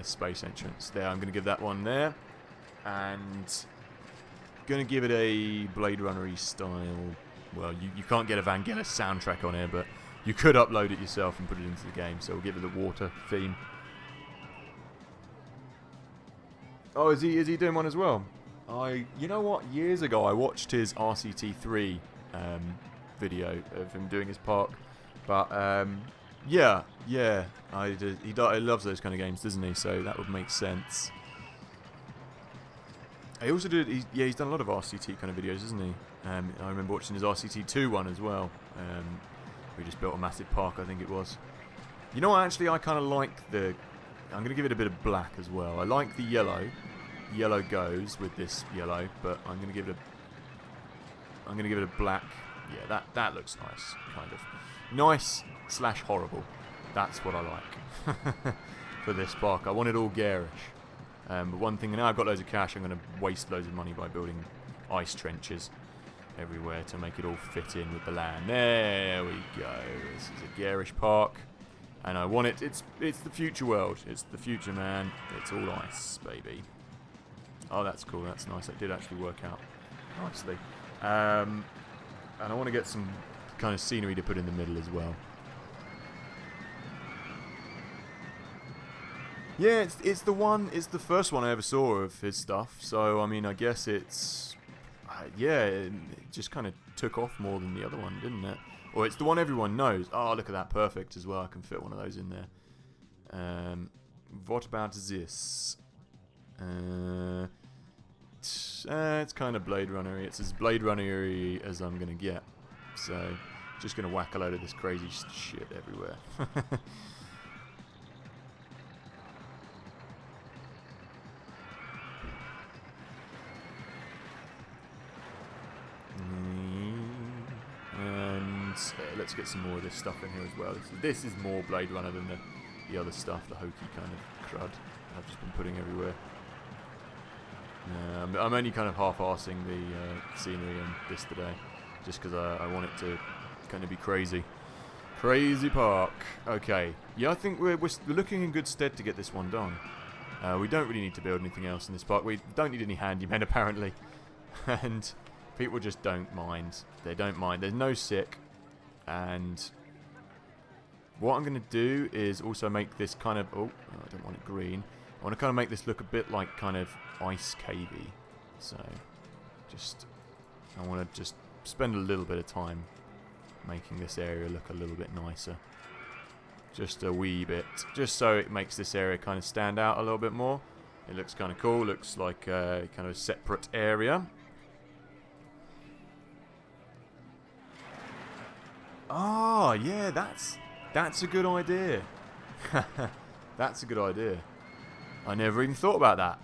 S1: space entrance. There, I'm going to give that one there, and going to give it a Blade Runner-y style. Well, you can't get a Vangelis soundtrack on here, but you could upload it yourself and put it into the game, so we'll give it the water theme. Oh, is he doing one as well? You know what? Years ago, I watched his RCT 3 video of him doing his park. But yeah, Yeah, he loves those kind of games, doesn't he? So that would make sense. I also did. He's done a lot of RCT kind of videos, hasn't he? I remember watching his RCT 2 one as well. We just built a massive park, I think it was. You know what? Actually, I kind of like the. I'm going to give it a bit of black as well. I like the yellow. Yellow goes with this yellow, but I'm going to give it a black. Yeah, that looks nice, kind of nice / horrible. That's what I like for this park. I want it all garish. But one thing, now I've got loads of cash, I'm going to waste loads of money by building ice trenches everywhere to make it all fit in with the land. There we go. This is a garish park, and I want it. It's the future world. It's the future, man. It's all ice, baby. Oh, that's cool. That's nice. That did actually work out nicely. And I want to get some kind of scenery to put in the middle as well. Yeah, it's the first one I ever saw of his stuff. So I mean, I guess it's yeah, it just kind of took off more than the other one, didn't it? Or it's the one everyone knows. Oh, look at that, perfect as well. I can fit one of those in there. What about this? It's kind of Blade Runner-y. It's as Blade Runner-y as I'm gonna get. So just gonna whack a load of this crazy shit everywhere. Let's get some more of this stuff in here as well. This is more Blade Runner than the other stuff, the hokey kind of crud I've just been putting everywhere. I'm only kind of half-arsing the scenery in this today, just because I want it to kind of be crazy. Crazy park. Okay, yeah, I think we're looking in good stead to get this one done. We don't really need to build anything else in this park. We don't need any handymen apparently, and people just don't mind. They don't mind. There's no sick. And what I'm going to do is also make this kind of... Oh, I don't want it green. I want to kind of make this look a bit like kind of ice cavey. So, I want to just spend a little bit of time making this area look a little bit nicer. Just a wee bit. Just so it makes this area kind of stand out a little bit more. It looks kind of cool. Looks like a kind of separate area. Oh, yeah, that's a good idea. That's a good idea. I never even thought about that.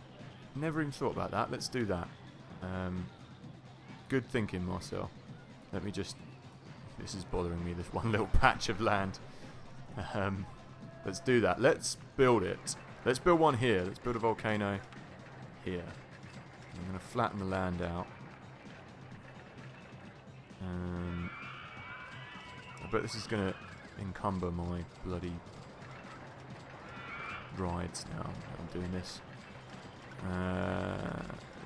S1: Let's do that. Good thinking, Marcel. Let me just... This is bothering me, this one little patch of land. Let's do that. Let's build it. Let's build one here. Let's build a volcano here. I'm going to flatten the land out. I bet this is going to encumber my bloody rides now. I'm doing this.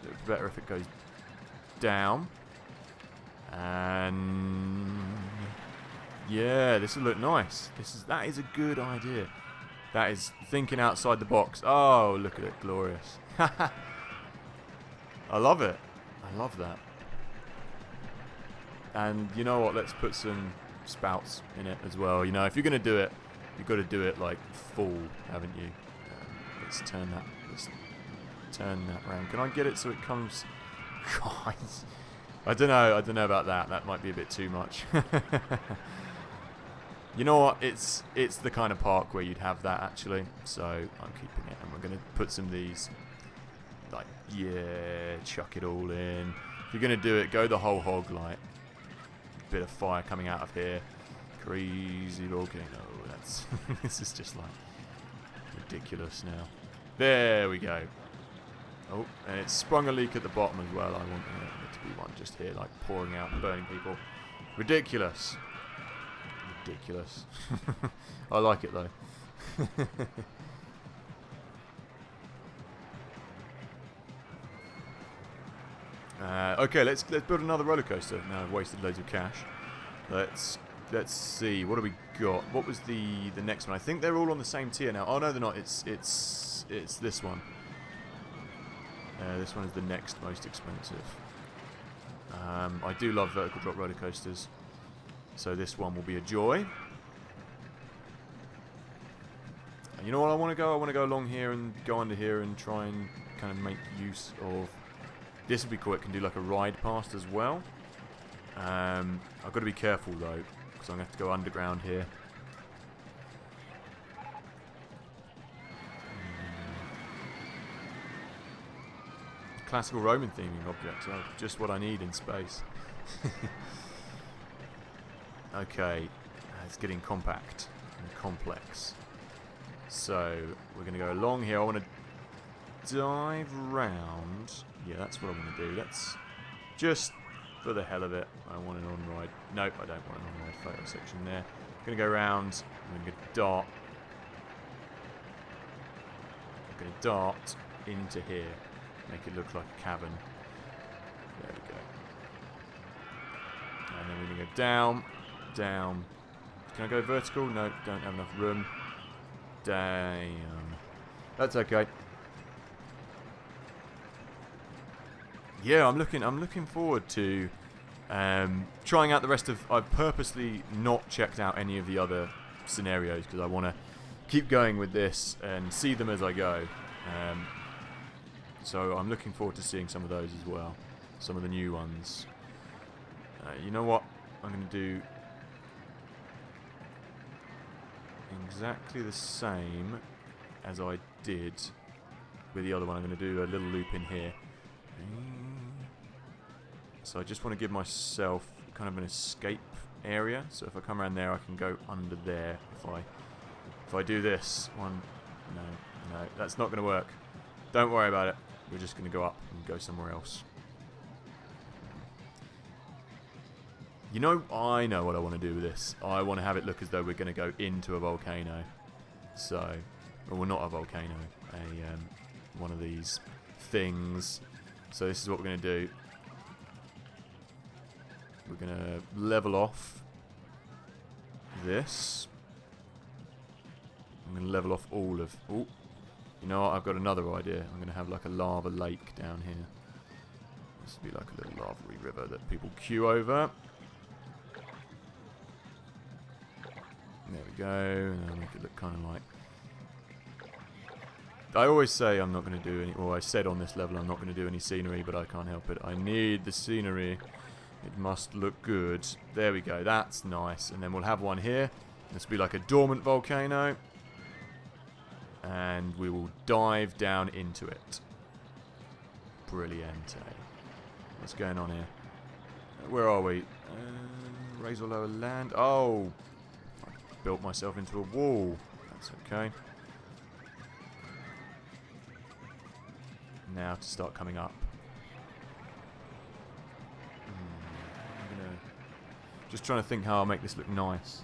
S1: It's better if it goes down. And yeah, this will look nice. That is a good idea. That is thinking outside the box. Oh, look at it, glorious. I love it. I love that. And you know what? Let's put some spouts in it as well. You know, if you're gonna do it, you've got to do it like full, haven't you? Let's turn that round. Can I get it so it comes? Guys, I don't know about that. That might be a bit too much. You know what? It's the kind of park where you'd have that actually. So I'm keeping it, and we're gonna put some of these. Like, yeah, chuck it all in. If you're gonna do it, go the whole hog. Like, bit of fire coming out of here. Crazy volcano. That's this is just like ridiculous now. There we go. Oh, and it sprung a leak at the bottom as well. I want it to be one just here, like pouring out and burning people. Ridiculous. Ridiculous. I like it though. Okay, let's build another roller coaster. Now I've wasted loads of cash. Let's see. What do we got? What was the next one? I think they're all on the same tier now. Oh no, they're not. It's this one. This one is the next most expensive. I do love vertical drop roller coasters, so this one will be a joy. You know what I want to go? I want to go along here and go under here and try and kind of make use of... This would be cool. It can do like a ride past as well. I've got to be careful though, because I'm going to have to go underground here. Classical Roman theming objects are just what I need in space. Okay, it's getting compact and complex. So we're going to go along here. I want to dive round. Yeah, that's what I want to do. That's just for the hell of it. I want an on-ride. Nope, I don't want an on-ride photo section there. I'm going to go around. I'm going to dart. I'm going to dart into here. Make it look like a cavern. There we go. And then we're going to go down, down. Can I go vertical? No, don't have enough room. Damn. That's okay. Yeah, I'm looking forward to trying out the rest of... I've purposely not checked out any of the other scenarios because I want to keep going with this and see them as I go. So I'm looking forward to seeing some of those as well. Some of the new ones. You know what? I'm going to do exactly the same as I did with the other one. I'm going to do a little loop in here. So I just want to give myself kind of an escape area. So if I come around there, I can go under there. If I do this one, no, that's not going to work. Don't worry about it. We're just going to go up and go somewhere else. You know, I know what I want to do with this. I want to have it look as though we're going to go into a volcano. So, well, not a volcano, one of these things. So this is what we're going to do. We're going to level off this. I'm going to level off all of... Ooh. You know what? I've got another idea. I'm going to have like a lava lake down here. This will be like a little lava-y river that people queue over. There we go. And I'll make it look kind of like... I always say I'm not going to do any... Or I said on this level I'm not going to do any scenery, but I can't help it. I need the scenery. It must look good. There we go. That's nice. And then we'll have one here. This will be like a dormant volcano. And we will dive down into it. Brilliant. What's going on here? Where are we? Raise or lower land. Oh! I built myself into a wall. That's okay. Now to start coming up. I'm gonna... Just trying to think how I'll make this look nice.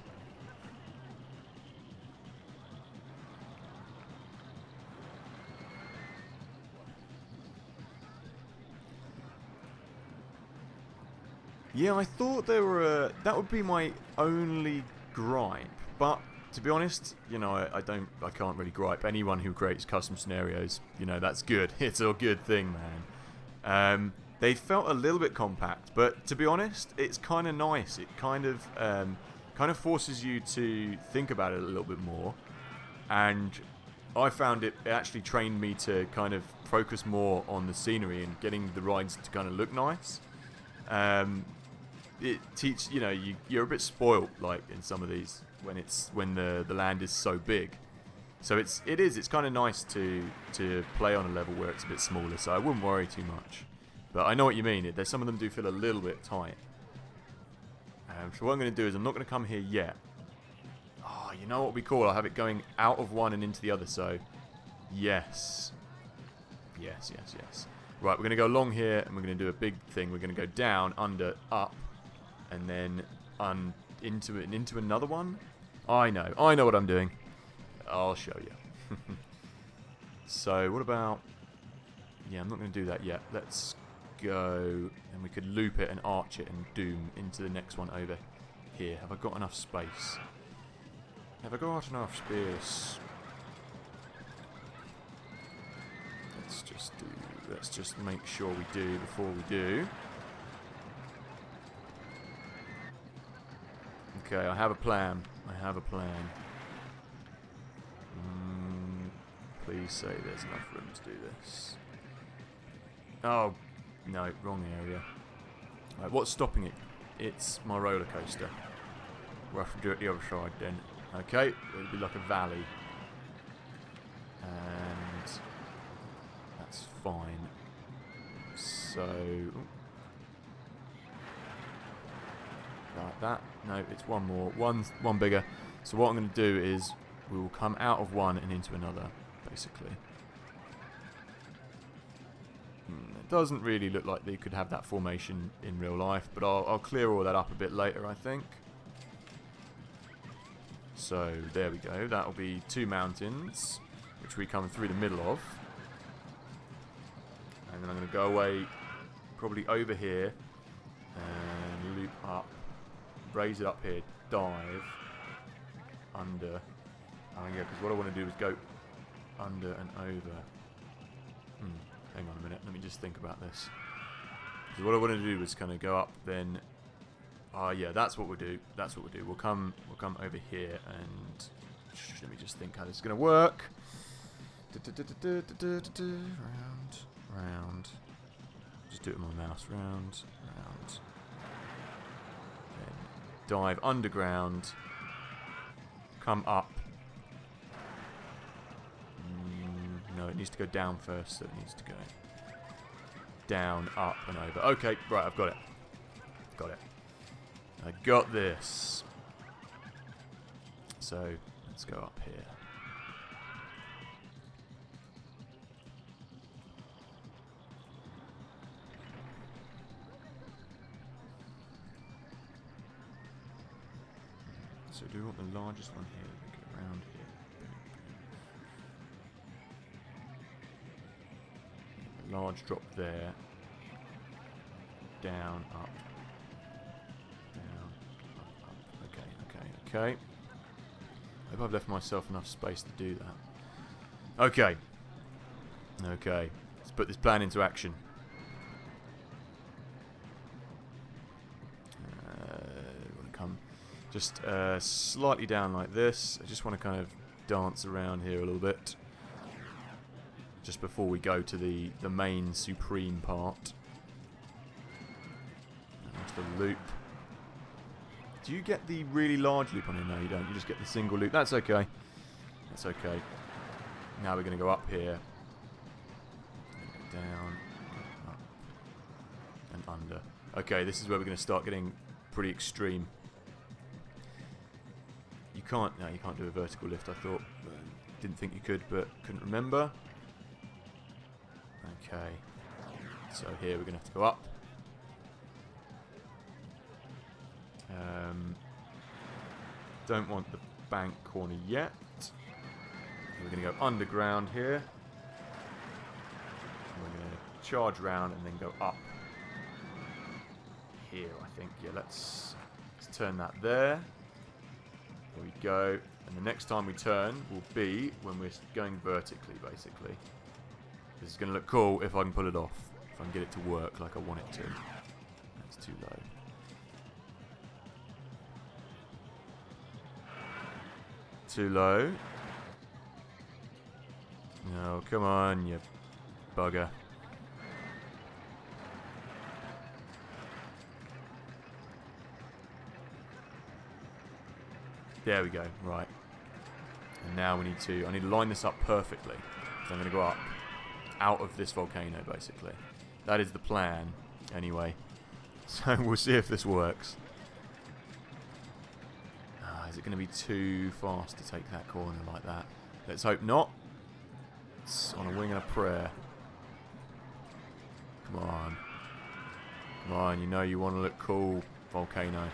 S1: Yeah, I thought there were... that would be my only gripe. But, to be honest, you know, I can't really gripe. Anyone who creates custom scenarios, you know, that's good. It's a good thing, man. They felt a little bit compact, but to be honest, it's kind of nice. It kind of forces you to think about it a little bit more. And I found it actually trained me to kind of focus more on the scenery and getting the rides to kind of look nice. It teaches, you know, you're a bit spoilt like in some of these when the land is so big. So it's kind of nice to play on a level where it's a bit smaller. So I wouldn't worry too much. But I know what you mean. There's some of them do feel a little bit tight. So what I'm going to do is I'm not going to come here yet. Oh, you know what would be cool? I'll have it going out of one and into the other. So yes. Yes. Right, we're going to go along here and we're going to do a big thing. We're going to go down, under, up, and then into another one. I know what I'm doing. I'll show you. So what about... Yeah, I'm not going to do that yet. Let's go, and we could loop it and arch it and doom into the next one over here. Have I got enough space? Have I got enough space? Let's just make sure we do before we do. Okay, I have a plan. Please say there's enough room to do this. Oh, no, wrong area. Right, what's stopping it? It's my roller coaster. We'll have to do it the other side then. Okay, it'll be like a valley. And that's fine. So, like that. No, it's one more. One bigger. So what I'm going to do is we will come out of one and into another, basically. It doesn't really look like they could have that formation in real life, but I'll clear all that up a bit later, I think. So there we go. That'll be 2 mountains, which we come through the middle of. And then I'm going to go away, probably over here, and loop up, raise it up here, dive, under. Oh yeah, because what I want to do is go under and over. Hang on a minute, let me just think about this. Because what I want to do is kind of go up, then. Yeah, that's what we'll do. That's what we'll do. We'll come over here and let me just think how this is going to work. Round. Just do it with my mouse. Round. Then dive underground. Come up. No, it needs to go down first, so it needs to go down, up, and over. Okay, right, I've got it. I got this. So, let's go up here. So do we want the largest one here? We go around here. A large drop there. Down, up. Okay. I hope I've left myself enough space to do that. Okay. Let's put this plan into action. I want to come just slightly down like this. I just want to kind of dance around here a little bit. Just before we go to the main supreme part. That's the loop. Do you get the really large loop on here? No, you don't. You just get the single loop. That's okay. Now we're going to go up here. Down. Up. And under. Okay, this is where we're going to start getting pretty extreme. You can't do a vertical lift, I thought. Didn't think you could, but couldn't remember. Okay. So here we're going to have to go up. Don't want the bank corner yet. We're going to go underground here. And we're going to charge round and then go up here, I think. Yeah, let's turn that there. There we go. And the next time we turn will be when we're going vertically, basically. This is going to look cool if I can pull it off. If I can get it to work like I want it to. That's too low. Too low. No, come on, you bugger. There we go, right. And now I need to line this up perfectly. So I'm going to go up out of this volcano, basically. That is the plan, anyway. So we'll see if this works. Is it going to be too fast to take that corner like that? Let's hope not. It's on a wing and a prayer. Come on. Come on, you know you want to look cool, volcano.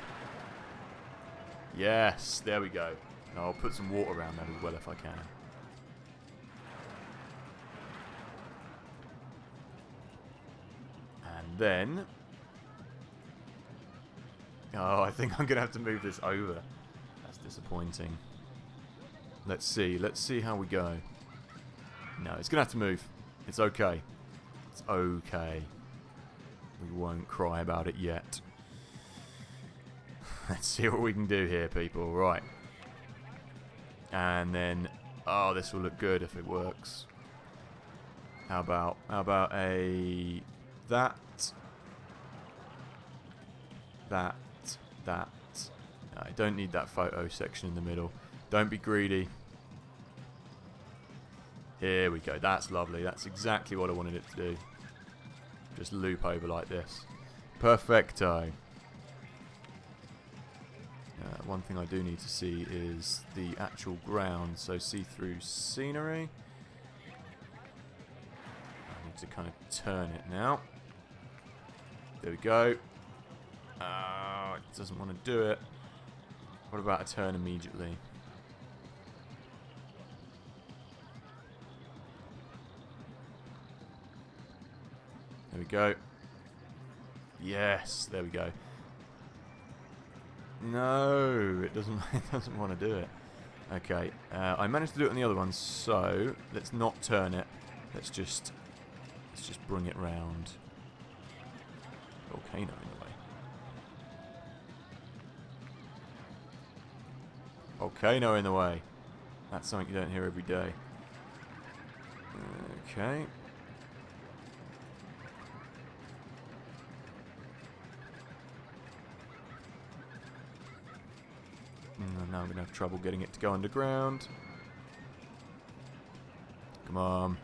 S1: Yes, there we go. And I'll put some water around that as well if I can. And then... Oh, I think I'm going to have to move this over. Disappointing. Let's see how we go. No, it's gonna have to move. It's okay. It's okay. We won't cry about it yet. Let's see what we can do here, people. Right. And then Oh, this will look good if it works. How about a that. No, I don't need that photo section in the middle. Don't be greedy. Here we go. That's lovely. That's exactly what I wanted it to do. Just loop over like this. Perfecto. One thing I do need to see is the actual ground. So see-through scenery. I need to kind of turn it now. There we go. It doesn't want to do it. What about a turn immediately? There we go. Yes, there we go. No, it doesn't. It doesn't want to do it. Okay, I managed to do it on the other one, so let's not turn it. Let's just bring it round. Volcano in the way. Volcano in the way. That's something you don't hear every day. Okay. Now I'm going to have trouble getting it to go underground. Come on.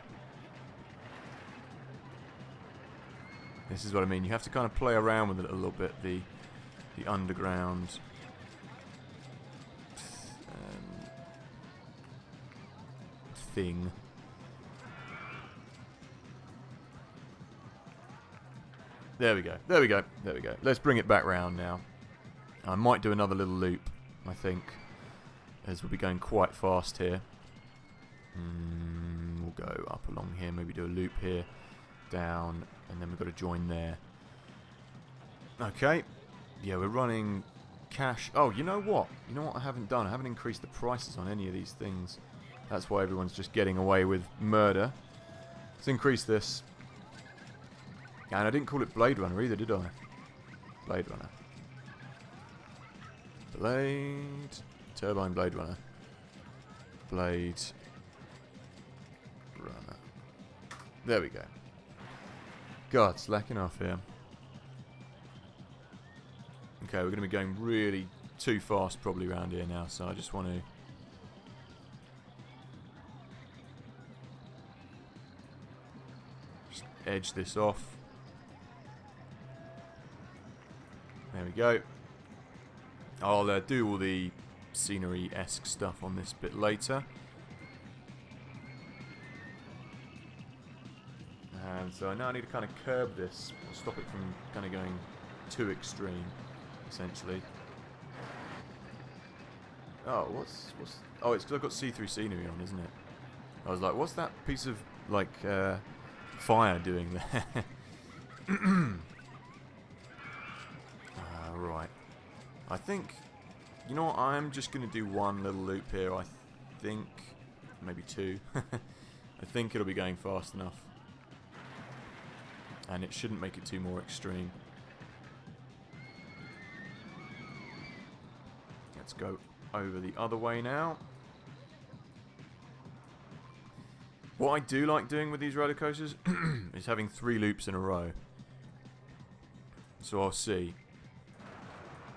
S1: This is what I mean. You have to kind of play around with it a little bit, the underground thing. There we go. There we go. There we go. Let's bring it back round now. I might do another little loop, I think, as we'll be going quite fast here. We'll go up along here, maybe do a loop here, down, and then we've got to join there. Okay. Yeah, we're running cash. Oh, you know what? You know what I haven't done? I haven't increased the prices on any of these things. That's why everyone's just getting away with murder. Let's increase this. And I didn't call it Blade Runner either, did I? Blade Runner. Turbine Blade Runner. Blade Runner. There we go. God, slacking off here. Okay, we're going to be going really too fast probably around here now, so I just want to... just edge this off. There we go. I'll do all the scenery-esque stuff on this bit later. And so now I need to kind of curb this, stop it from kind of going too extreme, essentially. Oh, what's... Oh, it's because I've got see-through scenery on, isn't it? I was like, what's that piece of, like, fire doing there? Right. I think, you know what, I'm just going to do one little loop here, I think, maybe two. I think it'll be going fast enough. And it shouldn't make it too more extreme. Let's go over the other way now. What I do like doing with these roller coasters is having 3 loops in a row. So I'll see.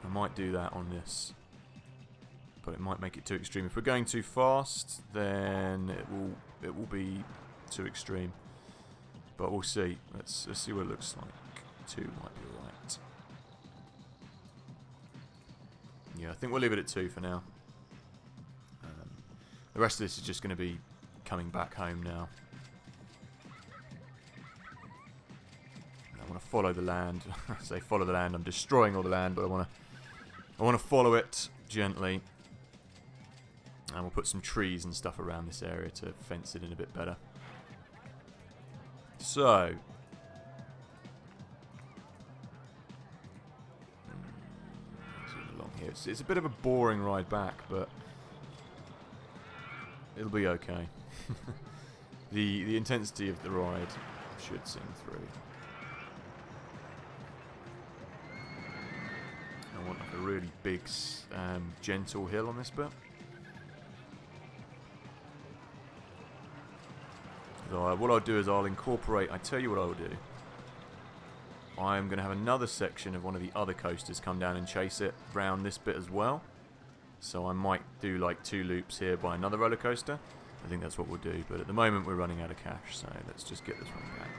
S1: I might do that on this, but it might make it too extreme. If we're going too fast, then it will be too extreme. But we'll see. Let's see what it looks like. 2 might be alright. Yeah, I think we'll leave it at 2 for now. The rest of this is just going to be coming back home now. I want to follow the land. I say follow the land. I'm destroying all the land, but I want to follow it gently. And we'll put some trees and stuff around this area to fence it in a bit better. So. Along here. It's a bit of a boring ride back, but it'll be okay. The intensity of the ride should sing through. I want like a really big, gentle hill on this bit. What I'll do is I'll incorporate... I tell you what I'll do. I'm going to have another section of one of the other coasters come down and chase it round this bit as well. So I might do like 2 loops here by another roller coaster. I think that's what we'll do. But at the moment we're running out of cash, so let's just get this one back.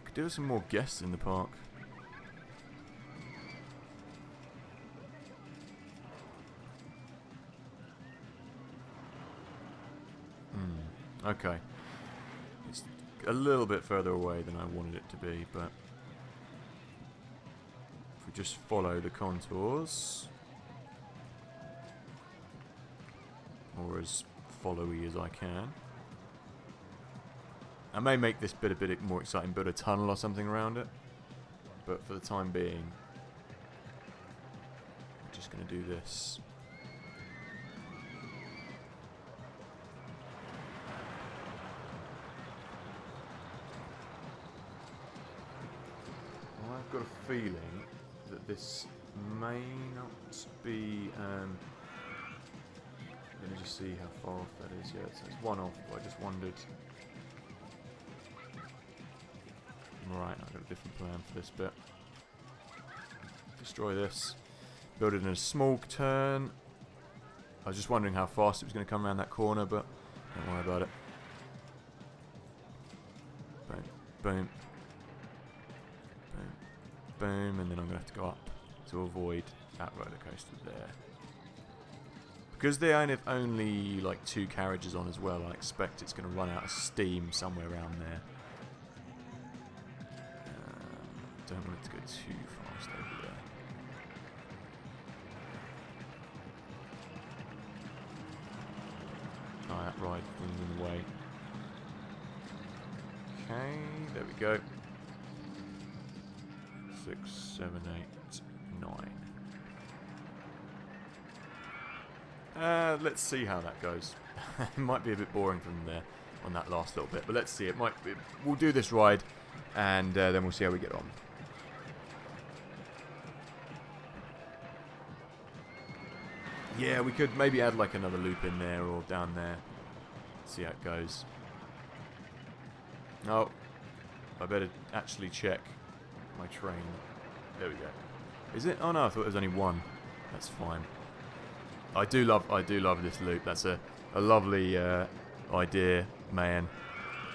S1: Could do with some more guests in the park. Okay. It's a little bit further away than I wanted it to be, but if we just follow the contours, or as followy as I can. I may make this bit a bit more exciting, build a tunnel or something around it, but for the time being, I'm just going to do this. I've got a feeling that this may not be... let me just see how far off that is. Yeah, so it's 1 off, but I just wondered... Right, I've got a different plan for this bit. Destroy this. Build it in a small turn. I was just wondering how fast it was going to come around that corner, but don't worry about it. Boom, boom. Boom, and then I'm going to have to go up to avoid that roller coaster there. Because they only like 2 carriages on as well, I expect it's going to run out of steam somewhere around there. Don't want it to go too fast over there. Oh, that ride thing's in the way. Okay, there we go. 6, 7, 8, 9. Let's see how that goes. It might be a bit boring from there on that last little bit, but let's see. We'll do this ride, and then we'll see how we get on. Yeah, we could maybe add like another loop in there or down there. See how it goes. Oh, I better actually check my train. There we go. Is it? Oh no, I thought there was only 1. That's fine. I do love this loop. That's a lovely idea, man.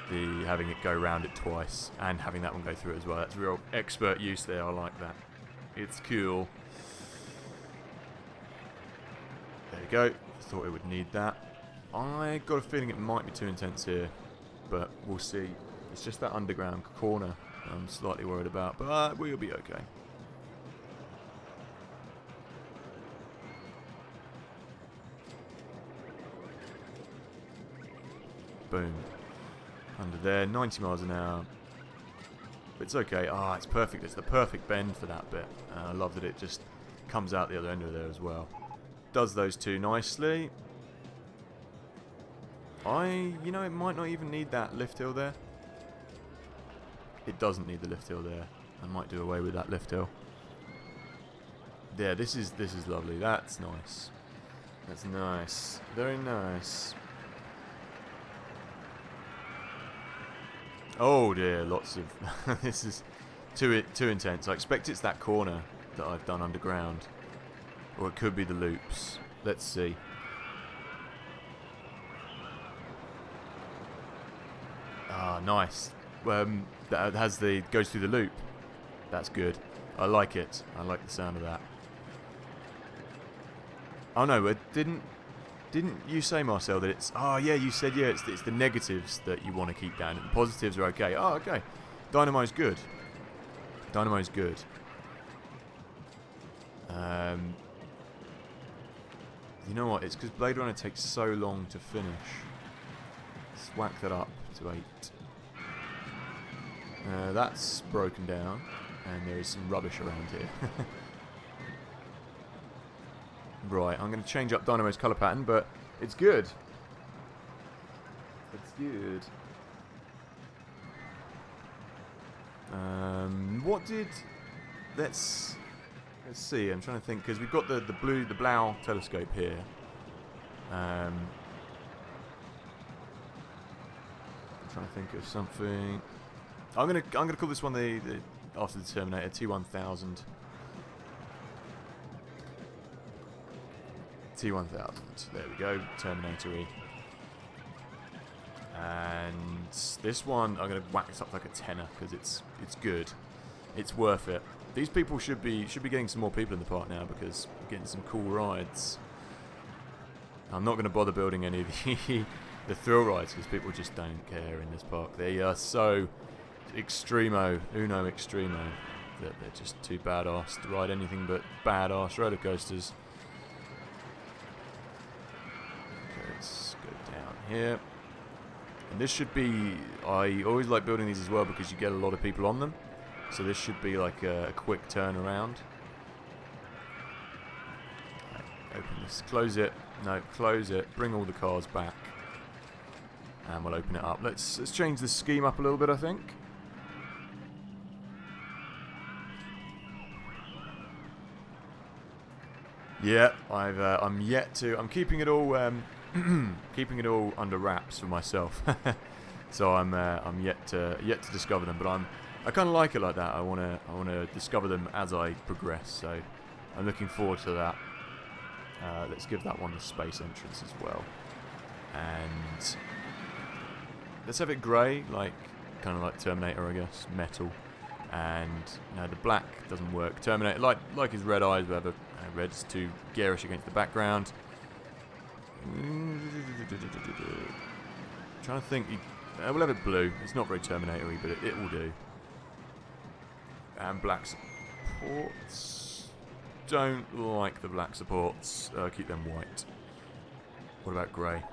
S1: The having it go round it twice and having that one go through it as well. That's real expert use there. I like that. It's cool. There you go. Thought it would need that. I got a feeling it might be too intense here, but we'll see. It's just that underground corner I'm slightly worried about, but we'll be okay. Boom. Under there, 90 miles an hour. But it's okay. Ah, it's perfect. It's the perfect bend for that bit. I love that it just comes out the other end of there as well. Does those 2 nicely. You know, it might not even need that lift hill there. It doesn't need the lift hill there. I might do away with that lift hill. Yeah, this is lovely. That's nice. That's nice. Very nice. Oh dear, lots of... this is too intense. I expect it's that corner that I've done underground. Or it could be the loops. Let's see. Ah, nice. That has goes through the loop. That's good. I like it. I like the sound of that. Oh no, didn't you say, Marcel, that it's... Oh yeah, you said yeah. It's the negatives that you want to keep down. And the positives are okay. Oh okay. Dynamo's good. Dynamo's good. You know what? It's because Blade Runner takes so long to finish. Let's whack that up to 8. That's broken down, and there is some rubbish around here. Right, I'm going to change up Dynamo's colour pattern, but it's good. It's good. What did... Let's see, I'm trying to think, because we've got the Blau telescope here. trying to think of something. I'm gonna call this one the after the Terminator T1000. T1000. There we go. Terminator-y. And this one, I'm gonna whack this up like a tenner because it's good. It's worth it. These people should be getting some more people in the park now because we're getting some cool rides. I'm not going to bother building any of the thrill rides because people just don't care in this park. They are so uno extremo that they're just too badass to ride anything but badass roller coasters. Okay, let's go down here. And this should be, I always like building these as well because you get a lot of people on them. So this should be like a quick turnaround. Right, open this, close it. No, close it. Bring all the cars back, and we'll open it up. Let's change the scheme up a little bit. I think. Yeah, I'm keeping it all keeping it all under wraps for myself. So I'm yet to discover them, but I kind of like it like that. I wanna discover them as I progress. So I'm looking forward to that. Let's give that one the space entrance as well, and let's have it grey, kind of like Terminator, I guess, metal. And no, the black doesn't work. Terminator, like his red eyes, whatever. Red's too garish against the background. Trying to think. We'll have it blue. It's not very Terminator-y, but it will do. And black supports. Don't like the black supports. Keep them white. What about grey?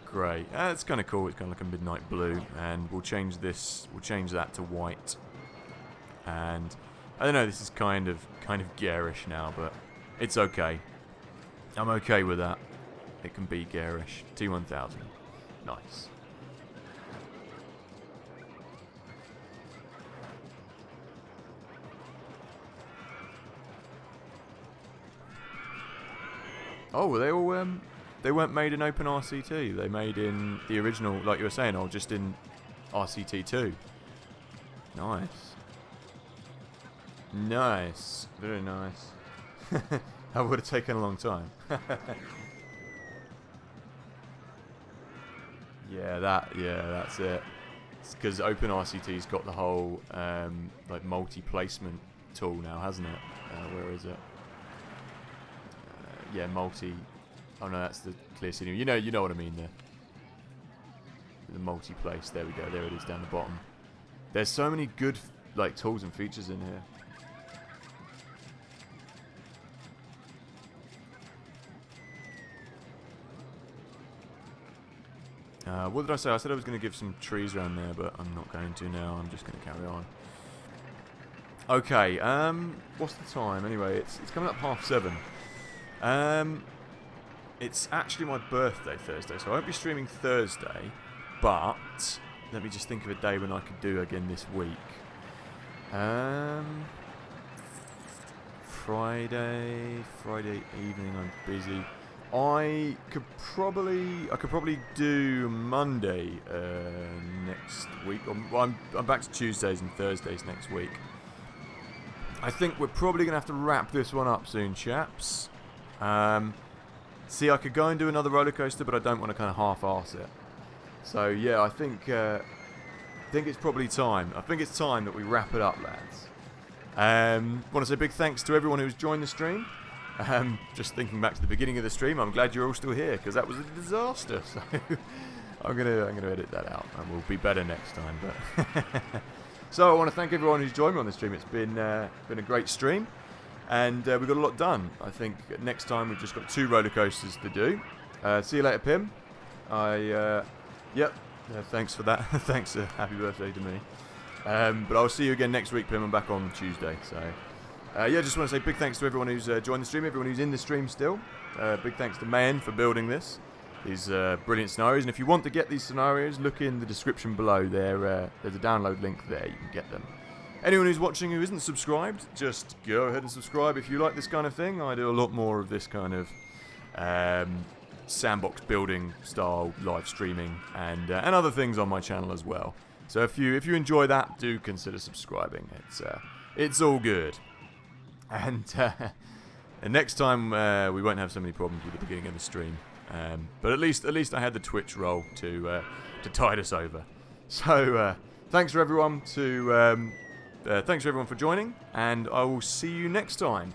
S1: Grey. It's kind of cool. It's kind of like a midnight blue, and we'll change this. We'll change that to white. And I don't know. This is kind of garish now, but it's okay. I'm okay with that. It can be garish. T1000. Nice. Oh, were they all they weren't made in Open RCT. They made in the original, like you were saying, or just in RCT 2. Nice. Nice. Very nice. That would have taken a long time. Yeah, that's it. It's because Open RCT's got the whole like multi-placement tool now, hasn't it? Where is it? Yeah, multi. Oh no, that's the clear scenery. You know what I mean there. The multi-place. There we go. There it is down the bottom. There's so many good tools and features in here. What did I say? I said I was going to give some trees around there, but I'm not going to now. I'm just going to carry on. Okay. What's the time? Anyway, it's coming up 7:30. It's actually my birthday Thursday, so I won't be streaming Thursday, but let me just think of a day when I could do again this week. Friday evening I'm busy. I could probably do Monday next week. I'm back to Tuesdays and Thursdays next week. I think we're probably gonna have to wrap this one up soon, chaps. See, I could go and do another roller coaster, but I don't want to kind of half-arse it. So yeah, I think it's probably time. I think it's time that we wrap it up, lads. Want to say big thanks to everyone who's joined the stream. Just thinking back to the beginning of the stream, I'm glad you're all still here because that was a disaster. So I'm gonna edit that out, and we'll be better next time. But so I want to thank everyone who's joined me on the stream. It's been a great stream. And we got a lot done. I think next time we've just got 2 roller coasters to do. See you later, Pim. Yep. Thanks for that. Thanks. Happy birthday to me. But I'll see you again next week, Pim. I'm back on Tuesday. So yeah, just want to say big thanks to everyone who's joined the stream, everyone who's in the stream still. Big thanks to Mayan for building this. These brilliant scenarios. And if you want to get these scenarios, look in the description below. There's a download link there. You can get them. Anyone who's watching who isn't subscribed, just go ahead and subscribe if you like this kind of thing. I do a lot more of this kind of sandbox building style live streaming and other things on my channel as well. So if you enjoy that, do consider subscribing. It's all good. And next time we won't have so many problems with the beginning of the stream. But at least I had the Twitch roll to tide us over. So thanks for everyone for joining, and I will see you next time.